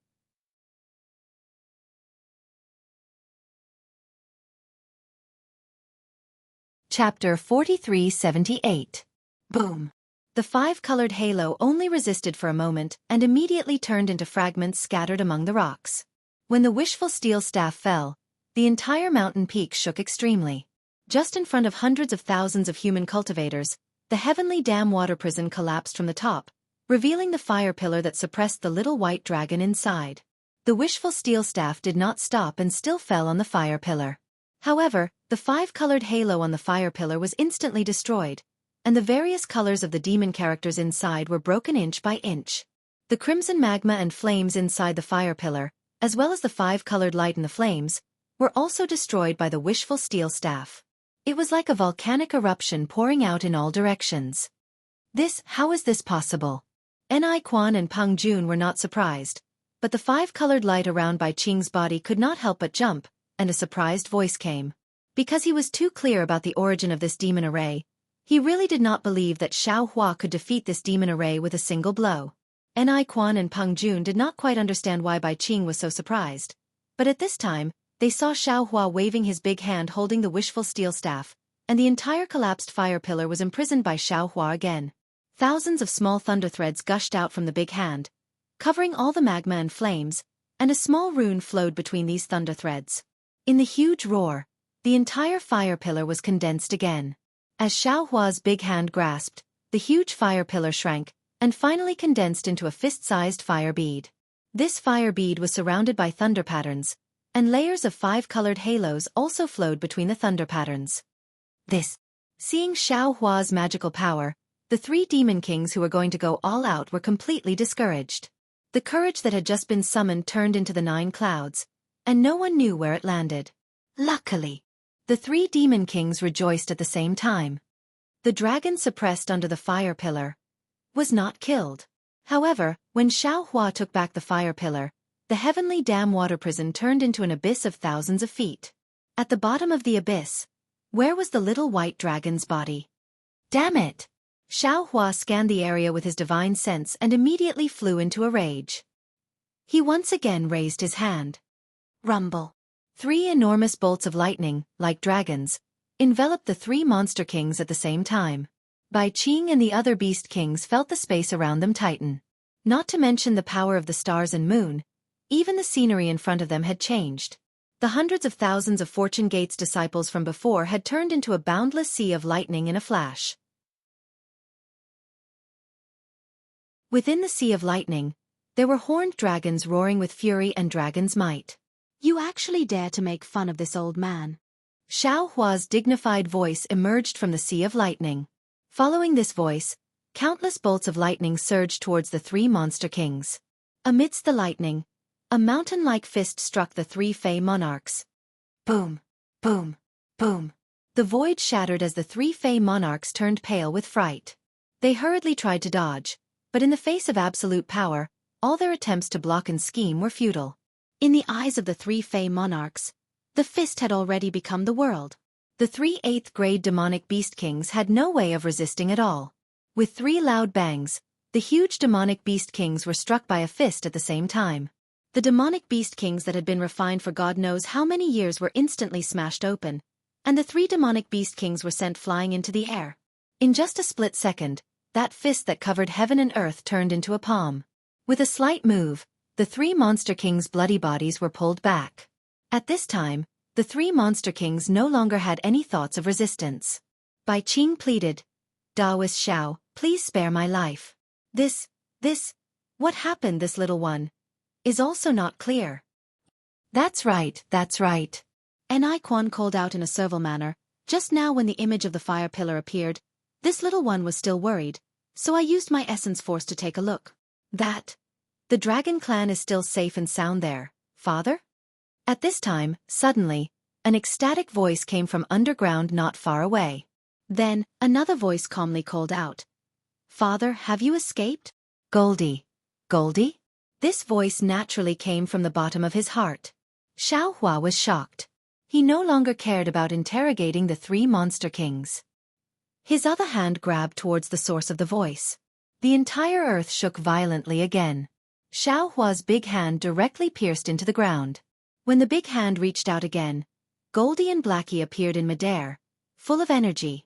Chapter 4378. Boom. The five-colored halo only resisted for a moment and immediately turned into fragments scattered among the rocks. When the wishful steel staff fell, the entire mountain peak shook extremely. Just in front of hundreds of thousands of human cultivators, the heavenly dam water prison collapsed from the top, revealing the fire pillar that suppressed the little white dragon inside. The wishful steel staff did not stop and still fell on the fire pillar. However, the five-colored halo on the fire pillar was instantly destroyed, and the various colors of the demon characters inside were broken inch by inch. The crimson magma and flames inside the fire pillar, as well as the five-colored light in the flames, were also destroyed by the wishful steel staff. It was like a volcanic eruption pouring out in all directions. How is this possible? Ni Quan and Peng Jun were not surprised, but the five-colored light around Bai Qing's body could not help but jump, and a surprised voice came. Because he was too clear about the origin of this demon array, he really did not believe that Xiaohua could defeat this demon array with a single blow. Ni Quan and Peng Jun did not quite understand why Bai Qing was so surprised, but at this time, they saw Xiaohua waving his big hand holding the wishful steel staff, and the entire collapsed fire pillar was imprisoned by Xiaohua again. Thousands of small thunder threads gushed out from the big hand, covering all the magma and flames, and a small rune flowed between these thunder threads. In the huge roar, the entire fire pillar was condensed again. As Xiaohua's big hand grasped, the huge fire pillar shrank, and finally condensed into a fist-sized fire bead. This fire bead was surrounded by thunder patterns, and layers of five-colored halos also flowed between the thunder patterns. Seeing Xiaohua's magical power, the three demon kings who were going to go all out were completely discouraged. The courage that had just been summoned turned into the 9 clouds, and no one knew where it landed. Luckily, the three demon kings rejoiced at the same time. The dragon suppressed under the fire pillar was not killed. However, when Xiaohua took back the fire pillar, the heavenly dam water prison turned into an abyss of thousands of feet. At the bottom of the abyss, where was the little white dragon's body? Damn it! Xiaohua scanned the area with his divine sense and immediately flew into a rage. He once again raised his hand. Rumble. 3 enormous bolts of lightning, like dragons, enveloped the 3 monster kings at the same time. Bai Qing and the other beast kings felt the space around them tighten. Not to mention the power of the stars and moon, even the scenery in front of them had changed. The hundreds of thousands of Fortune Gate's disciples from before had turned into a boundless sea of lightning in a flash. Within the sea of lightning, there were horned dragons roaring with fury and dragon's might. You actually dare to make fun of this old man? Xiaohua's dignified voice emerged from the sea of lightning. Following this voice, countless bolts of lightning surged towards the 3 monster kings. Amidst the lightning, a mountain-like fist struck the 3 Fey monarchs. Boom, boom, boom. The void shattered as the 3 Fey monarchs turned pale with fright. They hurriedly tried to dodge, but in the face of absolute power, all their attempts to block and scheme were futile. In the eyes of the 3 Fey monarchs, the fist had already become the world. The 3 8th-grade demonic beast kings had no way of resisting at all. With 3 loud bangs, the huge demonic beast kings were struck by a fist at the same time. The demonic beast kings that had been refined for God knows how many years were instantly smashed open, and the 3 demonic beast kings were sent flying into the air. In just a split second, that fist that covered heaven and earth turned into a palm. With a slight move, the 3 monster kings' bloody bodies were pulled back. At this time, the 3 monster kings no longer had any thoughts of resistance. Bai Qing pleaded, Daoist Xiao, please spare my life. What happened, this little one, is also not clear. That's right. Ni Quan called out in a servile manner, just now when the image of the fire pillar appeared, this little one was still worried, so I used my essence force to take a look. The dragon clan is still safe and sound there, father? At this time, suddenly, an ecstatic voice came from underground not far away. Then, another voice calmly called out, Father, have you escaped? Goldie? This voice naturally came from the bottom of his heart. Xiaohua was shocked. He no longer cared about interrogating the 3 monster kings. His other hand grabbed towards the source of the voice. The entire earth shook violently again. Xiaohua's big hand directly pierced into the ground. When the big hand reached out again, Goldie and Blackie appeared in midair, full of energy.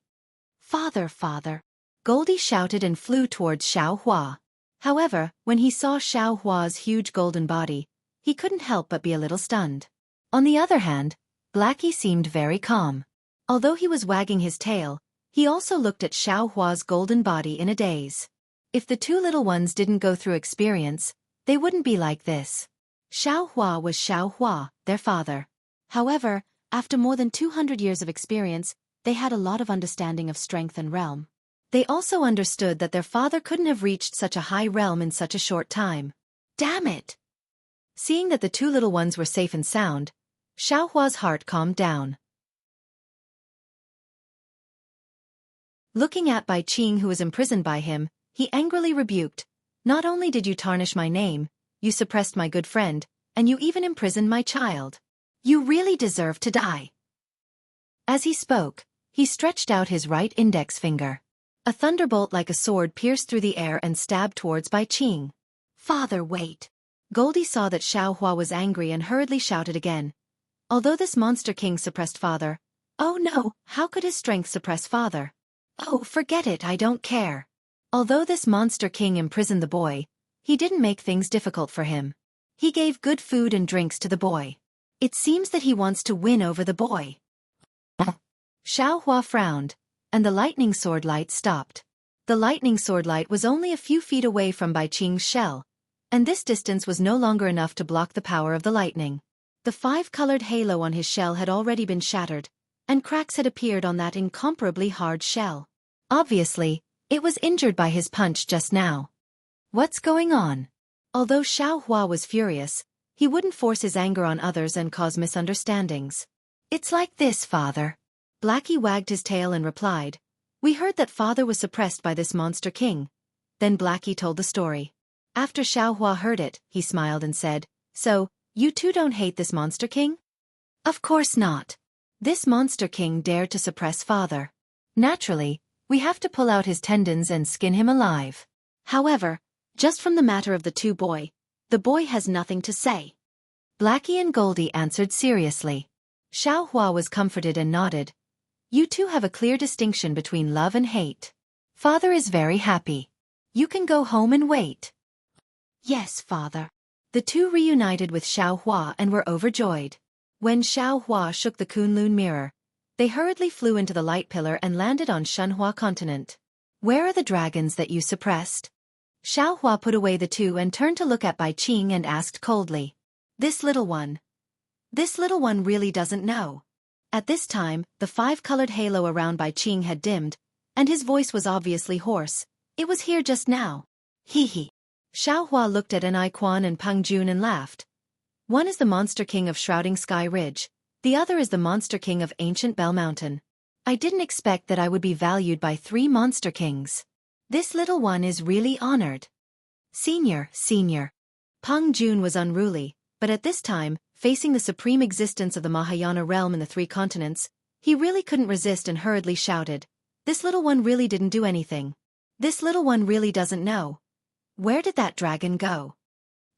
Father. Goldie shouted and flew towards Xueqi. However, when he saw Xueqi's huge golden body, he couldn't help but be a little stunned. On the other hand, Blackie seemed very calm. Although he was wagging his tail, he also looked at Xueqi's golden body in a daze. If the two little ones didn't go through experience, they wouldn't be like this. Xueqi was Xueqi, their father. However, after more than 200 years of experience, they had a lot of understanding of strength and realm. They also understood that their father couldn't have reached such a high realm in such a short time. Damn it! Seeing that the two little ones were safe and sound, Xueqi's heart calmed down. Looking at Bai Qing, who was imprisoned by him, he angrily rebuked, "Not only did you tarnish my name, you suppressed my good friend, and you even imprisoned my child. You really deserve to die." As he spoke, he stretched out his right index finger. A thunderbolt like a sword pierced through the air and stabbed towards Bai Qing. "Father, wait." Goldie saw that Xueqi was angry and hurriedly shouted again. Although this monster king suppressed father, oh no, how could his strength suppress father? Oh, forget it, I don't care. Although this monster king imprisoned the boy, he didn't make things difficult for him. He gave good food and drinks to the boy. It seems that he wants to win over the boy. Xueqi frowned, and the lightning sword light stopped. The lightning sword light was only a few feet away from Bai Qing's shell, and this distance was no longer enough to block the power of the lightning. The five-colored halo on his shell had already been shattered, and cracks had appeared on that incomparably hard shell. Obviously, it was injured by his punch just now. What's going on? Although Xueqi was furious, he wouldn't force his anger on others and cause misunderstandings. "It's like this, father." Blackie wagged his tail and replied, "We heard that father was suppressed by this monster king." Then Blackie told the story. After Xueqi heard it, he smiled and said, "So, you two don't hate this monster king?" "Of course not. This monster king dared to suppress father. Naturally, we have to pull out his tendons and skin him alive. However, just from the matter of the boy has nothing to say." Blackie and Goldie answered seriously. Xueqi was comforted and nodded. "You two have a clear distinction between love and hate. Father is very happy. You can go home and wait." "Yes, father." The two reunited with Xueqi and were overjoyed. When Xueqi shook the Kunlun mirror, they hurriedly flew into the light pillar and landed on Shenhua continent. "Where are the dragons that you suppressed?" Xueqi put away the two and turned to look at Bai Qing and asked coldly. This little one really doesn't know." At this time, the five-colored halo around Bai Qing had dimmed, and his voice was obviously hoarse. "It was here just now." "Hee hee." Xueqi looked at An Quan and Peng Jun and laughed. "One is the monster king of Shrouding Sky Ridge, the other is the monster king of Ancient Bell Mountain. I didn't expect that I would be valued by 3 monster kings. This little one is really honored." Senior. Peng Jun was unruly, but at this time, facing the supreme existence of the Mahayana realm in the 3 continents, he really couldn't resist and hurriedly shouted, "This little one really didn't do anything. This little one really doesn't know. Where did that dragon go?"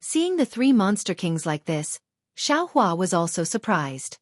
Seeing the 3 monster kings like this, Xueqi was also surprised.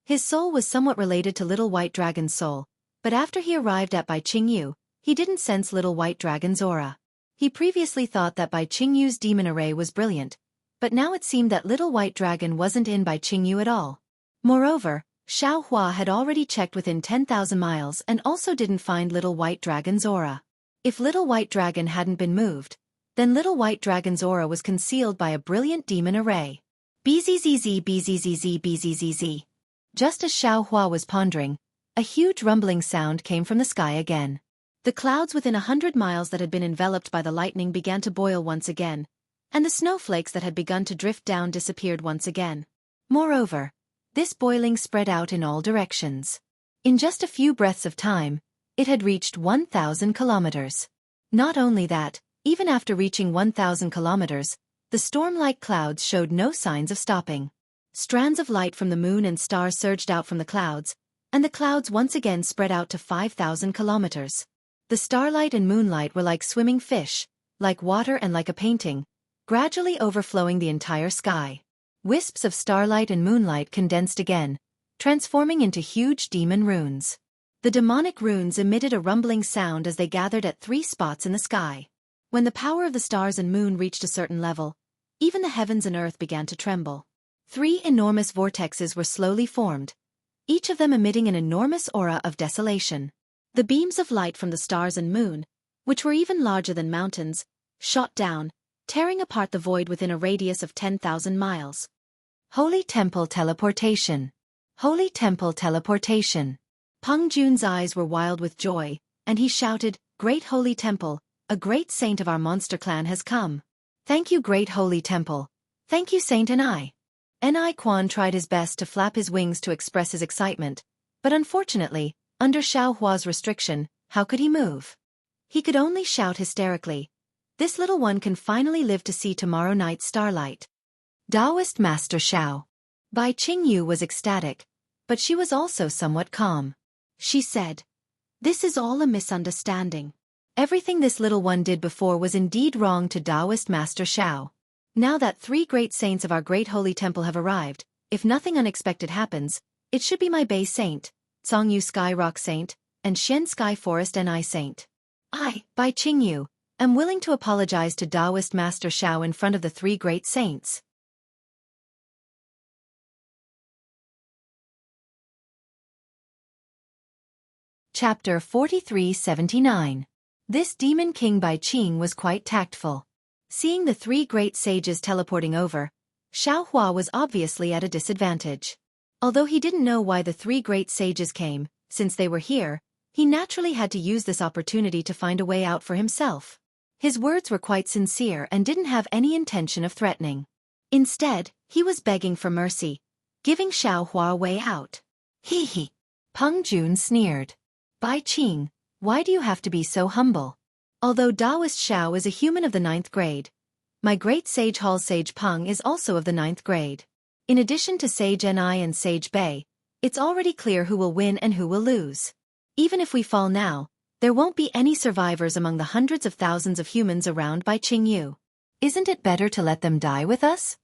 His soul was somewhat related to Little White Dragon's soul, but after he arrived at Bai Qingyu, he didn't sense Little White Dragon's aura. He previously thought that Bai Qingyu's demon array was brilliant, but now it seemed that Little White Dragon wasn't in Bai Qingyu at all. Moreover, Xueqi had already checked within 10,000 miles and also didn't find Little White Dragon's aura. If Little White Dragon hadn't been moved, then Little White Dragon's aura was concealed by a brilliant demon array. Bzzz. Just as Xueqi was pondering, a huge rumbling sound came from the sky again. The clouds within 100 miles that had been enveloped by the lightning began to boil once again, and the snowflakes that had begun to drift down disappeared once again. Moreover, this boiling spread out in all directions. In just a few breaths of time, it had reached 1,000 kilometers. Not only that, even after reaching 1,000 kilometers, the storm-like clouds showed no signs of stopping. Strands of light from the moon and stars surged out from the clouds, and the clouds once again spread out to 5,000 kilometers. The starlight and moonlight were like swimming fish, like water and like a painting, gradually overflowing the entire sky. Wisps of starlight and moonlight condensed again, transforming into huge demon runes. The demonic runes emitted a rumbling sound as they gathered at 3 spots in the sky. When the power of the stars and moon reached a certain level, even the heavens and earth began to tremble. 3 enormous vortexes were slowly formed, each of them emitting an enormous aura of desolation. The beams of light from the stars and moon, which were even larger than mountains, shot down, tearing apart the void within a radius of 10,000 miles. Holy Temple Teleportation. Holy Temple Teleportation. Peng Jun's eyes were wild with joy, and he shouted, "Great Holy Temple, a great saint of our monster clan has come. Thank you, Great Holy Temple. Thank you, Saint Ni Quan tried his best to flap his wings to express his excitement, but unfortunately, under Xiao Hua's restriction, how could he move? He could only shout hysterically, "This little one can finally live to see tomorrow night's starlight." Taoist Master Xiao. Bai Qingyu was ecstatic, but she was also somewhat calm. She said, "This is all a misunderstanding. Everything this little one did before was indeed wrong to Taoist Master Xiao. Now that 3 great saints of our great holy temple have arrived, if nothing unexpected happens, it should be my Bay Saint, Congyu Sky Rock Saint, and Xian Sky Forest Ni Saint. I, Bai Qingyu, am willing to apologize to Taoist Master Xiao in front of the 3 great saints." Chapter 4379. This demon king Bai Qing was quite tactful. Seeing the 3 great sages teleporting over, Xiao Hua was obviously at a disadvantage. Although he didn't know why the 3 great sages came, since they were here, he naturally had to use this opportunity to find a way out for himself. His words were quite sincere and didn't have any intention of threatening. Instead, he was begging for mercy, giving Xiao Hua a way out. Hee hee. Peng Jun sneered. "Bai Qing, why do you have to be so humble? Although Taoist Xiao is a human of the 9th grade, my great sage Hall Sage Peng is also of the 9th grade. In addition to Sage Ni and Sage Bei, it's already clear who will win and who will lose. Even if we fall now, there won't be any survivors among the hundreds of thousands of humans around Bai Qingyu. Isn't it better to let them die with us?"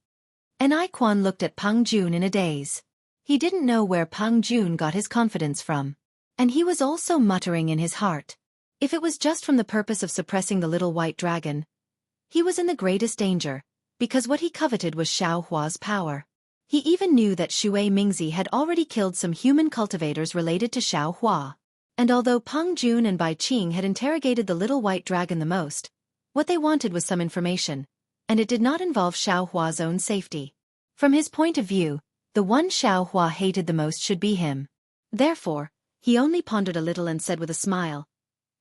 Ni Quan looked at Peng Jun in a daze. He didn't know where Peng Jun got his confidence from. And he was also muttering in his heart. If it was just from the purpose of suppressing the little white dragon, he was in the greatest danger, because what he coveted was Xiao Hua's power. He even knew that Xue Mingzi had already killed some human cultivators related to Xiao Hua. And although Peng Jun and Bai Qing had interrogated the little white dragon the most, what they wanted was some information, and it did not involve Xiao Hua's own safety. From his point of view, the one Xiao Hua hated the most should be him. Therefore, he only pondered a little and said with a smile,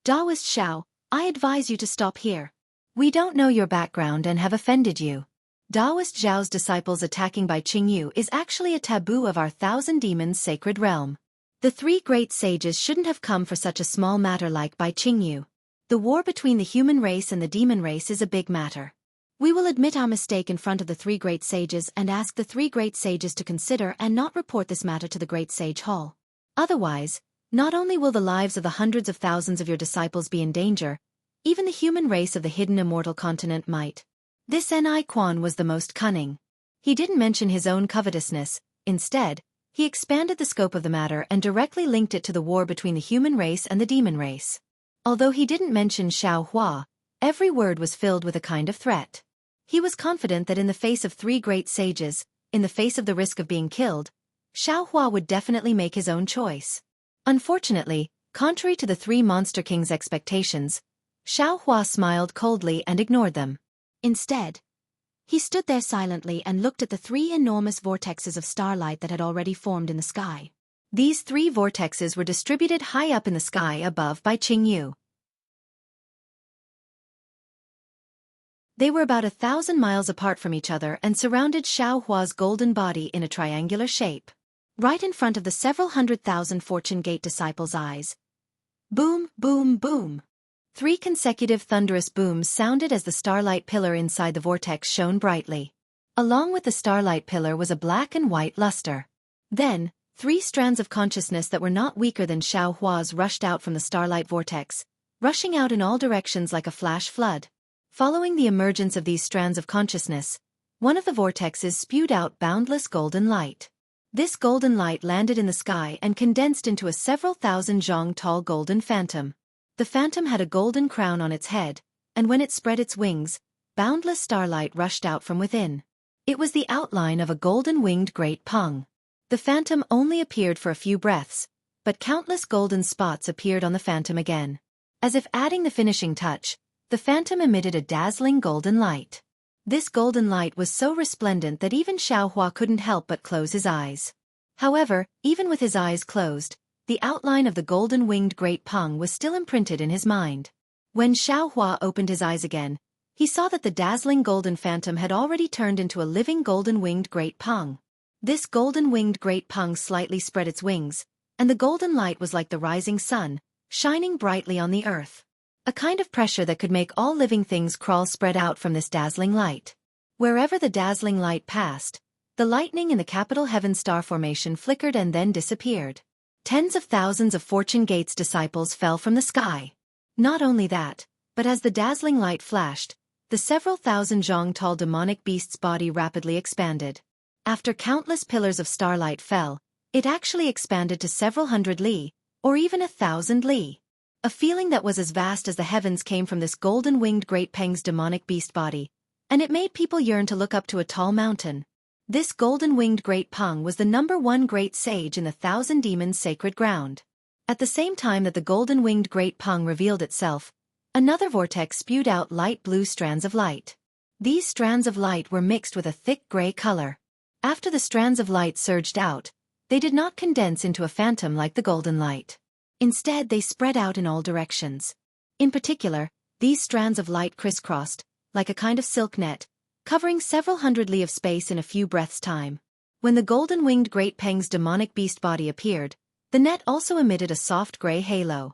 "Taoist Xiao, I advise you to stop here. We don't know your background and have offended you. Taoist Zhao's disciples attacking Bai Qingyu is actually a taboo of our 1,000 demons sacred realm. The 3 great sages shouldn't have come for such a small matter like Bai Qingyu. The war between the human race and the demon race is a big matter. We will admit our mistake in front of the 3 great sages and ask the 3 great sages to consider and not report this matter to the Great Sage Hall. Otherwise, not only will the lives of the hundreds of thousands of your disciples be in danger, even the human race of the hidden immortal continent might." This Ni Quan was the most cunning. He didn't mention his own covetousness. Instead, he expanded the scope of the matter and directly linked it to the war between the human race and the demon race. Although he didn't mention Xiao Hua, every word was filled with a kind of threat. He was confident that in the face of 3 great sages, in the face of the risk of being killed, Xiao Hua would definitely make his own choice. Unfortunately, contrary to the 3 Monster Kings' expectations, Xiao Hua smiled coldly and ignored them. Instead, he stood there silently and looked at the 3 enormous vortexes of starlight that had already formed in the sky. These 3 vortexes were distributed high up in the sky above Bai Qingyu. They were about 1,000 miles apart from each other and surrounded Xiao Hua's golden body in a triangular shape. Right in front of the several 100,000 Fortune Gate disciples' eyes. Boom, boom, boom. 3 consecutive thunderous booms sounded as the starlight pillar inside the vortex shone brightly. Along with the starlight pillar was a black and white luster. Then, 3 strands of consciousness that were not weaker than Xiao Hua's rushed out from the starlight vortex, rushing out in all directions like a flash flood. Following the emergence of these strands of consciousness, one of the vortexes spewed out boundless golden light. This golden light landed in the sky and condensed into a several thousand zhang tall golden phantom. The phantom had a golden crown on its head, and when it spread its wings, boundless starlight rushed out from within. It was the outline of a golden-winged great pung. The phantom only appeared for a few breaths, but countless golden spots appeared on the phantom again. As if adding the finishing touch, the phantom emitted a dazzling golden light. This golden light was so resplendent that even Xueqi couldn't help but close his eyes. However, even with his eyes closed, the outline of the golden-winged great pung was still imprinted in his mind. When Xueqi opened his eyes again, he saw that the dazzling golden phantom had already turned into a living golden-winged great pung. This golden-winged great pung slightly spread its wings, and the golden light was like the rising sun, shining brightly on the earth. A kind of pressure that could make all living things crawl spread out from this dazzling light. Wherever the dazzling light passed, the lightning in the capital heaven star formation flickered and then disappeared. Tens of thousands of Fortune Gate's disciples fell from the sky. Not only that, but as the dazzling light flashed, the several thousand zhang tall demonic beast's body rapidly expanded. After countless pillars of starlight fell, it actually expanded to several hundred li, or even 1,000 li. A feeling that was as vast as the heavens came from this golden-winged great peng's demonic beast body, and it made people yearn to look up to a tall mountain. This golden-winged great pung was the #1 great sage in the 1,000 demons' sacred ground. At the same time that the golden-winged great pung revealed itself, another vortex spewed out light blue strands of light. These strands of light were mixed with a thick gray color. After the strands of light surged out, they did not condense into a phantom like the golden light. Instead, they spread out in all directions. In particular, these strands of light crisscrossed, like a kind of silk net, covering several hundred li of space in a few breaths' time. When the golden-winged great peng's demonic beast body appeared, the net also emitted a soft gray halo.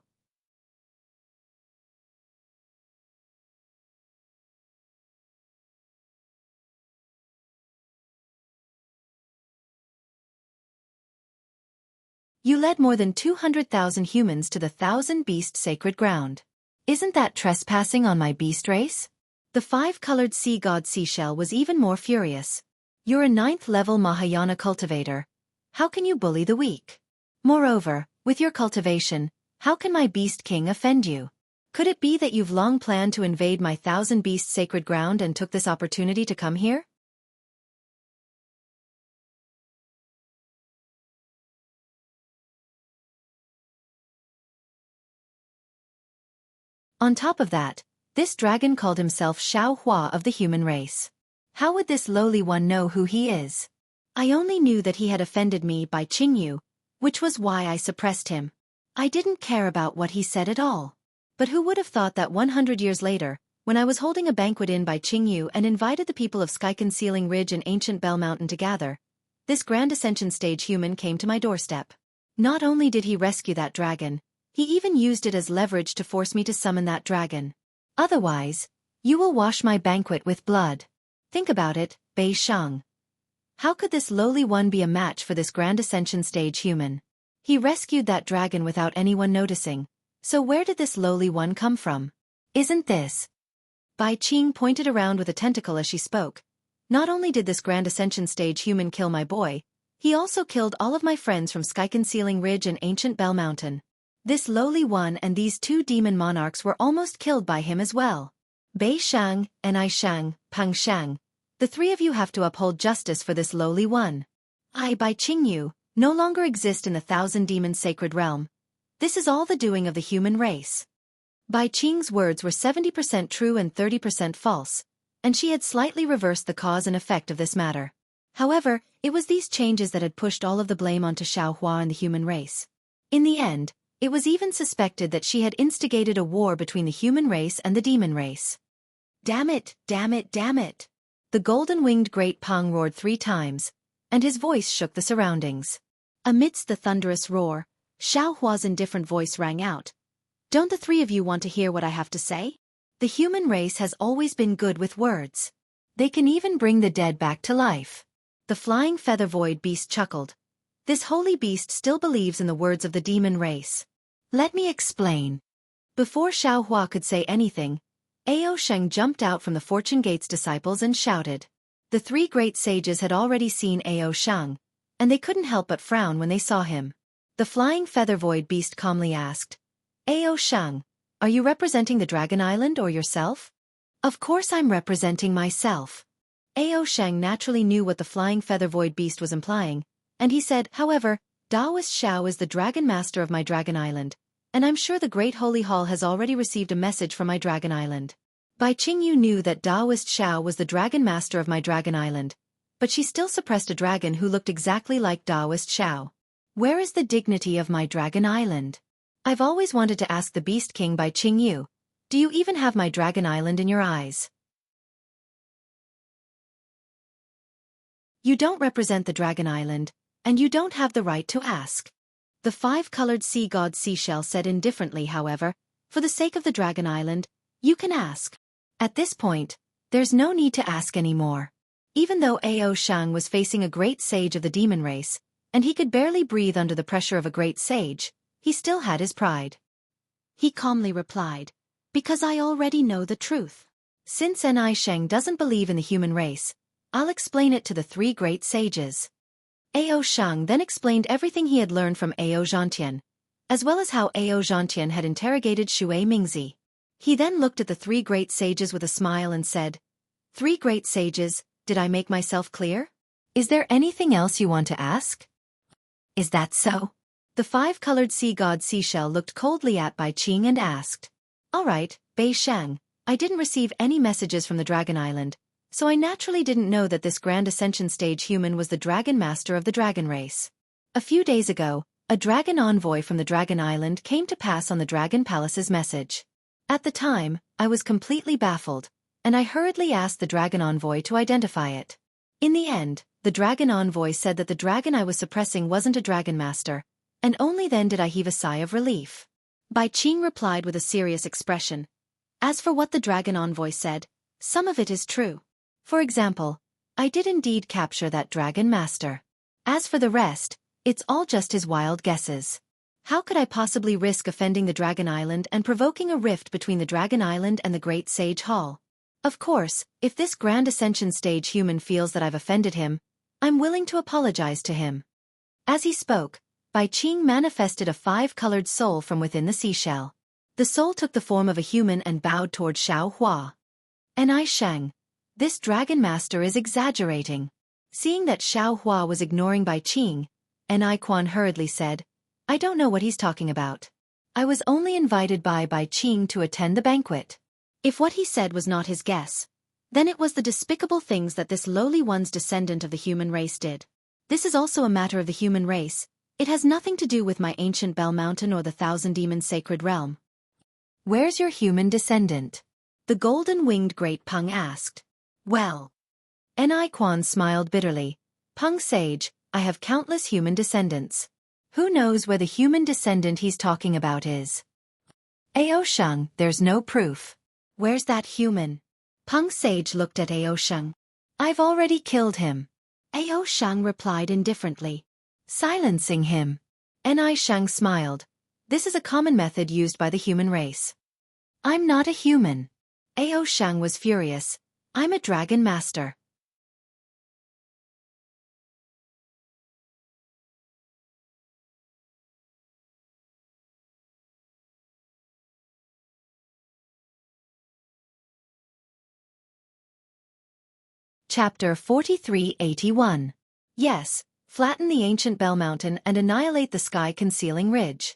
You led more than 200,000 humans to the 1,000-beast sacred ground. Isn't that trespassing on my beast race? The 5-colored sea god seashell was even more furious. You're a 9th-level Mahayana cultivator. How can you bully the weak? Moreover, with your cultivation, how can my beast king offend you? Could it be that you've long planned to invade my 1,000-beast sacred ground and took this opportunity to come here? On top of that, this dragon called himself Xueqi of the human race. How would this lowly one know who he is? I only knew that he had offended me by Qingyu, which was why I suppressed him. I didn't care about what he said at all. But who would have thought that 100 years later, when I was holding a banquet in by Qingyu and invited the people of Sky-Concealing Ridge and Ancient Bell Mountain to gather, this Grand Ascension Stage human came to my doorstep. Not only did he rescue that dragon, he even used it as leverage to force me to summon that dragon. Otherwise, you will wash my banquet with blood. Think about it, Bei Sheng. How could this lowly one be a match for this Grand Ascension Stage human? He rescued that dragon without anyone noticing, so where did this lowly one come from? Isn't this? Bai Qing pointed around with a tentacle as she spoke. Not only did this Grand Ascension Stage human kill my boy, he also killed all of my friends from Sky-Concealing Ridge and Ancient Bell Mountain. This lowly one and these 2 demon monarchs were almost killed by him as well. Bei Sheng, Ni Sheng, Peng Sheng. The 3 of you have to uphold justice for this lowly one. I, Bai Qingyu, no longer exist in the 1,000 demon sacred realm. This is all the doing of the human race. Bai Qing's words were 70% true and 30% false, and she had slightly reversed the cause and effect of this matter. However, it was these changes that had pushed all of the blame onto Xueqi and the human race. In the end, it was even suspected that she had instigated a war between the human race and the demon race. Damn it, damn it, damn it. The golden-winged great pung roared 3 times, and his voice shook the surroundings. Amidst the thunderous roar, Xueqi's indifferent voice rang out. Don't the 3 of you want to hear what I have to say? The human race has always been good with words. They can even bring the dead back to life. The flying feather void beast chuckled. This holy beast still believes in the words of the demon race. Let me explain. Before Xueqi could say anything, Ao Sheng jumped out from the Fortune Gate's disciples and shouted. The 3 great sages had already seen Ao Sheng, and they couldn't help but frown when they saw him. The flying feather void beast calmly asked, Ao Shang, are you representing the Dragon Island or yourself? Of course I'm representing myself. Ao Shang naturally knew what the flying feather void beast was implying, and he said, however, Daoist Xiao is the Dragon Master of my Dragon Island, and I'm sure the Great Holy Hall has already received a message from my Dragon Island. Bai Qingyu knew that Daoist Xiao was the Dragon Master of my Dragon Island, but she still suppressed a dragon who looked exactly like Daoist Xiao. Where is the dignity of my Dragon Island? I've always wanted to ask the Beast King Bai Qingyu, do you even have my Dragon Island in your eyes? You don't represent the Dragon Island, and you don't have the right to ask. The five-colored sea god Seashell said indifferently, however, for the sake of the Dragon Island, you can ask. At this point, there's no need to ask anymore. Even though Ao Shang was facing a great sage of the demon race, and he could barely breathe under the pressure of a great sage, he still had his pride. He calmly replied, because I already know the truth. Since Ni Sheng doesn't believe in the human race, I'll explain it to the three great sages. Ao Shang then explained everything he had learned from Ao Zhantian, as well as how Ao Zhantian had interrogated Xue Mingzi. He then looked at the three great sages with a smile and said, Three great sages, did I make myself clear? Is there anything else you want to ask? Is that so? The five-colored sea god Seashell looked coldly at Bai Qing and asked, All right, Bai Shang, I didn't receive any messages from the Dragon Island, so I naturally didn't know that this Grand Ascension Stage human was the Dragon Master of the Dragon Race. A few days ago, a dragon envoy from the Dragon Island came to pass on the Dragon Palace's message. At the time, I was completely baffled, and I hurriedly asked the Dragon Envoy to identify it. In the end, the Dragon Envoy said that the dragon I was suppressing wasn't a Dragon Master, and only then did I heave a sigh of relief. Bai Qing replied with a serious expression. As for what the Dragon Envoy said, some of it is true. For example, I did indeed capture that Dragon Master. As for the rest, it's all just his wild guesses. How could I possibly risk offending the Dragon Island and provoking a rift between the Dragon Island and the Great Sage Hall? Of course, if this Grand Ascension Stage human feels that I've offended him, I'm willing to apologize to him. As he spoke, Bai Qing manifested a five-colored soul from within the seashell. The soul took the form of a human and bowed toward Xiao Hua. Ni Sheng, this Dragon Master is exaggerating. Seeing that Xiao Hua was ignoring Bai Qing, Ni Quan hurriedly said, I don't know what he's talking about. I was only invited by Bai Qing to attend the banquet. If what he said was not his guess, then it was the despicable things that this lowly one's descendant of the human race did. This is also a matter of the human race. It has nothing to do with my ancient Bell Mountain or the Thousand Demons Sacred Realm. Where's your human descendant? The golden-winged great Peng asked. Well. Ni Quan smiled bitterly. Peng Sage, I have countless human descendants. Who knows where the human descendant he's talking about is? Ao Shang, there's no proof. Where's that human? Peng Sage looked at Ao Shang. I've already killed him. Ao Shang replied indifferently. Silencing him. Ni Shang smiled. This is a common method used by the human race. I'm not a human. Ao Shang was furious. I'm a Dragon Master. Chapter 4381. Yes, flatten the ancient Bell Mountain and annihilate the sky-concealing ridge.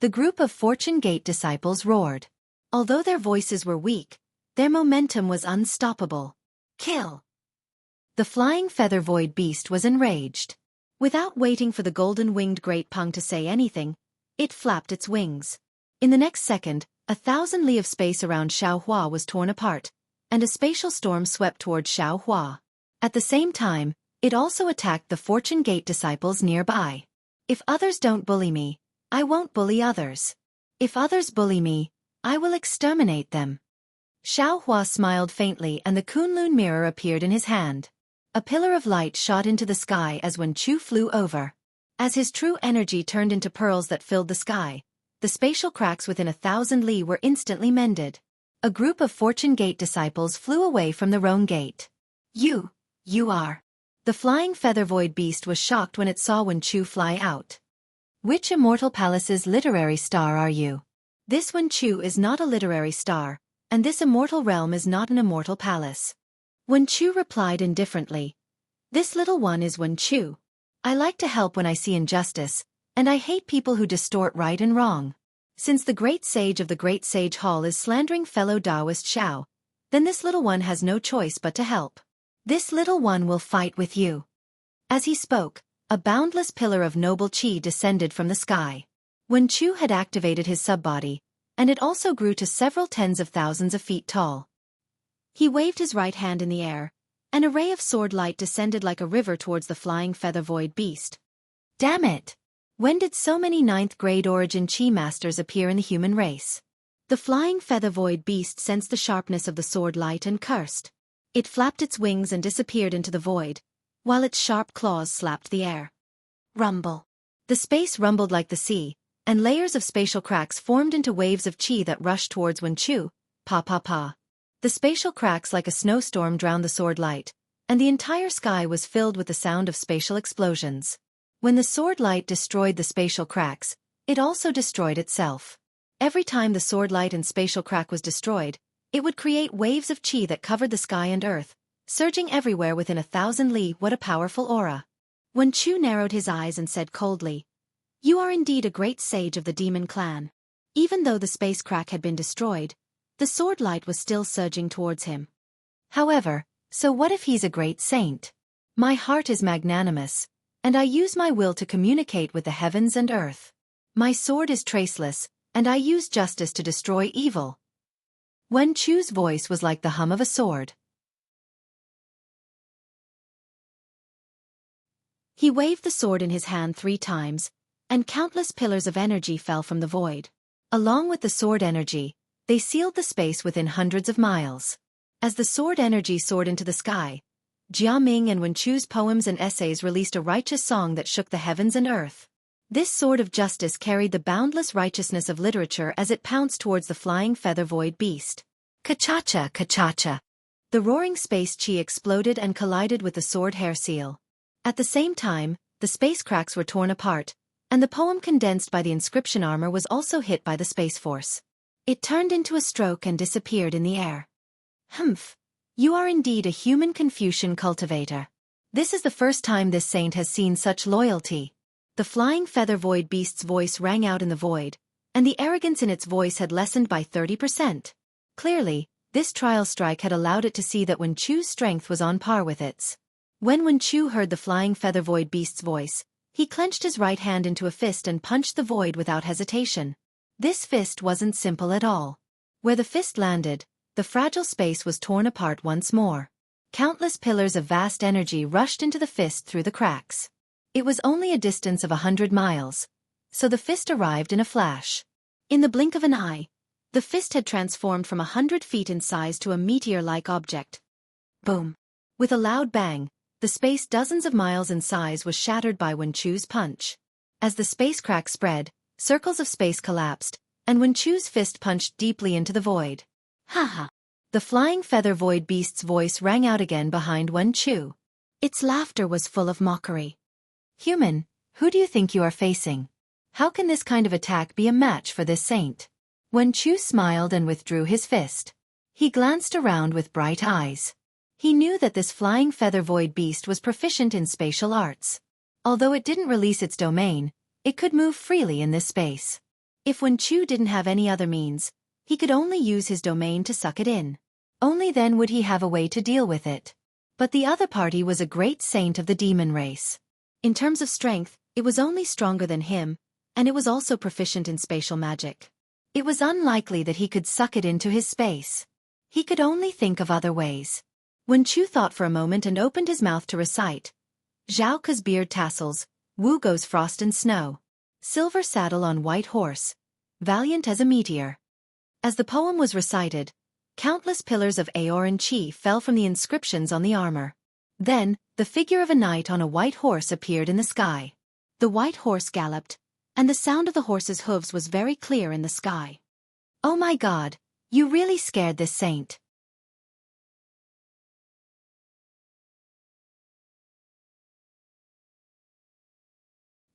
The group of Fortune Gate disciples roared. Although their voices were weak, their momentum was unstoppable. Kill! The flying feather void beast was enraged. Without waiting for the golden-winged great Peng to say anything, it flapped its wings. In the next second, 1,000 li of space around Xiao Hua was torn apart, and a spatial storm swept toward Xiao Hua. At the same time, it also attacked the Fortune Gate disciples nearby. If others don't bully me, I won't bully others. If others bully me, I will exterminate them. Xiao Hua smiled faintly and the Kunlun mirror appeared in his hand. A pillar of light shot into the sky as when Chu flew over. As his true energy turned into pearls that filled the sky, the spatial cracks within 1,000 li were instantly mended. A group of Fortune Gate disciples flew away from the Rome Gate. You are. The flying feather void beast was shocked when it saw Wen Chu fly out. Which immortal palace's literary star are you? This Wen Chu is not a literary star, and this immortal realm is not an immortal palace. Wen Chu replied indifferently. This little one is Wen Chu. I like to help when I see injustice, and I hate people who distort right and wrong. Since the great sage of the great sage hall is slandering fellow Taoist Xiao, then this little one has no choice but to help. This little one will fight with you. As he spoke, a boundless pillar of noble qi descended from the sky. Wen Chu had activated his subbody, and it also grew to several tens of thousands of feet tall. He waved his right hand in the air. An array of sword light descended like a river towards the flying feather void beast. Damn it! When did so many ninth-grade origin qi masters appear in the human race? The flying feather void beast sensed the sharpness of the sword light and cursed. It flapped its wings and disappeared into the void, while its sharp claws slapped the air. Rumble. The space rumbled like the sea, and layers of spatial cracks formed into waves of qi that rushed towards Wen Chu. Pa pa pa. The spatial cracks like a snowstorm drowned the sword light, and the entire sky was filled with the sound of spatial explosions. When the sword light destroyed the spatial cracks, it also destroyed itself. Every time the sword light and spatial crack was destroyed, it would create waves of qi that covered the sky and earth, surging everywhere within 1,000 li. What a powerful aura. Wen Chu narrowed his eyes and said coldly, "You are indeed a great sage of the demon clan." Even though the space crack had been destroyed, the sword light was still surging towards him. However, so what if he's a great saint? My heart is magnanimous, and I use my will to communicate with the heavens and earth. My sword is traceless, and I use justice to destroy evil. Wen Chu's voice was like the hum of a sword. He waved the sword in his hand 3 times, and countless pillars of energy fell from the void. Along with the sword energy, they sealed the space within hundreds of miles. As the sword energy soared into the sky, Jia Ming and Wen Chu's poems and essays released a righteous song that shook the heavens and earth. This sword of justice carried the boundless righteousness of literature as it pounced towards the flying feather void beast. Ka-cha-cha, ka-cha-cha. The roaring space qi exploded and collided with the sword hair seal. At the same time, the space cracks were torn apart, and the poem condensed by the inscription armor was also hit by the space force. It turned into a stroke and disappeared in the air. Humph. You are indeed a human Confucian cultivator. This is the first time this saint has seen such loyalty. The flying feather void beast's voice rang out in the void, and the arrogance in its voice had lessened by 30%. Clearly, this trial strike had allowed it to see that Wen Chu's strength was on par with its. When Wen Chu heard the flying feather void beast's voice, he clenched his right hand into a fist and punched the void without hesitation. This fist wasn't simple at all. Where the fist landed, the fragile space was torn apart once more. Countless pillars of vast energy rushed into the fist through the cracks. It was only a distance of 100 miles, so the fist arrived in a flash. In the blink of an eye, the fist had transformed from 100 feet in size to a meteor-like object. Boom! With a loud bang, the space dozens of miles in size was shattered by Wen Chu's punch. As the space crack spread, circles of space collapsed, and Wen Chu's fist punched deeply into the void. Ha ha! The flying feather void beast's voice rang out again behind Wen Chu. Its laughter was full of mockery. Human, who do you think you are facing? How can this kind of attack be a match for this saint? Wen Chu smiled and withdrew his fist. He glanced around with bright eyes. He knew that this flying feather void beast was proficient in spatial arts. Although it didn't release its domain, it could move freely in this space. If Wen Chu didn't have any other means, he could only use his domain to suck it in. Only then would he have a way to deal with it. But the other party was a great saint of the demon race. In terms of strength, it was only stronger than him, and it was also proficient in spatial magic. It was unlikely that he could suck it into his space. He could only think of other ways. Wen Chu thought for a moment and opened his mouth to recite. Zhao Ke's beard tassels, Wu Go's frost and snow. Silver saddle on white horse, valiant as a meteor. As the poem was recited, countless pillars of Aoran Qi fell from the inscriptions on the armor. Then, the figure of a knight on a white horse appeared in the sky. The white horse galloped, and the sound of the horse's hooves was very clear in the sky. Oh my God, you really scared this saint.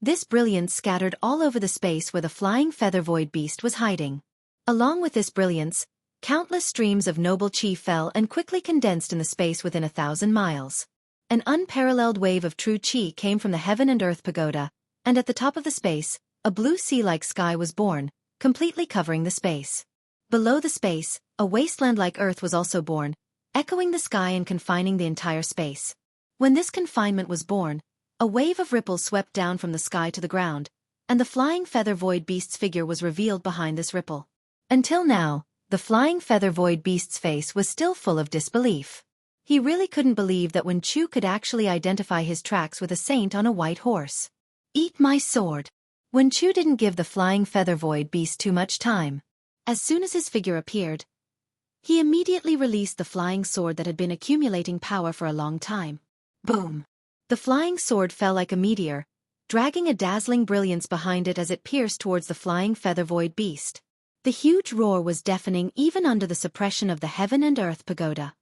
This brilliance scattered all over the space where the flying feather void beast was hiding. Along with this brilliance, countless streams of noble chi fell and quickly condensed in the space within 1,000 miles. An unparalleled wave of true chi came from the heaven and earth pagoda, and at the top of the space, a blue sea-like sky was born, completely covering the space. Below the space, a wasteland like earth was also born, echoing the sky and confining the entire space. When this confinement was born, a wave of ripples swept down from the sky to the ground, and the flying feather void beast's figure was revealed behind this ripple. Until now, the flying feather void beast's face was still full of disbelief. He really couldn't believe that Xueqi could actually identify his tracks with a saint on a white horse. Eat my sword. Xueqi didn't give the flying feather void beast too much time. As soon as his figure appeared, he immediately released the flying sword that had been accumulating power for a long time. Boom! The flying sword fell like a meteor, dragging a dazzling brilliance behind it as it pierced towards the flying feather void beast. The huge roar was deafening even under the suppression of the heaven and earth pagoda.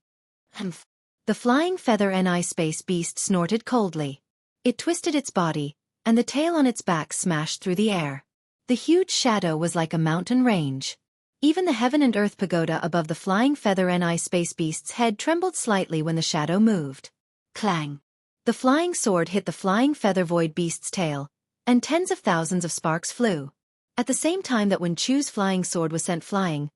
Humph! The flying feather ni space beast snorted coldly. It twisted its body, and the tail on its back smashed through the air. The huge shadow was like a mountain range. Even the heaven and earth pagoda above the flying feather ni space beast's head trembled slightly when the shadow moved. Clang! The flying sword hit the flying feather void beast's tail, and tens of thousands of sparks flew. At the same time that Xueqi's flying sword was sent flying,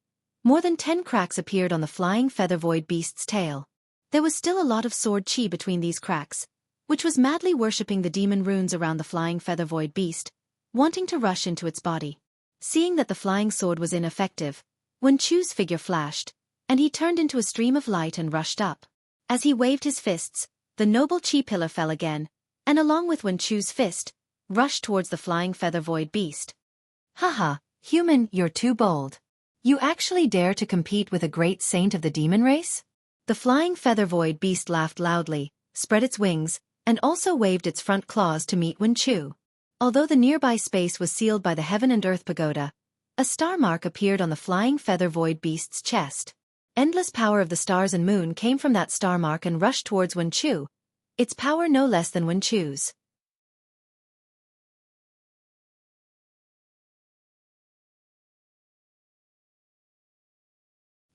more than 10 cracks appeared on the flying feather void beast's tail. There was still a lot of sword chi between these cracks, which was madly worshipping the demon runes around the flying feather void beast, wanting to rush into its body. Seeing that the flying sword was ineffective, Xueqi's figure flashed, and he turned into a stream of light and rushed up. As he waved his fists, the noble chi pillar fell again, and along with Xueqi's fist, rushed towards the flying feather void beast. Haha, human, you're too bold. You actually dare to compete with a great saint of the demon race? The flying feather void beast laughed loudly, spread its wings, and also waved its front claws to meet Xueqi. Although the nearby space was sealed by the heaven and earth pagoda, a star mark appeared on the flying feather void beast's chest. Endless power of the stars and moon came from that star mark and rushed towards Xueqi, its power no less than Xueqi's.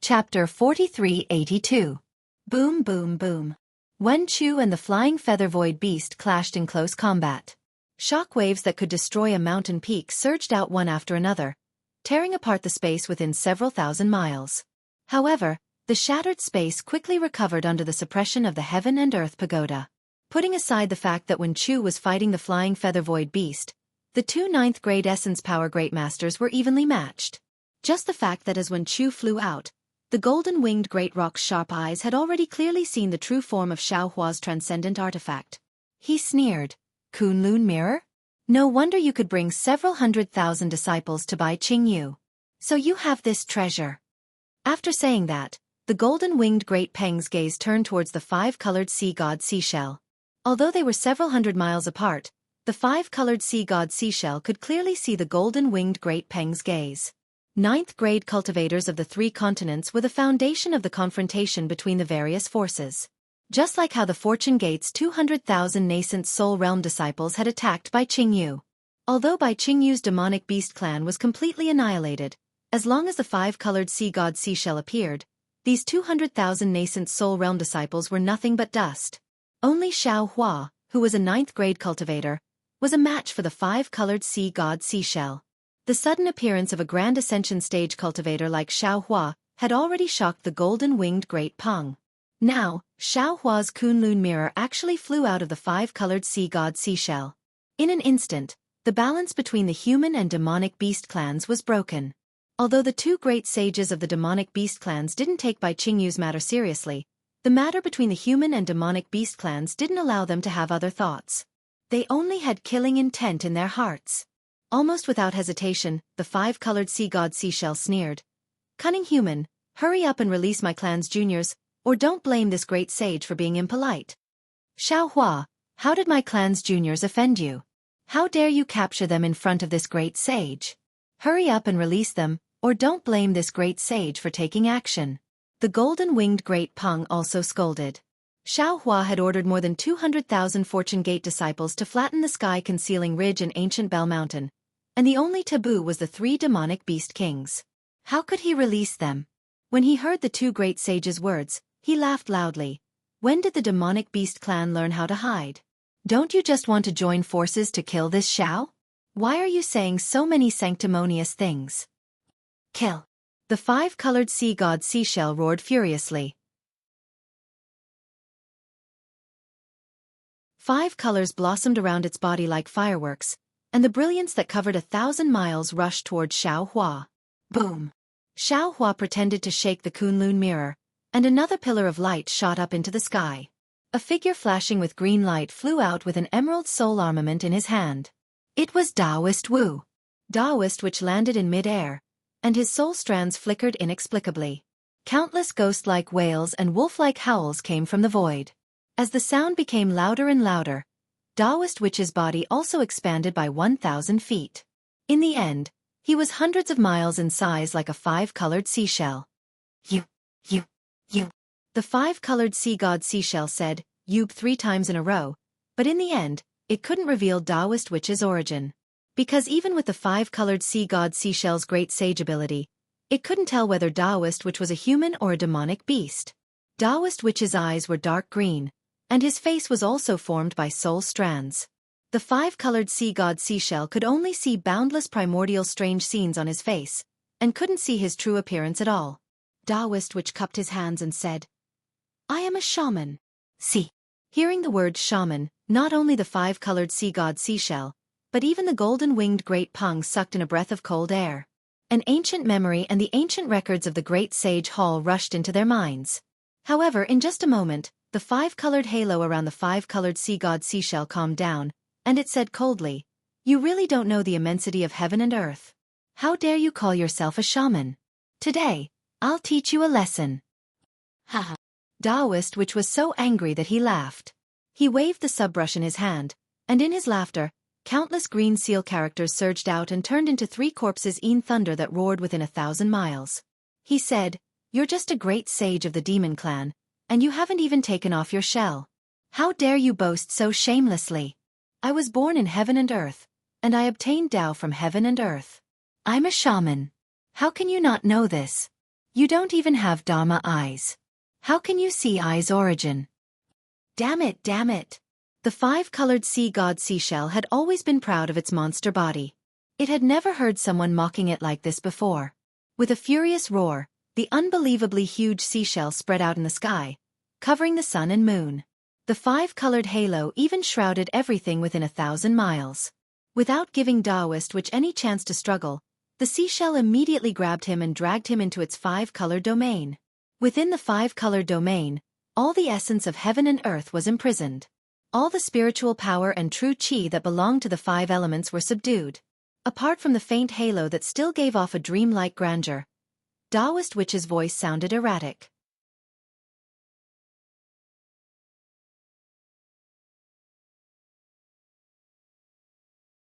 Chapter 4382. Boom boom boom. Xueqi and the flying feather void beast clashed in close combat. Shockwaves that could destroy a mountain peak surged out one after another, tearing apart the space within several thousand miles. However, the shattered space quickly recovered under the suppression of the heaven and earth pagoda. Putting aside the fact that Xueqi was fighting the flying feather void beast, the two 9th grade essence power great masters were evenly matched. Just the fact that as Xueqi flew out, the golden-winged great rock's sharp eyes had already clearly seen the true form of Xueqi's transcendent artifact. He sneered, Kunlun mirror? No wonder you could bring several 100,000 disciples to buy Qingyu. So you have this treasure. After saying that, the golden-winged great Peng's gaze turned towards the 5-colored sea god seashell. Although they were several hundred miles apart, the 5-colored sea god seashell could clearly see the golden-winged great Peng's gaze. 9th grade cultivators of the 3 continents were the foundation of the confrontation between the various forces. Just like how the Fortune Gate's 200,000 nascent Soul Realm disciples had attacked Bai Qingyu. Although Bai Qingyu's demonic beast clan was completely annihilated, as long as the 5-colored sea god seashell appeared, these 200,000 nascent Soul Realm disciples were nothing but dust. Only Xueqi, who was a 9th grade cultivator, was a match for the 5-colored sea god seashell. The sudden appearance of a grand ascension stage cultivator like Xueqi had already shocked the golden-winged great Peng. Now, Xueqi's Kunlun mirror actually flew out of the 5-colored sea god seashell. In an instant, the balance between the human and demonic beast clans was broken. Although the 2 great sages of the demonic beast clans didn't take Bai Qingyu's matter seriously, the matter between the human and demonic beast clans didn't allow them to have other thoughts. They only had killing intent in their hearts. Almost without hesitation, the 5-colored sea god seashell sneered. Cunning human, hurry up and release my clan's juniors, or don't blame this great sage for being impolite. Xueqi, how did my clan's juniors offend you? How dare you capture them in front of this great sage? Hurry up and release them, or don't blame this great sage for taking action. The golden-winged great Peng also scolded. Xueqi had ordered more than 200,000 Fortune Gate disciples to flatten the sky-concealing ridge in ancient Bell Mountain, and the only taboo was the 3 demonic beast kings. How could he release them? When he heard the 2 great sages' words, he laughed loudly. When did the demonic beast clan learn how to hide? Don't you just want to join forces to kill this Xiao? Why are you saying so many sanctimonious things? Kill! The 5-colored sea god seashell roared furiously. 5 colors blossomed around its body like fireworks, and the brilliance that covered 1,000 miles rushed toward Xueqi. Boom! Xueqi pretended to shake the Kunlun mirror, and another pillar of light shot up into the sky. A figure flashing with green light flew out with an emerald soul armament in his hand. It was Taoist Wu. Taoist which landed in mid-air, and his soul strands flickered inexplicably. Countless ghost-like wails and wolf-like howls came from the void. As the sound became louder and louder, Taoist Witch's body also expanded by 1,000 feet. In the end, he was hundreds of miles in size like a 5-colored seashell. You. The 5-colored sea god seashell said, "Yub" 3 times in a row, but in the end, it couldn't reveal Taoist Witch's origin. Because even with the 5-colored sea god seashell's great sage ability, it couldn't tell whether Taoist Witch was a human or a demonic beast. Taoist Witch's eyes were dark green, and his face was also formed by soul strands. The 5-colored sea god seashell could only see boundless primordial strange scenes on his face, and couldn't see his true appearance at all. Taoist Witch cupped his hands and said, "I am a shaman." See. Hearing the word shaman, not only the 5-colored sea god seashell, but even the golden-winged great Peng sucked in a breath of cold air. An ancient memory and the ancient records of the great sage hall rushed into their minds. However, in just a moment, the 5-colored halo around the 5-colored sea god seashell calmed down, and it said coldly, "You really don't know the immensity of heaven and earth. How dare you call yourself a shaman? Today, I'll teach you a lesson." Haha. Taoist Witch was so angry that he laughed. He waved the subbrush in his hand, and in his laughter, countless green seal characters surged out and turned into 3 corpses in thunder that roared within 1,000 miles. He said, "You're just a great sage of the demon clan, and you haven't even taken off your shell. How dare you boast so shamelessly? I was born in heaven and earth, and I obtained Tao from heaven and earth. I'm a shaman. How can you not know this? You don't even have Dharma eyes. How can you see eyes' origin?" Damn it. The 5-colored sea god seashell had always been proud of its monster body. It had never heard someone mocking it like this before. With a furious roar, the unbelievably huge seashell spread out in the sky, covering the sun and moon. The 5-colored halo even shrouded everything within 1,000 miles. Without giving Taoist Witch any chance to struggle, the seashell immediately grabbed him and dragged him into its 5-colored domain. Within the 5-colored domain, all the essence of heaven and earth was imprisoned. All the spiritual power and true qi that belonged to the 5 elements were subdued. Apart from the faint halo that still gave off a dreamlike grandeur, Taoist Witch's voice sounded erratic.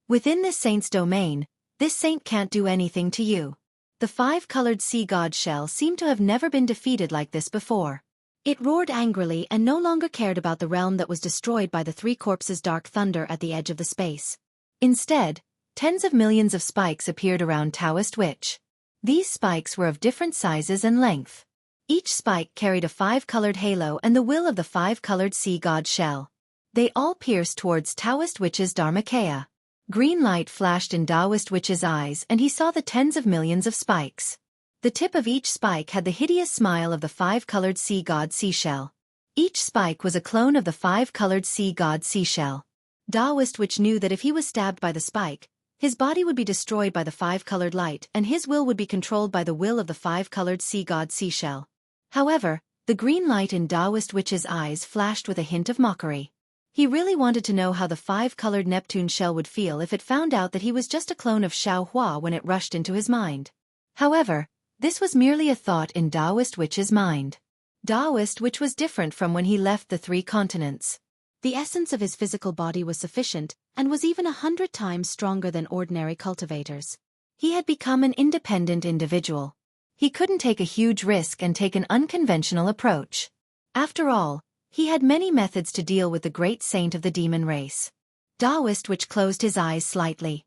Within this saint's domain, this saint can't do anything to you. The 5-colored sea god shell seemed to have never been defeated like this before. It roared angrily and no longer cared about the realm that was destroyed by the 3 corpses' dark thunder at the edge of the space. Instead, tens of millions of spikes appeared around Taoist Witch. These spikes were of different sizes and length. Each spike carried a 5-colored halo and the will of the 5-colored sea god shell. They all pierced towards Taoist Witch's Dharmakaya. Green light flashed in Taoist Witch's eyes and he saw the tens of millions of spikes. The tip of each spike had the hideous smile of the 5-colored sea god seashell. Each spike was a clone of the 5-colored sea god seashell. Taoist Witch knew that if he was stabbed by the spike, his body would be destroyed by the 5-colored light and his will would be controlled by the will of the 5-colored sea god seashell. However, the green light in Taoist Witch's eyes flashed with a hint of mockery. He really wanted to know how the 5-colored Neptune shell would feel if it found out that he was just a clone of Xueqi when it rushed into his mind. However, this was merely a thought in Taoist Witch's mind. Taoist Witch was different from when he left the 3 continents. The essence of his physical body was sufficient and was even 100 times stronger than ordinary cultivators. He had become an independent individual. He couldn't take a huge risk and take an unconventional approach. After all, He had many methods to deal with the great saint of the demon race. Taoist Witch closed his eyes slightly.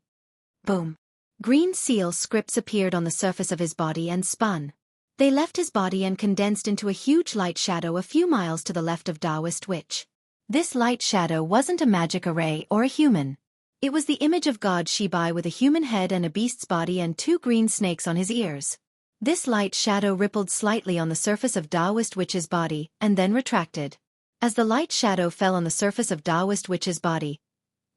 Boom. Green seal scripts appeared on the surface of his body and spun. They left his body and condensed into a huge light shadow a few miles to the left of Taoist Witch. This light shadow wasn't a magic array or a human. It was the image of God Shibai with a human head and a beast's body and 2 green snakes on his ears. This light shadow rippled slightly on the surface of Taoist Witch's body and then retracted. As the light shadow fell on the surface of Taoist Witch's body,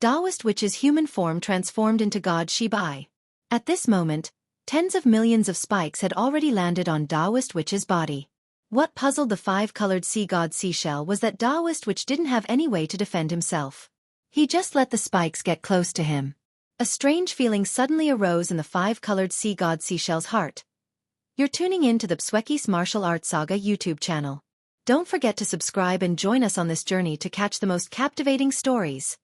Taoist Witch's human form transformed into God Shibai. At this moment, tens of millions of spikes had already landed on Taoist Witch's body. What puzzled the 5-colored sea god Seashell was that Taoist Witch didn't have any way to defend himself. He just let the spikes get close to him. A strange feeling suddenly arose in the 5-colored sea god Seashell's heart. You're tuning in to the Xueqi's Martial Arts Saga YouTube channel. Don't forget to subscribe and join us on this journey to catch the most captivating stories.